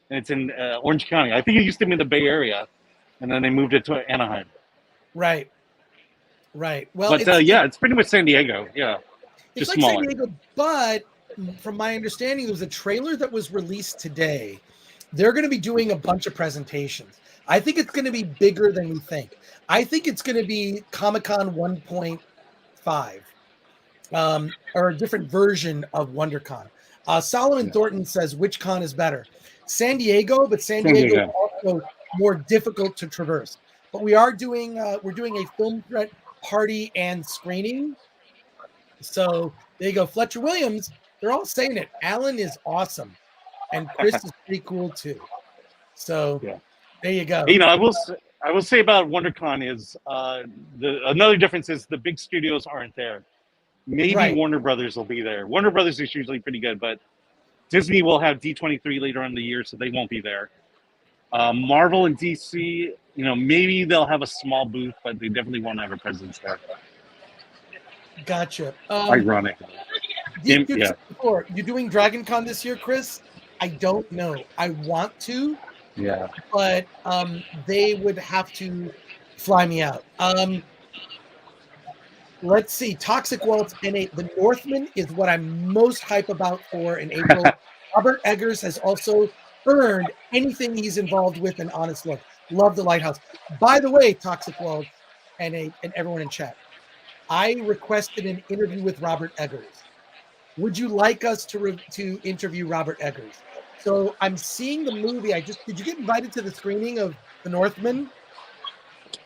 and it's in Orange County. I think it used to be in the Bay Area, and then they moved it to Anaheim. Right. Well, but it's pretty much San Diego. Yeah. It's just like smaller. San Diego, but from my understanding, there was a trailer that was released today. They're going to be doing a bunch of presentations. I think it's going to be bigger than we think. I think it's going to be Comic-Con 1.5, or a different version of WonderCon. Solomon Thornton says, which con is better? San Diego, but San Diego is also more difficult to traverse. But we're doing a film threat party and screening. So there you go. Fletcher Williams, they're all saying it. Alan is awesome. And Chris is pretty cool too. So there you go. I will say about WonderCon is another difference is the big studios aren't there. Maybe Warner Brothers will be there. Warner Brothers is usually pretty good, but Disney will have D23 later on in the year, so they won't be there. Marvel and DC, maybe they'll have a small booth, but they definitely won't have a presence there. Gotcha. Ironic. You're doing Dragon Con this year, Chris? I don't know. I want to. Yeah. But they would have to fly me out. Let's see. Toxic Waltz N8. The Northman is what I'm most hype about for in April. Robert Eggers has also earned anything he's involved with an honest look. Love The Lighthouse. By the way, Toxic Waltz N8 and everyone in chat, I requested an interview with Robert Eggers. Would you like us to interview Robert Eggers? So I'm seeing the movie. Did you get invited to the screening of The Northman?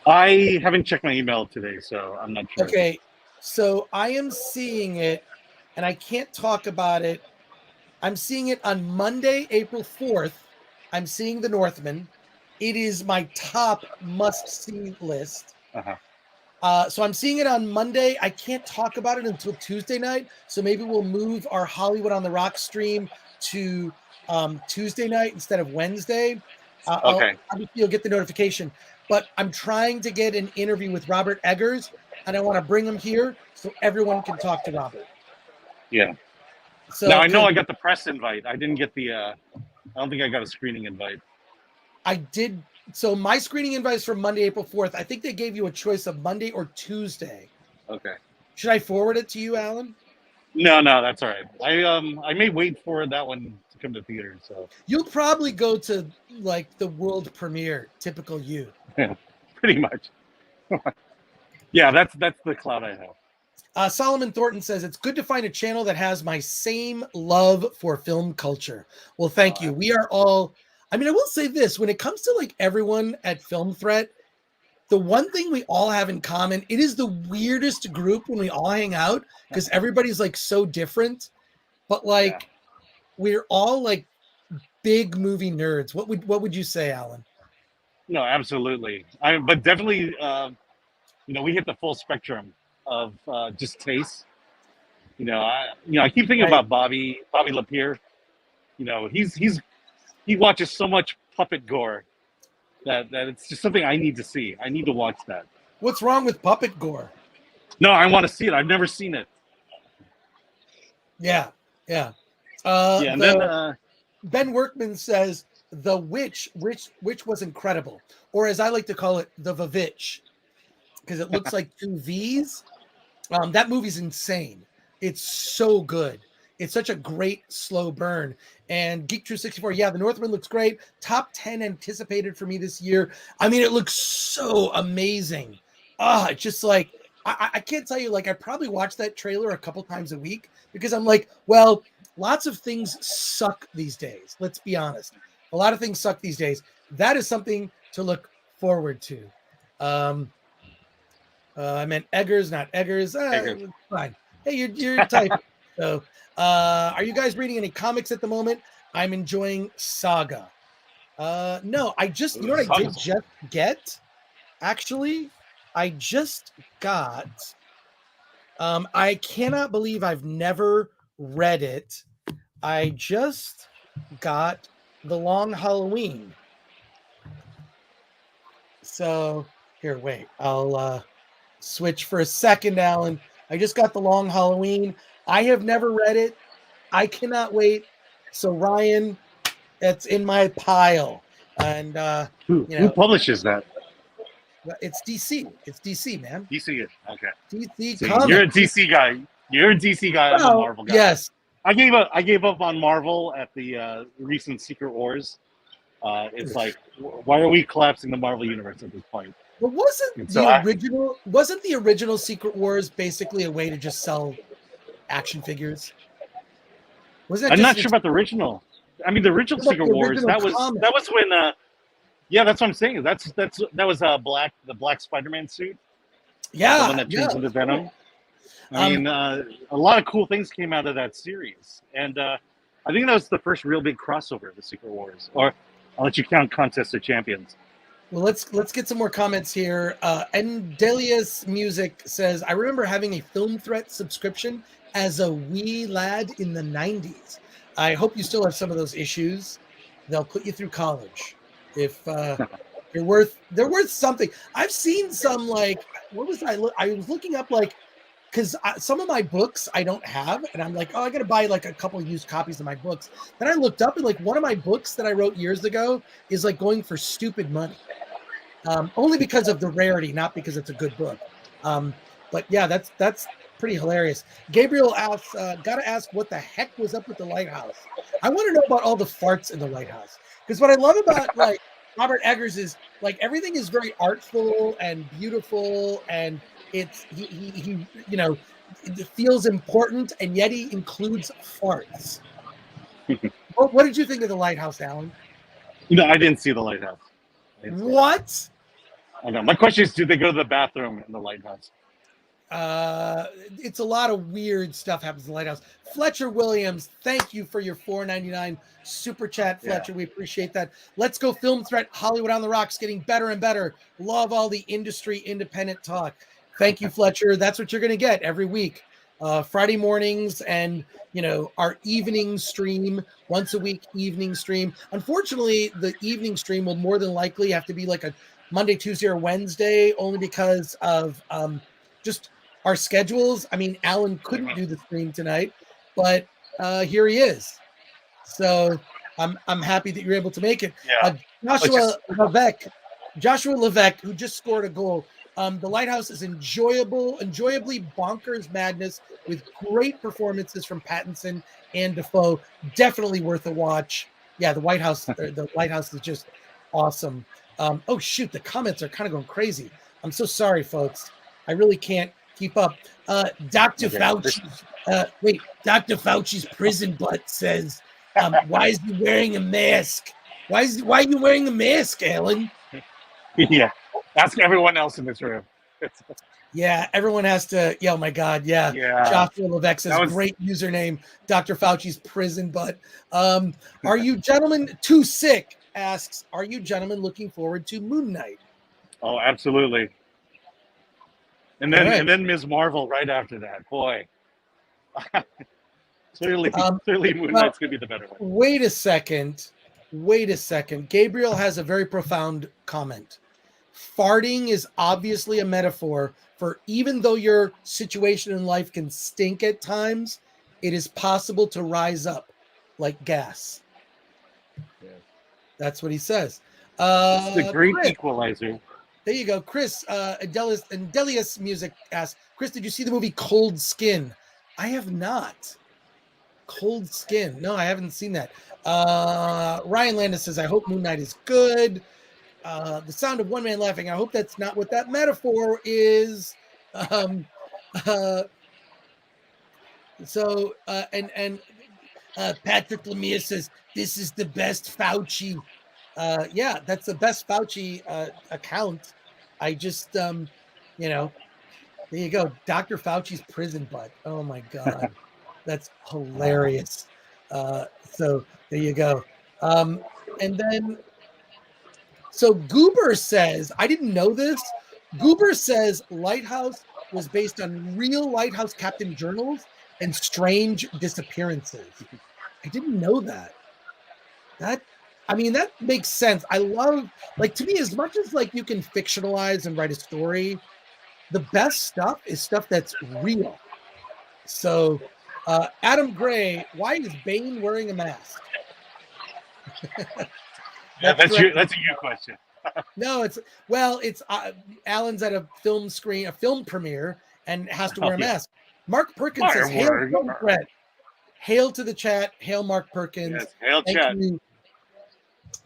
I haven't checked my email today, so I'm not sure. Okay, so I am seeing it, and I can't talk about it. I'm seeing it on Monday, April 4th. I'm seeing The Northman. It is my top must-see list. So I'm seeing it on Monday. I can't talk about it until Tuesday night. So maybe we'll move our Hollywood on the Rock stream to Tuesday night instead of Wednesday. Okay. Obviously, you'll get the notification. But I'm trying to get an interview with Robert Eggers, and I want to bring him here so everyone can talk to Robert. Yeah. So now I know I got the press invite. I didn't get the. I don't think I got a screening invite. I did. So my screening invite is for Monday, April 4th. I think they gave you a choice of Monday or Tuesday. Okay. Should I forward it to you, Alan? No, that's all right. I may wait for that one to come to theater. So you'll probably go to like the world premiere. Typical you. Yeah, pretty much. Yeah, that's the cloud I have. Solomon Thornton says it's good to find a channel that has my same love for film culture. Well, thank you. We are all. I mean, I will say this: when it comes to like everyone at Film Threat, the one thing we all have in common, it is the weirdest group when we all hang out because everybody's like so different, but like we're all like big movie nerds. What would you say, Alan? No, absolutely. But definitely, we hit the full spectrum of just taste. I keep thinking about Bobby Lapierre. He watches so much puppet gore that it's just something I need to see. I need to watch that. What's wrong with puppet gore? No, I want to see it. I've never seen it. Yeah. And then Ben Workman says The Witch was incredible, or as I like to call it, The Vavitch, because it looks like two V's. That movie's insane. It's so good. It's such a great slow burn. And Geek True 64, The Northman looks great. Top 10 anticipated for me this year. I mean, it looks so amazing. It's just like I can't tell you. Like, I probably watch that trailer a couple times a week because I'm like, well, lots of things suck these days. Let's be honest. A lot of things suck these days. That is something to look forward to. I meant Eggers, not Eggers. Eggers. Fine. Hey, you're typing. So, are you guys reading any comics at the moment? I'm enjoying Saga. No, I just, you know what I did just get? Actually, I just got, I cannot believe I've never read it. I just got The Long Halloween. So, here, wait. I'll switch for a second, Alan. I just got The Long Halloween. I have never read it. I cannot wait. So, Ryan, that's in my pile. And who publishes that? It's DC. It's DC, man. DC. Okay. DC So Comics. you're a DC guy. You're a DC guy. I'm a Marvel guy. Yes. I gave up on Marvel at the recent Secret Wars. It's like, why are we collapsing the Marvel universe at this point? But wasn't the original Secret Wars basically a way to just sell action figures? I'm not sure about the original. I mean, the original Secret Wars. That was when. That's what I'm saying. That was the black Spider-Man suit. Yeah, the one that turns into Venom. I mean, a lot of cool things came out of that series, and I think that was the first real big crossover of the Secret Wars. Or I'll let you count Contest of Champions. Well, let's get some more comments here. Endelius Music says, I remember having a Film Threat subscription as a wee lad in the 90s. I hope you still have some of those issues. They'll put you through college. If they're worth something. I've seen some, like, what was I was looking up, like, because some of my books I don't have, and I'm like, oh, I got to buy like a couple of used copies of my books. Then I looked up, and like one of my books that I wrote years ago is like going for stupid money, only because of the rarity, not because it's a good book. But yeah, that's pretty hilarious. Gabriel asks, gotta ask, what the heck was up with the lighthouse? I want to know about all the farts in the lighthouse, because what I love about like Robert Eggers is like everything is very artful and beautiful, and It's he it feels important, and yet he includes farts. What did you think of The Lighthouse, Alan? No, I didn't see the lighthouse. What? I know. My question is, did they go to the bathroom in the lighthouse? It's a lot of weird stuff happens in the Lighthouse. Fletcher Williams, thank you for your $4.99 super chat, Fletcher. We appreciate that. Let's go film threat. Hollywood on the Rocks, getting better and better. Love all the industry independent talk. Thank you, Fletcher. That's what you're going to get every week. Friday mornings and our evening stream, once a week evening stream. Unfortunately, the evening stream will more than likely have to be like a Monday, Tuesday, or Wednesday, only because of just our schedules. I mean, Alan couldn't do the stream tonight, but here he is. So I'm happy that you're able to make it. Yeah. Joshua Levesque, who just scored a goal. The Lighthouse is enjoyably bonkers madness with great performances from Pattinson and Defoe. Definitely worth a watch. Yeah, the Lighthouse is just awesome. Oh shoot, the comments are kind of going crazy. I'm so sorry, folks. I really can't keep up. Dr. Fauci. Dr. Fauci's prison butt says, "Why is he wearing a mask? Why are you wearing a mask, Alan?" Yeah. Ask everyone else in this room. Yeah, everyone has to. Yeah, oh my God. Yeah. Joshua Levesque says, great username, Dr. Fauci's prison butt. Are you gentlemen too sick? Asks, are you gentlemen looking forward to Moon Knight? Oh, absolutely. And then Ms. Marvel right after that. Boy. clearly Moon Knight's gonna be the better one. Wait a second. Gabriel has a very profound comment. Farting is obviously a metaphor for, even though your situation in life can stink at times, it is possible to rise up like gas. Yeah. That's what he says. It's the great Chris, equalizer. there you go. Chris, Adelius Music asks, Chris, did you see the movie Cold Skin? I have not. Cold Skin. No, I haven't seen that. Ryan Landis says, I hope Moon Knight is good. The sound of one man laughing. I hope that's not what that metaphor is. Patrick Lemire says, this is the best Fauci. Yeah, that's the best Fauci account. I just, there you go. Dr. Fauci's prison butt. Oh my God. That's hilarious. So there you go. And then, so Goober says, I didn't know this. Goober says Lighthouse was based on real lighthouse captain journals and strange disappearances. I didn't know that. That makes sense. I love, to me, as much as you can fictionalize and write a story, the best stuff is stuff that's real. So Adam Gray, why is Bane wearing a mask? That's a you question. No, it's Alan's at a film premiere, and has to wear a mask. Mark Perkins says, hail to the chat. Hail Mark Perkins. Yes, hail chat.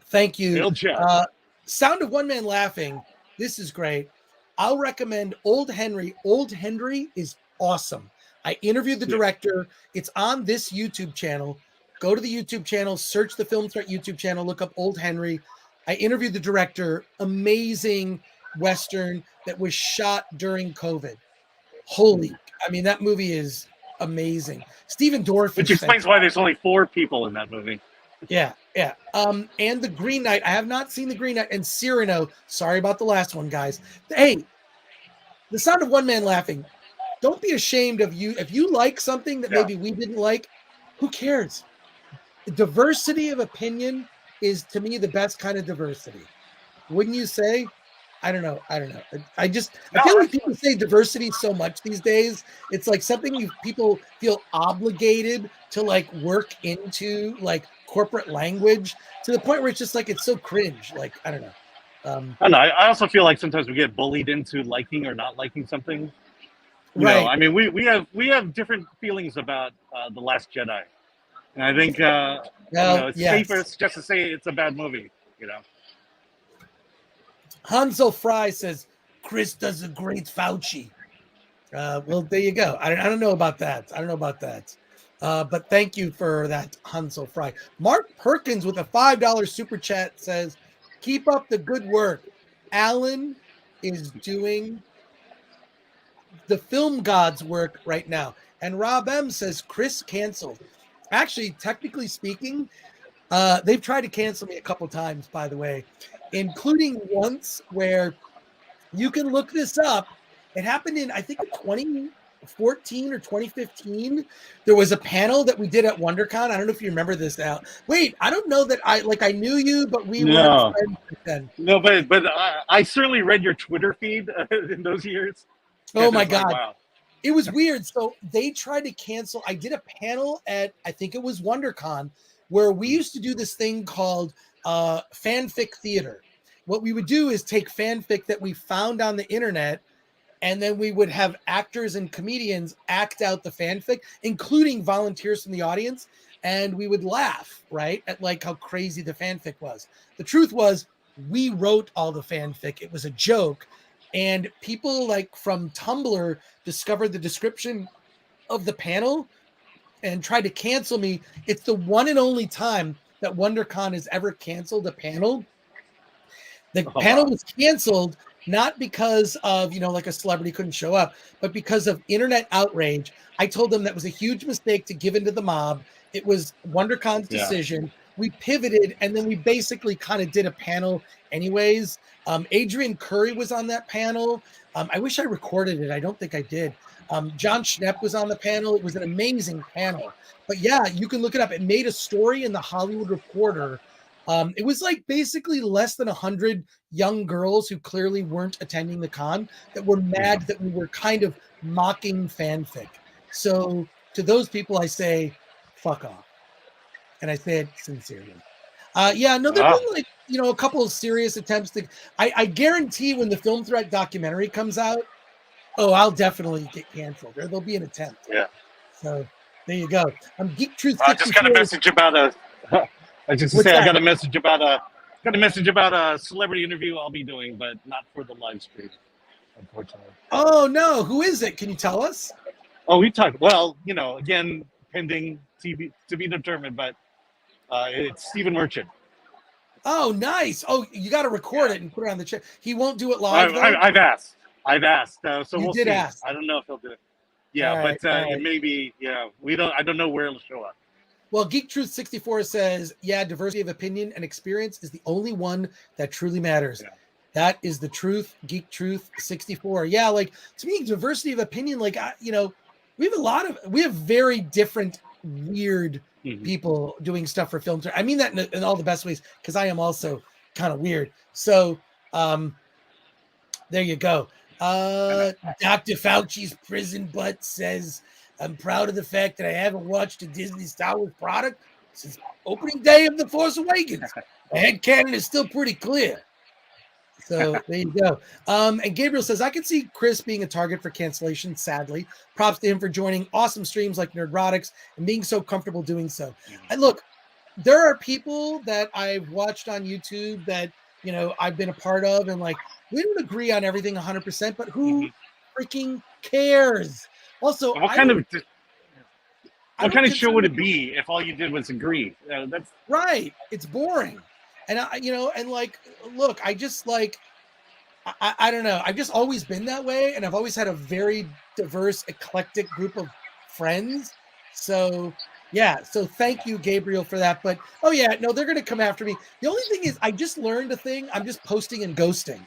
Thank you. Hail chat. Sound of One Man Laughing. This is great. I'll recommend Old Henry. Old Henry is awesome. I interviewed the director. It's on this YouTube channel. Go to the YouTube channel, search the Film Threat YouTube channel, look up Old Henry. I interviewed the director. Amazing Western that was shot during COVID. That movie is amazing. Stephen Dorff. Which explains why there's only 4 people in that movie. Yeah. And The Green Knight. I have not seen The Green Knight. And Cyrano. Sorry about the last one, guys. Hey, The Sound of One Man Laughing. Don't be ashamed of you. If you like something that maybe we didn't like, who cares? The diversity of opinion is, to me, the best kind of diversity. Wouldn't you say? I don't know. I feel like people say diversity so much these days. It's like something people feel obligated to work into corporate language, to the point where it's just it's so cringe. I don't know. I don't know. I also feel like sometimes we get bullied into liking or not liking something. You know, I mean, we have different feelings about The Last Jedi. And I think it's safer just to say it's a bad movie, Hansel Fry says, Chris does a great Fauci. Well, there you go. I don't know about that. But thank you for that, Hansel Fry. Mark Perkins with a $5 super chat says, "Keep up the good work. Alan is doing the film god's work right now." And Rob M says, "Chris canceled." Actually, technically speaking, they've tried to cancel me a couple times, by the way, including once where you can look this up. It happened in, I think, in 2014 or 2015. There was a panel that we did at WonderCon. I don't know if you remember this, Al. Wait, I don't know that I knew you, but we weren't No, friends then. no, but I certainly read your Twitter feed in those years. Oh And my it's like, God. wow. It was weird. So they tried to cancel. I did a panel at, I think it was WonderCon, where we used to do this thing called fanfic theater. What we would do is take fanfic that we found on the internet, and then we would have actors and comedians act out the fanfic, including volunteers from the audience, and we would laugh, right, at like how crazy the fanfic was. The truth was, we wrote all the fanfic. It was a joke, and people like from Tumblr discovered the description of the panel and tried to cancel me. It's the one and only time that WonderCon has ever canceled a panel. The panel was canceled not because of, like a celebrity couldn't show up, but because of internet outrage. I told them that was a huge mistake to give into the mob. It was WonderCon's decision. We pivoted, and then we basically kind of did a panel anyways. Adrian Curry was on that panel. I wish I recorded it. I don't think I did. John Schnepp was on the panel. It was an amazing panel. But yeah, you can look it up. It made a story in the Hollywood Reporter. It was like basically less than 100 young girls who clearly weren't attending the con that were mad that we were kind of mocking fanfic. So to those people, I say, fuck off. And I say it sincerely. There've been like, a couple of serious attempts to, I guarantee when the Film Threat documentary comes out, I'll definitely get canceled. There'll be an attempt. Yeah. So there you go. Geek Truth. I just got a message about a. I just to say I got a message about a celebrity interview I'll be doing, but not for the live stream, unfortunately. Oh no, who is it? Can you tell us? Oh, we talked. Well, again, pending TV to be determined, but it's Stephen Merchant. Oh, nice. Oh, you got to record it and put it on the chat. He won't do it live. I've asked. So we'll see. Ask. I don't know if he'll do it. Yeah, right, it may be. Yeah, I don't know where it'll show up. Well, Geek Truth 64 says, yeah, diversity of opinion and experience is the only one that truly matters. Yeah. That is the truth. Geek Truth 64. Yeah, like to me, diversity of opinion, like, we have very different, weird people doing stuff for film. I mean that in all the best ways, because I am also kind of weird. So there you go. Dr. Fauci's prison butt says, I'm proud of the fact that I haven't watched a Disney Star Wars product since opening day of The Force Awakens. My headcanon is still pretty clear. So there you go. And Gabriel says, I can see Chris being a target for cancellation, sadly. Props to him for joining awesome streams like Nerdrotics and being so comfortable doing so. And look, there are people that I've watched on YouTube that, I've been a part of, and like, we don't agree on everything 100%, but who freaking cares? Also, what kind of show would it be if all you did was agree? That's right. It's boring. And and like, look, I just like, I don't know. I've just always been that way. And I've always had a very diverse, eclectic group of friends. So yeah. So thank you, Gabriel, for that. But they're going to come after me. The only thing is I just learned a thing. I'm just posting and ghosting.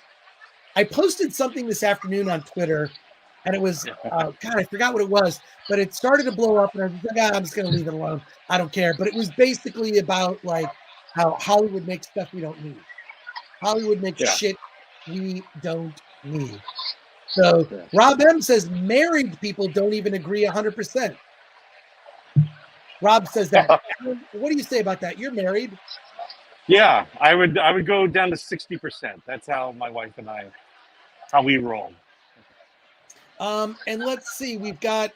I posted something this afternoon on Twitter, and it was, God, I forgot what it was, but it started to blow up, and I was like, I'm just going to leave it alone. I don't care. But it was basically about like how Hollywood makes stuff we don't need. Hollywood makes shit we don't need. So Rob M says married people don't even agree 100%. Rob says that. What do you say about that? You're married. Yeah, I would go down to 60%. That's how my wife and I, how we roll. And let's see, we've got,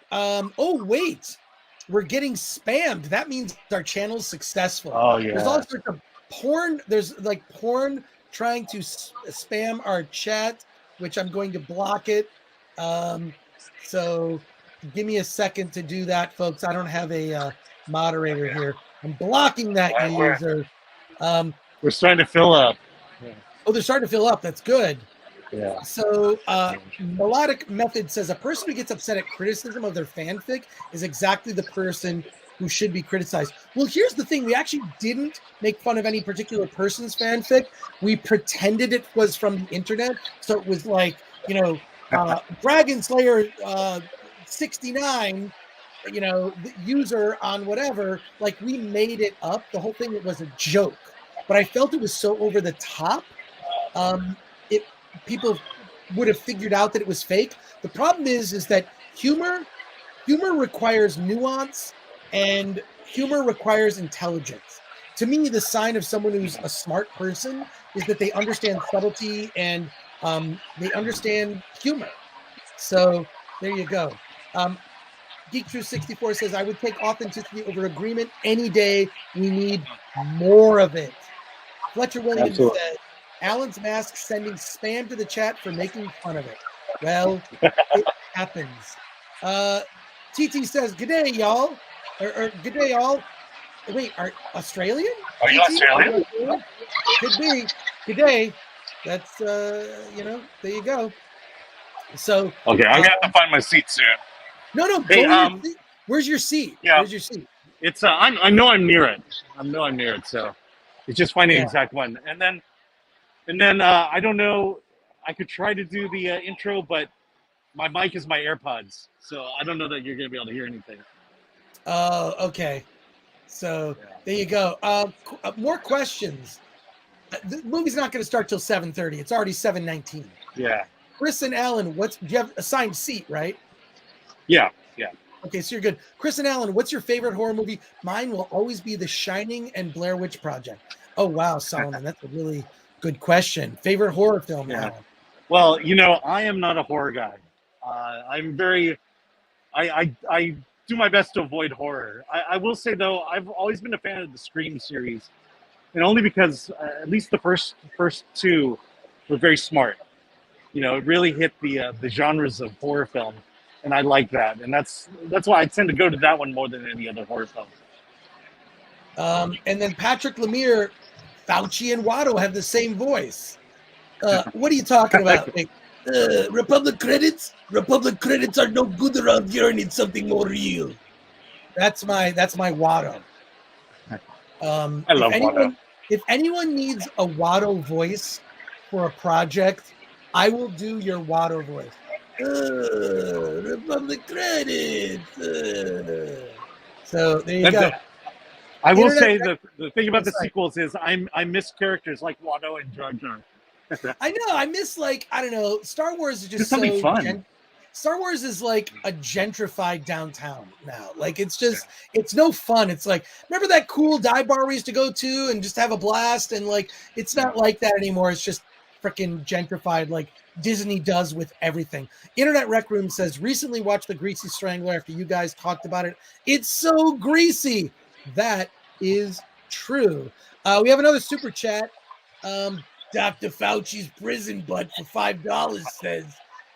we're getting spammed. That means our channel's successful. Oh, yeah. There's all sorts of porn. There's like porn trying to spam our chat, which I'm going to block it. So give me a second to do that, folks. I don't have a moderator here. I'm blocking that user. We're starting to fill up. Oh, they're starting to fill up. That's good. Yeah. So Melodic Method says a person who gets upset at criticism of their fanfic is exactly the person who should be criticized. Well, here's the thing. We actually didn't make fun of any particular person's fanfic. We pretended it was from the internet. So it was like, Dragon Slayer 69, the user on whatever, like we made it up. The whole thing, it was a joke. But I felt it was so over the top. People would have figured out that it was fake. The problem is that humor requires nuance and humor requires intelligence. To me, the sign of someone who's a smart person is that they understand subtlety and they understand humor. So there you go. Geek True 64 says, I would take authenticity over agreement any day. We need more of it. Fletcher Williams says, Alan's Mask sending spam to the chat for making fun of it. Well, it happens. TT says, good day, y'all. Or good day, y'all. Wait, are Australian? Are you Australian? Could be. Good day. That's, there you go. So. Okay, I'm going to have to find my seat soon. No, hey, where's your seat? Yeah. Where's your seat? It's, I know I'm near it. So it's just finding the exact one. And then I don't know. I could try to do the intro, but my mic is my AirPods, so I don't know that you're going to be able to hear anything. Oh, okay. So there you go. More questions. The movie's not going to start till 7:30. It's already 7:19. Yeah. Chris and Alan, do you have assigned seat, right? Yeah. Okay, so you're good. Chris and Alan, what's your favorite horror movie? Mine will always be The Shining and Blair Witch Project. Oh wow, Solomon, that's a really good question. Favorite horror film, Alan? Well, I am not a horror guy. I'm very. I do my best to avoid horror. I will say though, I've always been a fan of the Scream series, and only because at least the first two were very smart. It really hit the genres of horror film, and I like that, and that's why I tend to go to that one more than any other horror film. And then Patrick Lemire, Fauci and Watto have the same voice. What are you talking about? Republic credits? Republic credits are no good around here. I need something more real. That's my Watto. I love Watto. If anyone needs a Watto voice for a project, I will do your Watto voice. Republic credits. So there you go. I will say the thing about the sequels is I miss characters like Watto and Jar Jar. I know. I miss Star Wars is just something fun. Star Wars is like a gentrified downtown now. Like it's just it's no fun. It's like, remember that cool dive bar we used to go to and just have a blast, and like it's not like that anymore. It's just freaking gentrified like Disney does with everything. Internet Rec Room says, recently watched The Greasy Strangler after you guys talked about it. It's so greasy. That is true. We have another super chat. Dr. Fauci's prison butt for $5 says,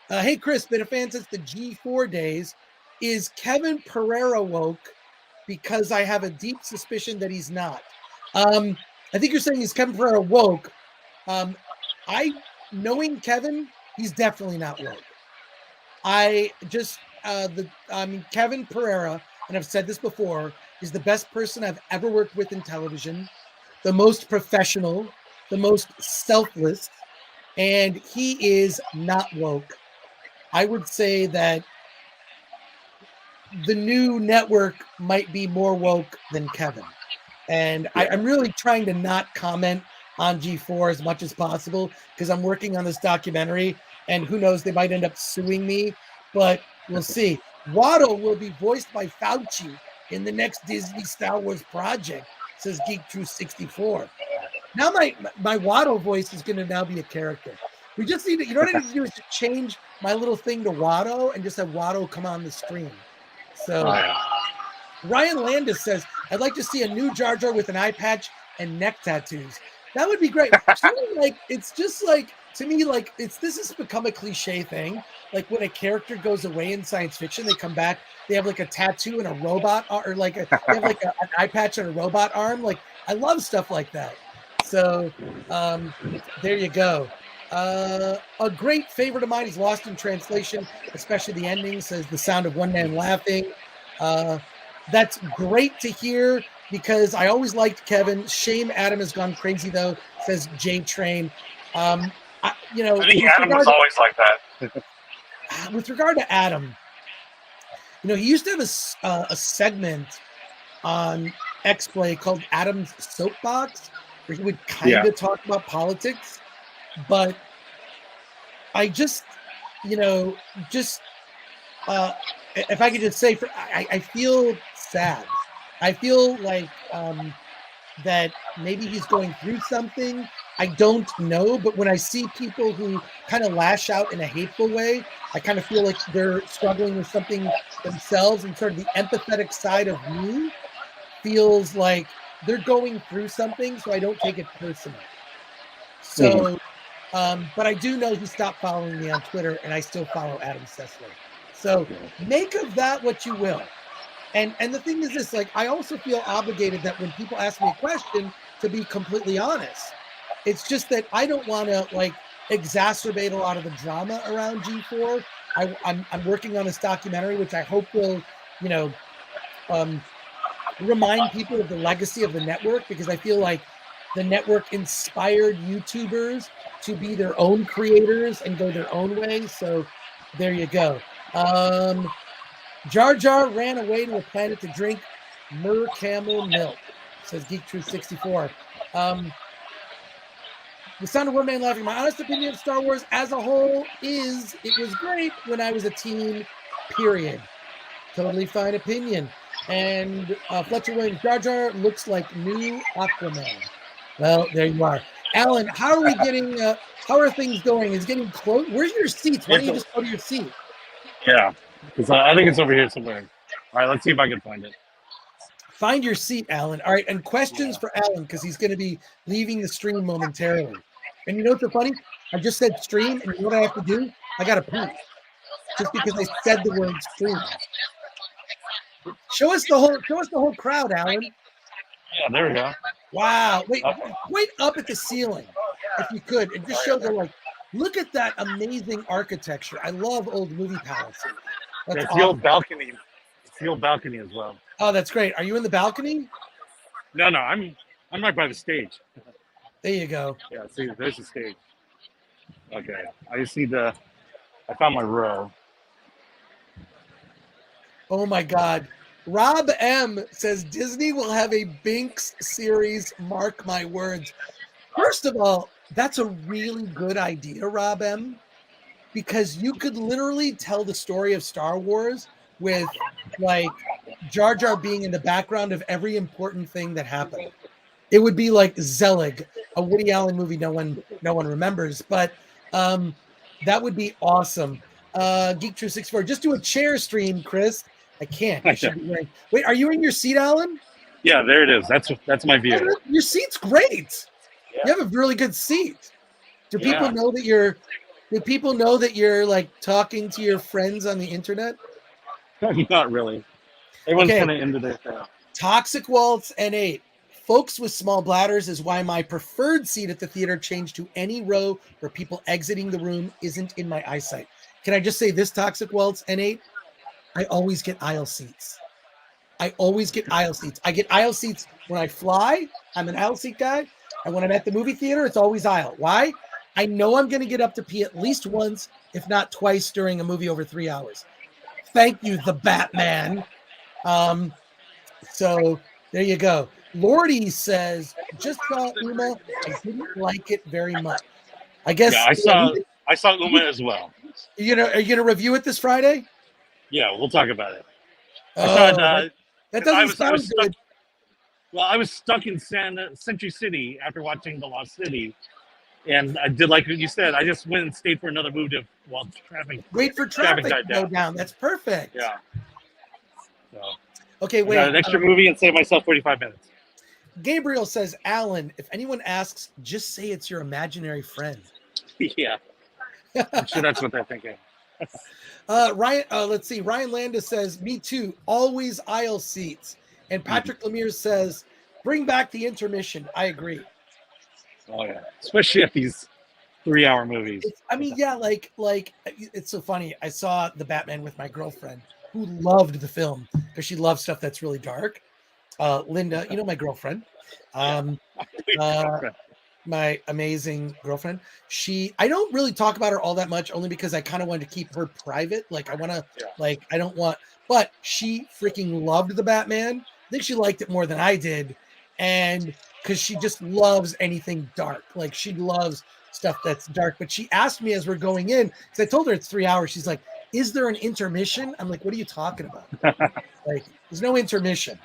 hey, Chris, been a fan since the G4 days. Is Kevin Pereira woke? Because I have a deep suspicion that he's not. I think you're saying is Kevin Pereira woke. Knowing Kevin, he's definitely not woke. Kevin Pereira, and I've said this before, is the best person I've ever worked with in television, the most professional, the most selfless, and he is not woke. I would say that the new network might be more woke than Kevin. And I'm really trying to not comment on G4 as much as possible because I'm working on this documentary, and who knows, they might end up suing me, but we'll see. Watto will be voiced by Fauci in the next Disney Star Wars project, says Geek True 64. Now my Watto voice is going to now be a character. We just need to, you know what I need to do is to change my little thing to Watto and just have Watto come on the screen. So Ryan Landis says, I'd like to see a new Jar Jar with an eye patch and neck tattoos. That would be great. It's just like to me, like this has become a cliche thing. Like when a character goes away in science fiction, they come back, they have like a tattoo and a robot, or like they have like an eye patch and a robot arm. Like I love stuff like that. So there you go. A great favorite of mine is Lost in Translation, especially the ending. Says the sound of one man laughing. That's great to hear because I always liked Kevin. Shame Adam has gone crazy though. Says J Train. I think Adam was always like that. With regard to Adam, he used to have a segment on X-Play called Adam's Soapbox, where he would kind of talk about politics. But I just, if I could just say, I feel sad. I feel like that maybe he's going through something. I don't know, but when I see people who kind of lash out in a hateful way, I kind of feel like they're struggling with something themselves, and sort of the empathetic side of me feels like they're going through something, so I don't take it personally. So, but I do know he stopped following me on Twitter, and I still follow Adam Sessler. So make of that what you will. And the thing is this, like, I also feel obligated that when people ask me a question, to be completely honest. It's just that I don't want to like exacerbate a lot of the drama around G4. I'm working on this documentary, which I hope will, remind people of the legacy of the network, because I feel like the network inspired YouTubers to be their own creators and go their own way. So there you go. Jar Jar ran away to a planet to drink camel milk, says Geek Truth 64. The sound of one man laughing. My honest opinion of Star Wars as a whole is it was great when I was a teen, period. Totally fine opinion. And Fletcher Williams, Jar Jar looks like new Aquaman. Well, there you are. Alan, how are we getting, how are things going? Is it getting close? Where's your seats? Why don't you just go to your seat? Yeah, because I think it's over here somewhere. All right, let's see if I can find it. Find your seat, Alan. All right, and questions for Alan, because he's going to be leaving the stream momentarily. And you know what's so funny? I just said stream, and you know what I have to do? I got to pee. Just because I said the word stream. Show us the whole crowd, Alan. Yeah, there we go. Wow. Wait, point up at the ceiling, if you could, and just show them, like, look at that amazing architecture. I love old movie palaces. That's the old balcony. It's the old balcony as well. Oh, that's great. Are you in the balcony? No, I'm right by the stage. There you go. Yeah, see, there's the stage. Okay, I just need I found my row. Oh my God. Rob M says Disney will have a Binks series, mark my words. First of all, that's a really good idea, Rob M, because you could literally tell the story of Star Wars with like Jar Jar being in the background of every important thing that happened. It would be like Zelig, a Woody Allen movie no one remembers, but that would be awesome. Geek True 64, just do a chair stream, Chris. I can't. I should be wearing. Wait, are you in your seat, Alan? Yeah, there it is. That's my view. Your seat's great. Yeah. You have a really good seat. Do people know that you're? Do people know that you're like talking to your friends on the internet? Not really. Everyone's kind of into this. Toxic Waltz N8. Folks with small bladders is why my preferred seat at the theater changed to any row where people exiting the room isn't in my eyesight. Can I just say this, Toxic Waltz N8? I always get aisle seats. I get aisle seats when I fly. I'm an aisle seat guy. And when I'm at the movie theater, it's always aisle. Why? I know I'm going to get up to pee at least once, if not twice, during a movie over 3 hours. Thank you, the Batman. So there you go. Lordy says, just saw Uma. I didn't like it very much. I guess. Yeah, I saw Uma as well. Are you gonna review it this Friday? Yeah, we'll talk about it. That doesn't sound good. Well, I was stuck in Century City after watching The Lost City, and I did like you said. I just went and stayed for another move while traffic. Wait for traffic to go down. That's perfect. Yeah. So, okay, wait. I got an extra movie and save myself 45 minutes. Gabriel says, Alan, if anyone asks, just say it's your imaginary friend. Yeah, I'm sure that's what they're thinking. Ryan, let's see. Ryan Landis says, "Me too. Always aisle seats." And Patrick Lemire says, "Bring back the intermission." I agree. Oh yeah, especially at these 3-hour movies. I mean, yeah, like it's so funny. I saw the Batman with my girlfriend who loved the film because she loves stuff that's really dark. Linda, you know my girlfriend. Um, my amazing girlfriend. I don't really talk about her all that much, only because I kind of wanted to keep her private. Like I want to, I don't want, but she freaking loved the Batman. I think she liked it more than I did. And because she just loves anything dark. Like she loves stuff that's dark. But she asked me as we're going in, because I told her it's 3 hours. She's like, "Is there an intermission?" I'm like, "What are you talking about?" Like, there's no intermission.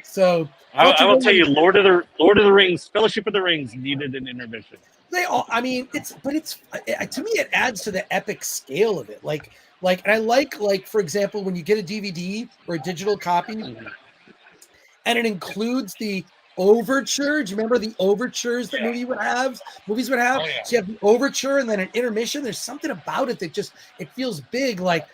So I will tell you, Lord of the Rings, Fellowship of the Rings needed an intermission. They all, I mean, to me, it adds to the epic scale of it. And I like, for example, when you get a DVD or a digital copy, and it includes the overture. Do you remember the overtures that movies would have? Oh, yeah. So you have the overture and then an intermission. There's something about it that just, it feels big. I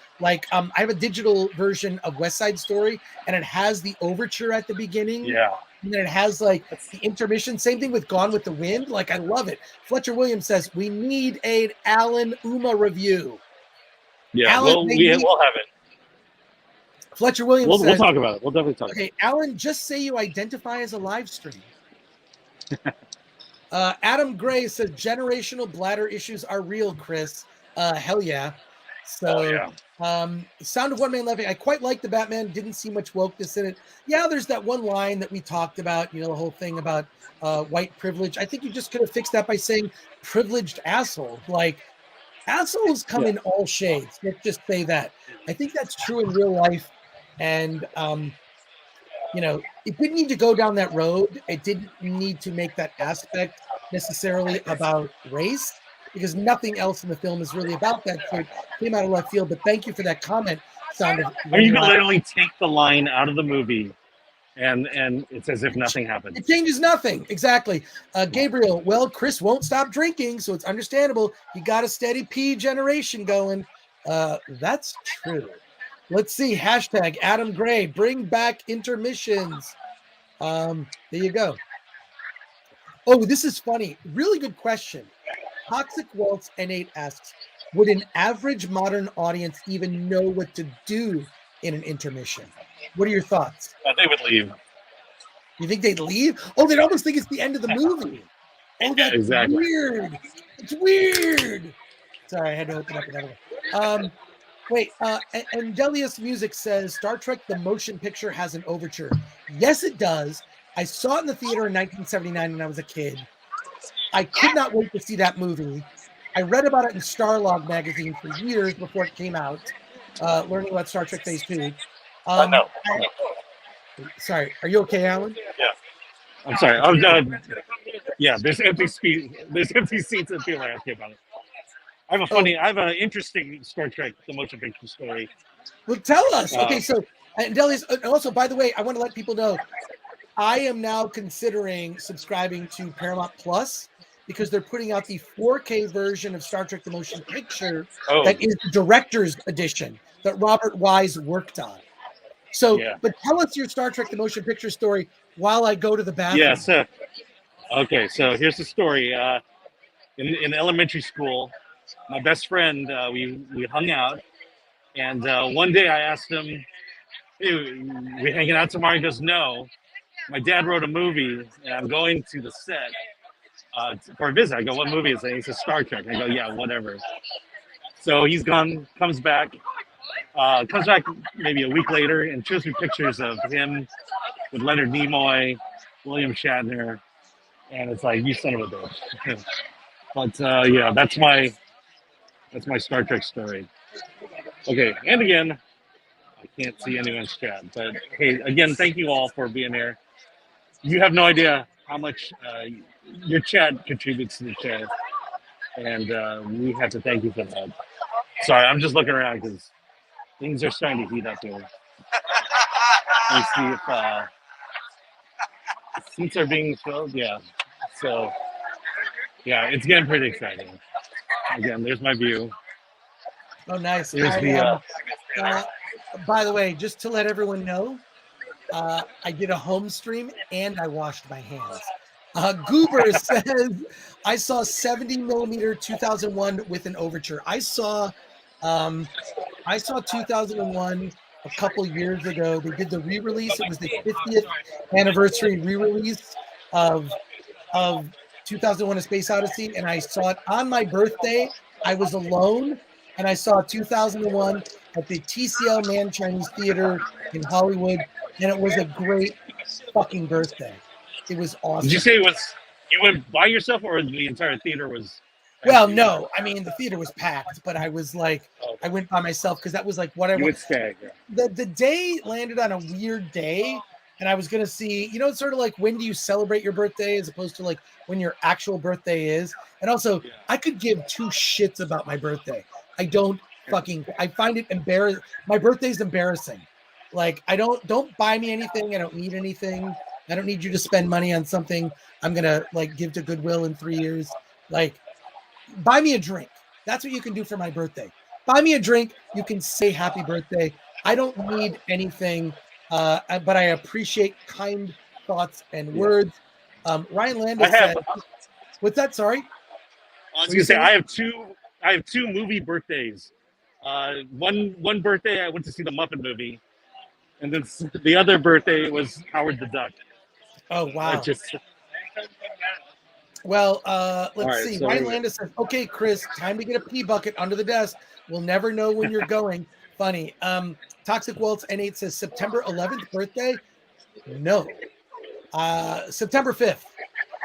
have a digital version of West Side Story, and it has the overture at the beginning. Yeah. And then it has like the intermission. Same thing with Gone with the Wind. Like, I love it. Fletcher Williams says, "We need an Alan Uma review." Yeah, Alan, we'll have it. Fletcher Williams says, we'll talk about it. We'll definitely talk about it. Okay, Alan, just say you identify as a live stream. Adam Gray says, "Generational bladder issues are real, Chris." Hell yeah. So, Sound of One Man Laughing. I quite like the Batman. Didn't see much wokeness in it. Yeah, there's that one line that we talked about, the whole thing about white privilege. I think you just could have fixed that by saying privileged asshole. Like, assholes come in all shades. Let's just say that. I think that's true in real life. And, it didn't need to go down that road. It didn't need to make that aspect necessarily about race, because nothing else in the film is really about that. So it came out of left field. But thank you for that comment, Sound of. Or you can literally take the line out of the movie, and it's as if nothing happened. It changes nothing. Exactly. Gabriel, well, Chris won't stop drinking, so it's understandable. He got a steady P generation going. That's true. Let's see. Hashtag Adam Gray, bring back intermissions. There you go. Oh, this is funny. Really good question. Toxic Waltz N8 asks, would an average modern audience even know what to do in an intermission? What are your thoughts? They would leave. You think they'd leave? Oh, they'd almost think it's the end of the movie. Oh, that's exactly. weird. It's weird. Sorry, I had to open up another one. Wait, and Delius Music says Star Trek the Motion Picture has an overture. Yes, it does. I saw it in the theater in 1979 when I was a kid. I could not wait to see that movie. I read about it in Starlog magazine for years before it came out, learning about Star Trek Phase 2. No. Sorry, are you okay, Alan? Yeah. I'm sorry. I'm done. Yeah, there's empty seats and people are asking about it. I have an interesting Star Trek the Motion Picture story. Well, tell us. Okay, so, and Delius, also, by the way, I want to let people know, I am now considering subscribing to Paramount Plus, because they're putting out the 4K version of Star Trek the Motion Picture that is the director's edition that Robert Wise worked on. So, but tell us your Star Trek the Motion Picture story while I go to the bathroom. Yeah, so here's the story. In elementary school, my best friend, we hung out, and one day I asked him, "Hey, we hanging out tomorrow?" He goes, "No. My dad wrote a movie, and I'm going to the set for a visit." I go, "What movie is it?" He says, "Star Trek." I go, "Yeah, whatever." So he's gone, comes back maybe a week later and shows me pictures of him with Leonard Nimoy, William Shatner, and it's like, you son of a bitch. But yeah, that's my Star Trek story. Okay, and again, I can't see anyone's chat, but hey, again, thank you all for being here. You have no idea how much your chat contributes to the show, and we have to thank you for that. Sorry, I'm just looking around because things are starting to heat up here. Let's see if seats are being filled. Yeah, so yeah, it's getting pretty exciting. Again, there's my view. Oh, nice. Here's the. By the way, just to let everyone know, I did a home stream and I washed my hands. Goober says, I saw 70 millimeter 2001 with an overture. I saw 2001 a couple years ago. They did the re-release. It was the 50th anniversary re-release of 2001: A Space Odyssey, and I saw it on my birthday. I was alone, and I saw 2001 at the TCL Man Chinese Theater in Hollywood, and it was a great fucking birthday. It was awesome. Did you say you went by yourself, or the entire theater was? Well, no. I mean, the theater was packed, but I was like, I went by myself because that was like what I would stay. The day landed on a weird day, and I was going to see, it's sort of like when do you celebrate your birthday as opposed to like when your actual birthday is. And also, I could give two shits about my birthday. I don't I find it embarrassing. My birthday's embarrassing. Like, don't buy me anything. I don't need anything. I don't need you to spend money on something I'm going to like give to Goodwill in 3 years. Like, buy me a drink. That's what you can do for my birthday. Buy me a drink. You can say happy birthday. I don't need anything, but I appreciate kind thoughts and words. Ryan Landis said, what's that? Sorry? I was going to say, I have two movie birthdays. One birthday, I went to see the Muppet movie. And then the other birthday was Howard the Duck. Oh, wow. Well, let's see. Ryan Landis says, okay, Chris, time to get a pee bucket under the desk. We'll never know when you're going. Funny. Toxic Waltz N8 says, September 11th birthday? No. September 5th.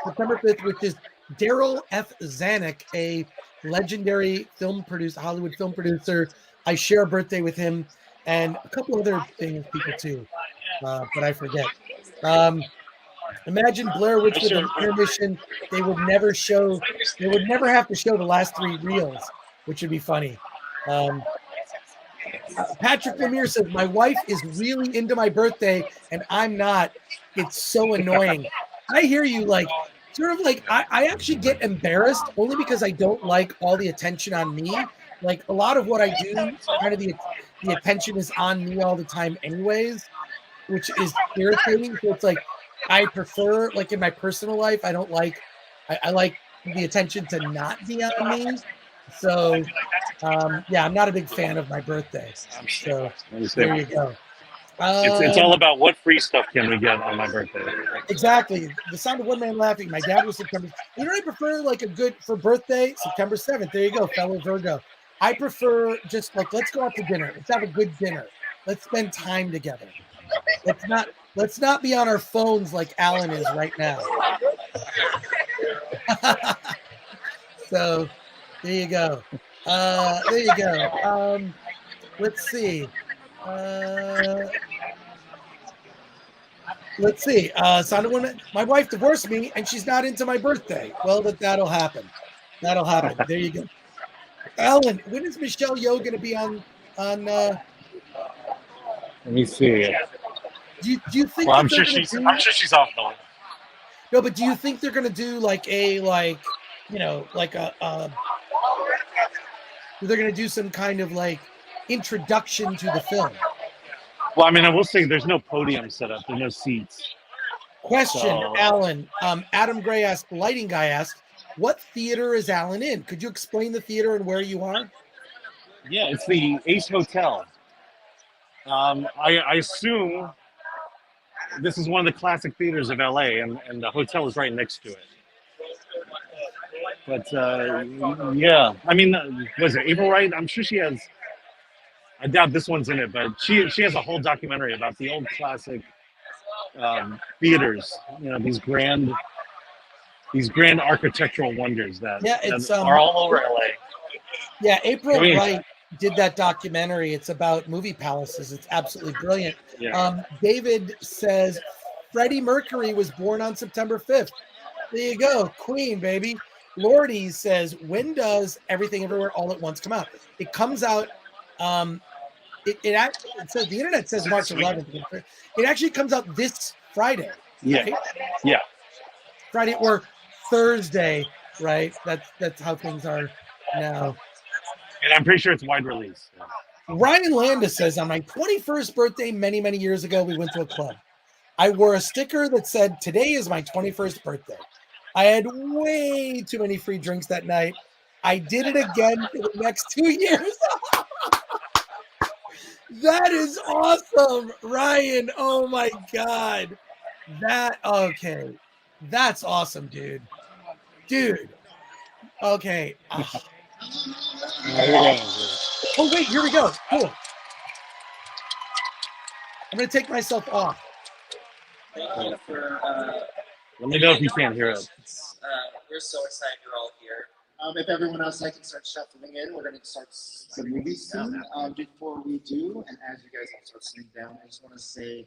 September 5th, which is Daryl F. Zanuck, a legendary film producer, Hollywood film producer. I share a birthday with him and a couple other famous people too, but I forget. Imagine Blair Witch with an intermission. They would never have to show the last 3 reels, which would be funny. Patrick Lemire says, my wife is really into my birthday and I'm not. It's so annoying. I hear you. Like, sort of like, I actually get embarrassed only because I don't like all the attention on me. Like, a lot of what I do, kind of the attention is on me all the time anyways, which is irritating. So it's like, I prefer, like in my personal life, I don't like, I like the attention to not be on me. So, yeah, I'm not a big fan of my birthday. So there you go. It's all about what free stuff can we get on my birthday. Exactly. The Sound of One Man Laughing. My dad was September. You know, I prefer like a good for birthday, September 7th. There you go, fellow Virgo. I prefer just like, let's go out to dinner. Let's have a good dinner. Let's spend time together. Let's not be on our phones like Alan is right now. So there you go. Let's see. Sound of One. My wife divorced me and she's not into my birthday. Well, that'll happen. There you go. Alan, when is Michelle Yeoh going to be on? Let me see. Do you think? Well, I'm sure she's off though. No, but do you think they're going to do like they're going to do some kind of like introduction to the film? Well, I mean, I will say there's no podium set up. There's no seats. Question, Alan. Adam Gray asked, lighting guy asked, what theater is Alan in? Could you explain the theater and where you are? Yeah, it's the Ace Hotel. I assume this is one of the classic theaters of LA, and the hotel is right next to it. But yeah, I mean, was it April Wright? I'm sure she has. I doubt this one's in it, but she has a whole documentary about the old classic theaters. You know, these grand architectural wonders that are all over LA. Yeah, April Wright did that documentary. It's about movie palaces. It's absolutely brilliant. Yeah. David says Freddie Mercury was born on September 5th. There you go, Queen, baby. Lordy says, when does Everything Everywhere All at Once come out? It comes out. It says the internet says March 11th. It actually comes out this Friday. Yeah. Right? Yeah. Friday or Thursday, right? That's how things are No. And I'm pretty sure it's wide release. So. Ryan Landis says, on my 21st birthday many, many years ago, we went to a club. I wore a sticker that said, today is my 21st birthday. I had way too many free drinks that night. I did it again for the next 2 years. That is awesome, Ryan. Oh my God. Okay. That's awesome, dude. Dude. Okay. Oh, wait, here we go. Cool. I'm going to take myself off. Thank you for Let me know if you can't hear it. we're so excited you're all here. If everyone else, I can start shuffling in. We're going to start the movie soon. Before we do, and as you guys all start sitting down, I just want to say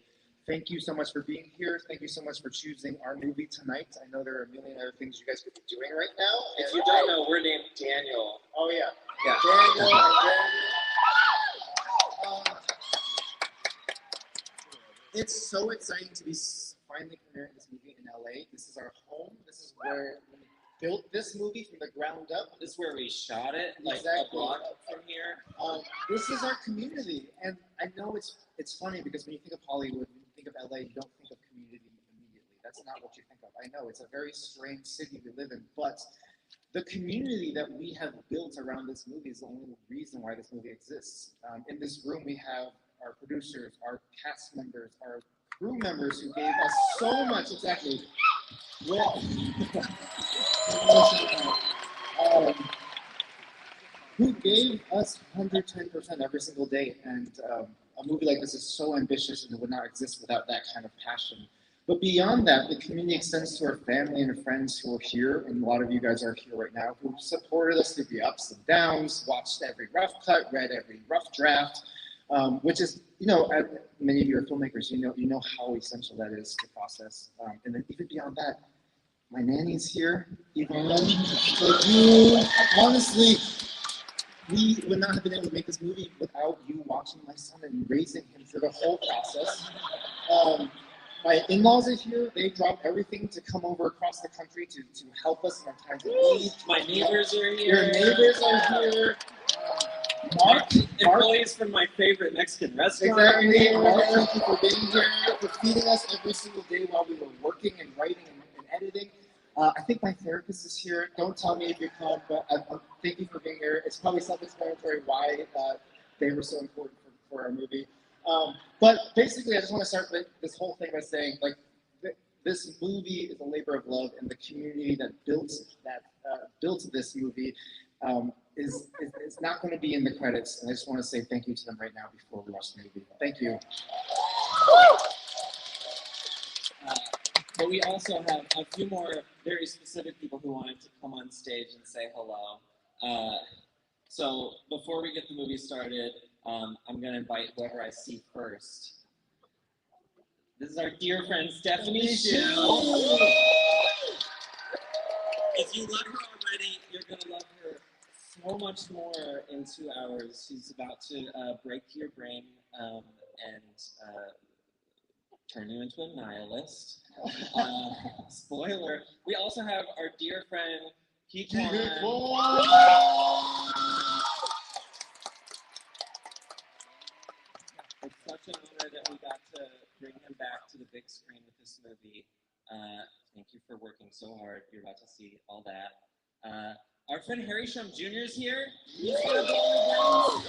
thank you so much for being here. Thank you so much for choosing our movie tonight. I know there are a million other things you guys could be doing right now. If you don't know, we're named Daniel. Oh yeah, Yeah. Daniel. And then, it's so exciting to be finally premiering this movie in LA. This is our home. This is where we built this movie from the ground up. This is where we shot it, like Exactly. a block from here. This is our community, and I know it's funny because when you think of Hollywood, when you think of LA, you don't think of community immediately. That's not what you think of. I know it's a very strange city we live in, but the community that we have built around this movie is the only reason why this movie exists. In this room, we have our producers, our cast members, our crew members who gave us so much. Exactly. Who gave us 110% every single day. And a movie like this is so ambitious and it would not exist without that kind of passion. But beyond that, the community extends to our family and friends who are here, and a lot of you guys are here right now, who supported us through the ups and downs, watched every rough cut, read every rough draft, which is, many of you are filmmakers, you know how essential that is to the process. And then even beyond that, my nanny's here, Yvonne. Like you, honestly, we would not have been able to make this movie without you watching my son and raising him through the whole process. My in-laws are here. They dropped everything to come over across the country to help us in our times of need. My neighbors are here. Your neighbors are here. Mark, Employees from my favorite Mexican restaurant. exactly. Mark, thank you for being here, for feeding us every single day while we were working and writing and editing. I think my therapist is here. Don't tell me if you come, but thank you for being here. It's probably self-explanatory why they were so important for our movie. But basically, I just want to start with this whole thing by saying, like, this movie is a labor of love, and the community that built this movie is not going to be in the credits. And I just want to say thank you to them right now before we watch the movie. Thank you. But we also have a few more very specific people who wanted to come on stage and say hello. So before we get the movie started, I'm going to invite whoever I see first. This is our dear friend Stephanie Shu. If you love her already, you're going to love her so much more in 2 hours. She's about to break your brain and turn you into a nihilist. Spoiler. We also have our dear friend Keegan. It's such an honor that we got to bring him back to the big screen with this movie. Thank you for working so hard. You're about to see all that. Our friend Harry Shum Jr. is here. He's gonna blow the drums.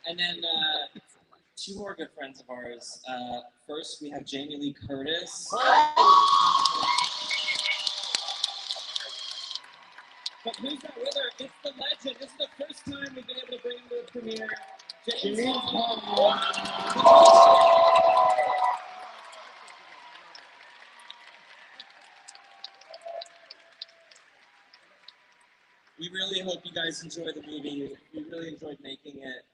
And then two more good friends of ours. First, we have Jamie Lee Curtis. But who's not with her? It's the legend. This is the first time we've been able to bring him to the premiere. James Hong. We really hope you guys enjoy the movie. We really enjoyed making it.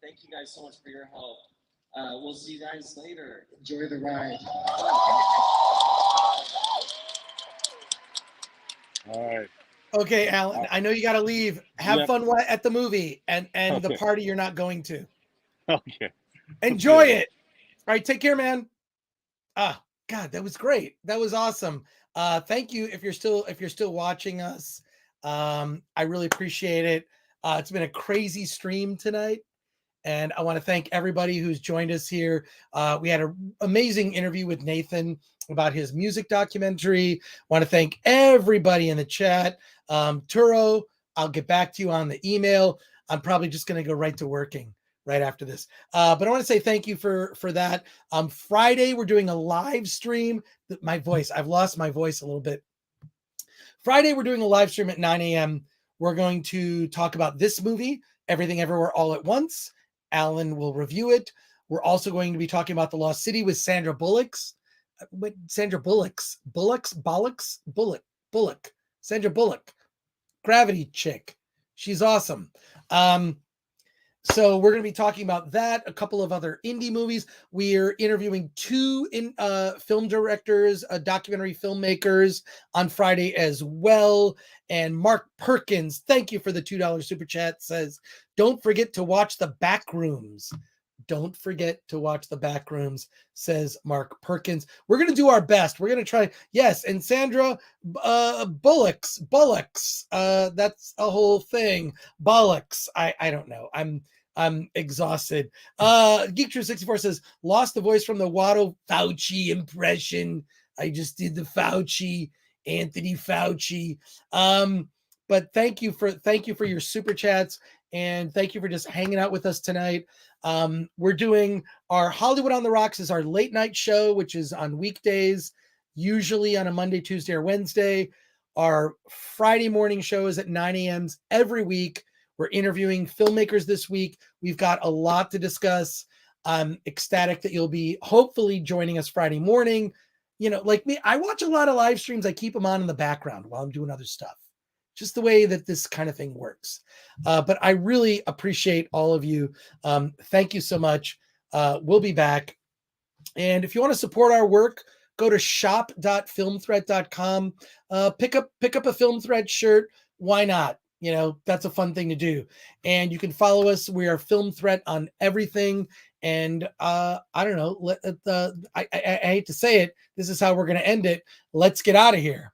Thank you guys so much for your help. We'll see you guys later. Enjoy the ride. All right. Okay, Alan, I know you got to leave. Have Yep. fun at the movie and the Okay. party you're not going to. Okay. Enjoy it. All right, take care, man. Ah, God, that was great. That was awesome. Thank you if you're still watching us. I really appreciate it. It's been a crazy stream tonight, and I want to thank everybody who's joined us here. We had an amazing interview with Nathan about his music documentary. Want to thank everybody in the chat. Turo, I'll get back to you on the email. I'm probably just going to go right to working right after this. But I want to say thank you for that. Friday, we're doing a live stream. My voice, I've lost my voice a little bit. Friday, we're doing a live stream at 9 a.m. We're going to talk about this movie, Everything Everywhere All at Once. Alan will review it. We're also going to be talking about The Lost City with Sandra Bullock. Sandra Bullock. Gravity chick. She's awesome. So we're going to be talking about that, a couple of other indie movies. We're interviewing two film directors, documentary filmmakers on Friday as well. And Mark Perkins, thank you for the $2 super chat, says, don't forget to watch The Backrooms. Don't forget to watch The Backrooms, says Mark Perkins. We're going to do our best. We're going to try. Yes, and Sandra Bullocks. That's a whole thing. Bollocks. I don't know. I'm exhausted. Geek True 64 says, lost the voice from the Watto Fauci impression. I just did the Anthony Fauci. But thank you for your super chats, and thank you for just hanging out with us tonight. We're doing our Hollywood on the Rocks is our late night show, which is on weekdays, usually on a Monday, Tuesday, or Wednesday. Our Friday morning show is at 9 a.m. every week. We're interviewing filmmakers this week. We've got a lot to discuss. I'm ecstatic that you'll be hopefully joining us Friday morning. You know, like me, I watch a lot of live streams. I keep them on in the background while I'm doing other stuff. Just the way that this kind of thing works. But I really appreciate all of you. Thank you so much. We'll be back. And if you want to support our work, go to shop.filmthreat.com. Pick up a Film Threat shirt. Why not? You know, that's a fun thing to do. And you can follow us. We are Film Threat on everything. And I don't know. I hate to say it. This is how we're going to end it. Let's get out of here.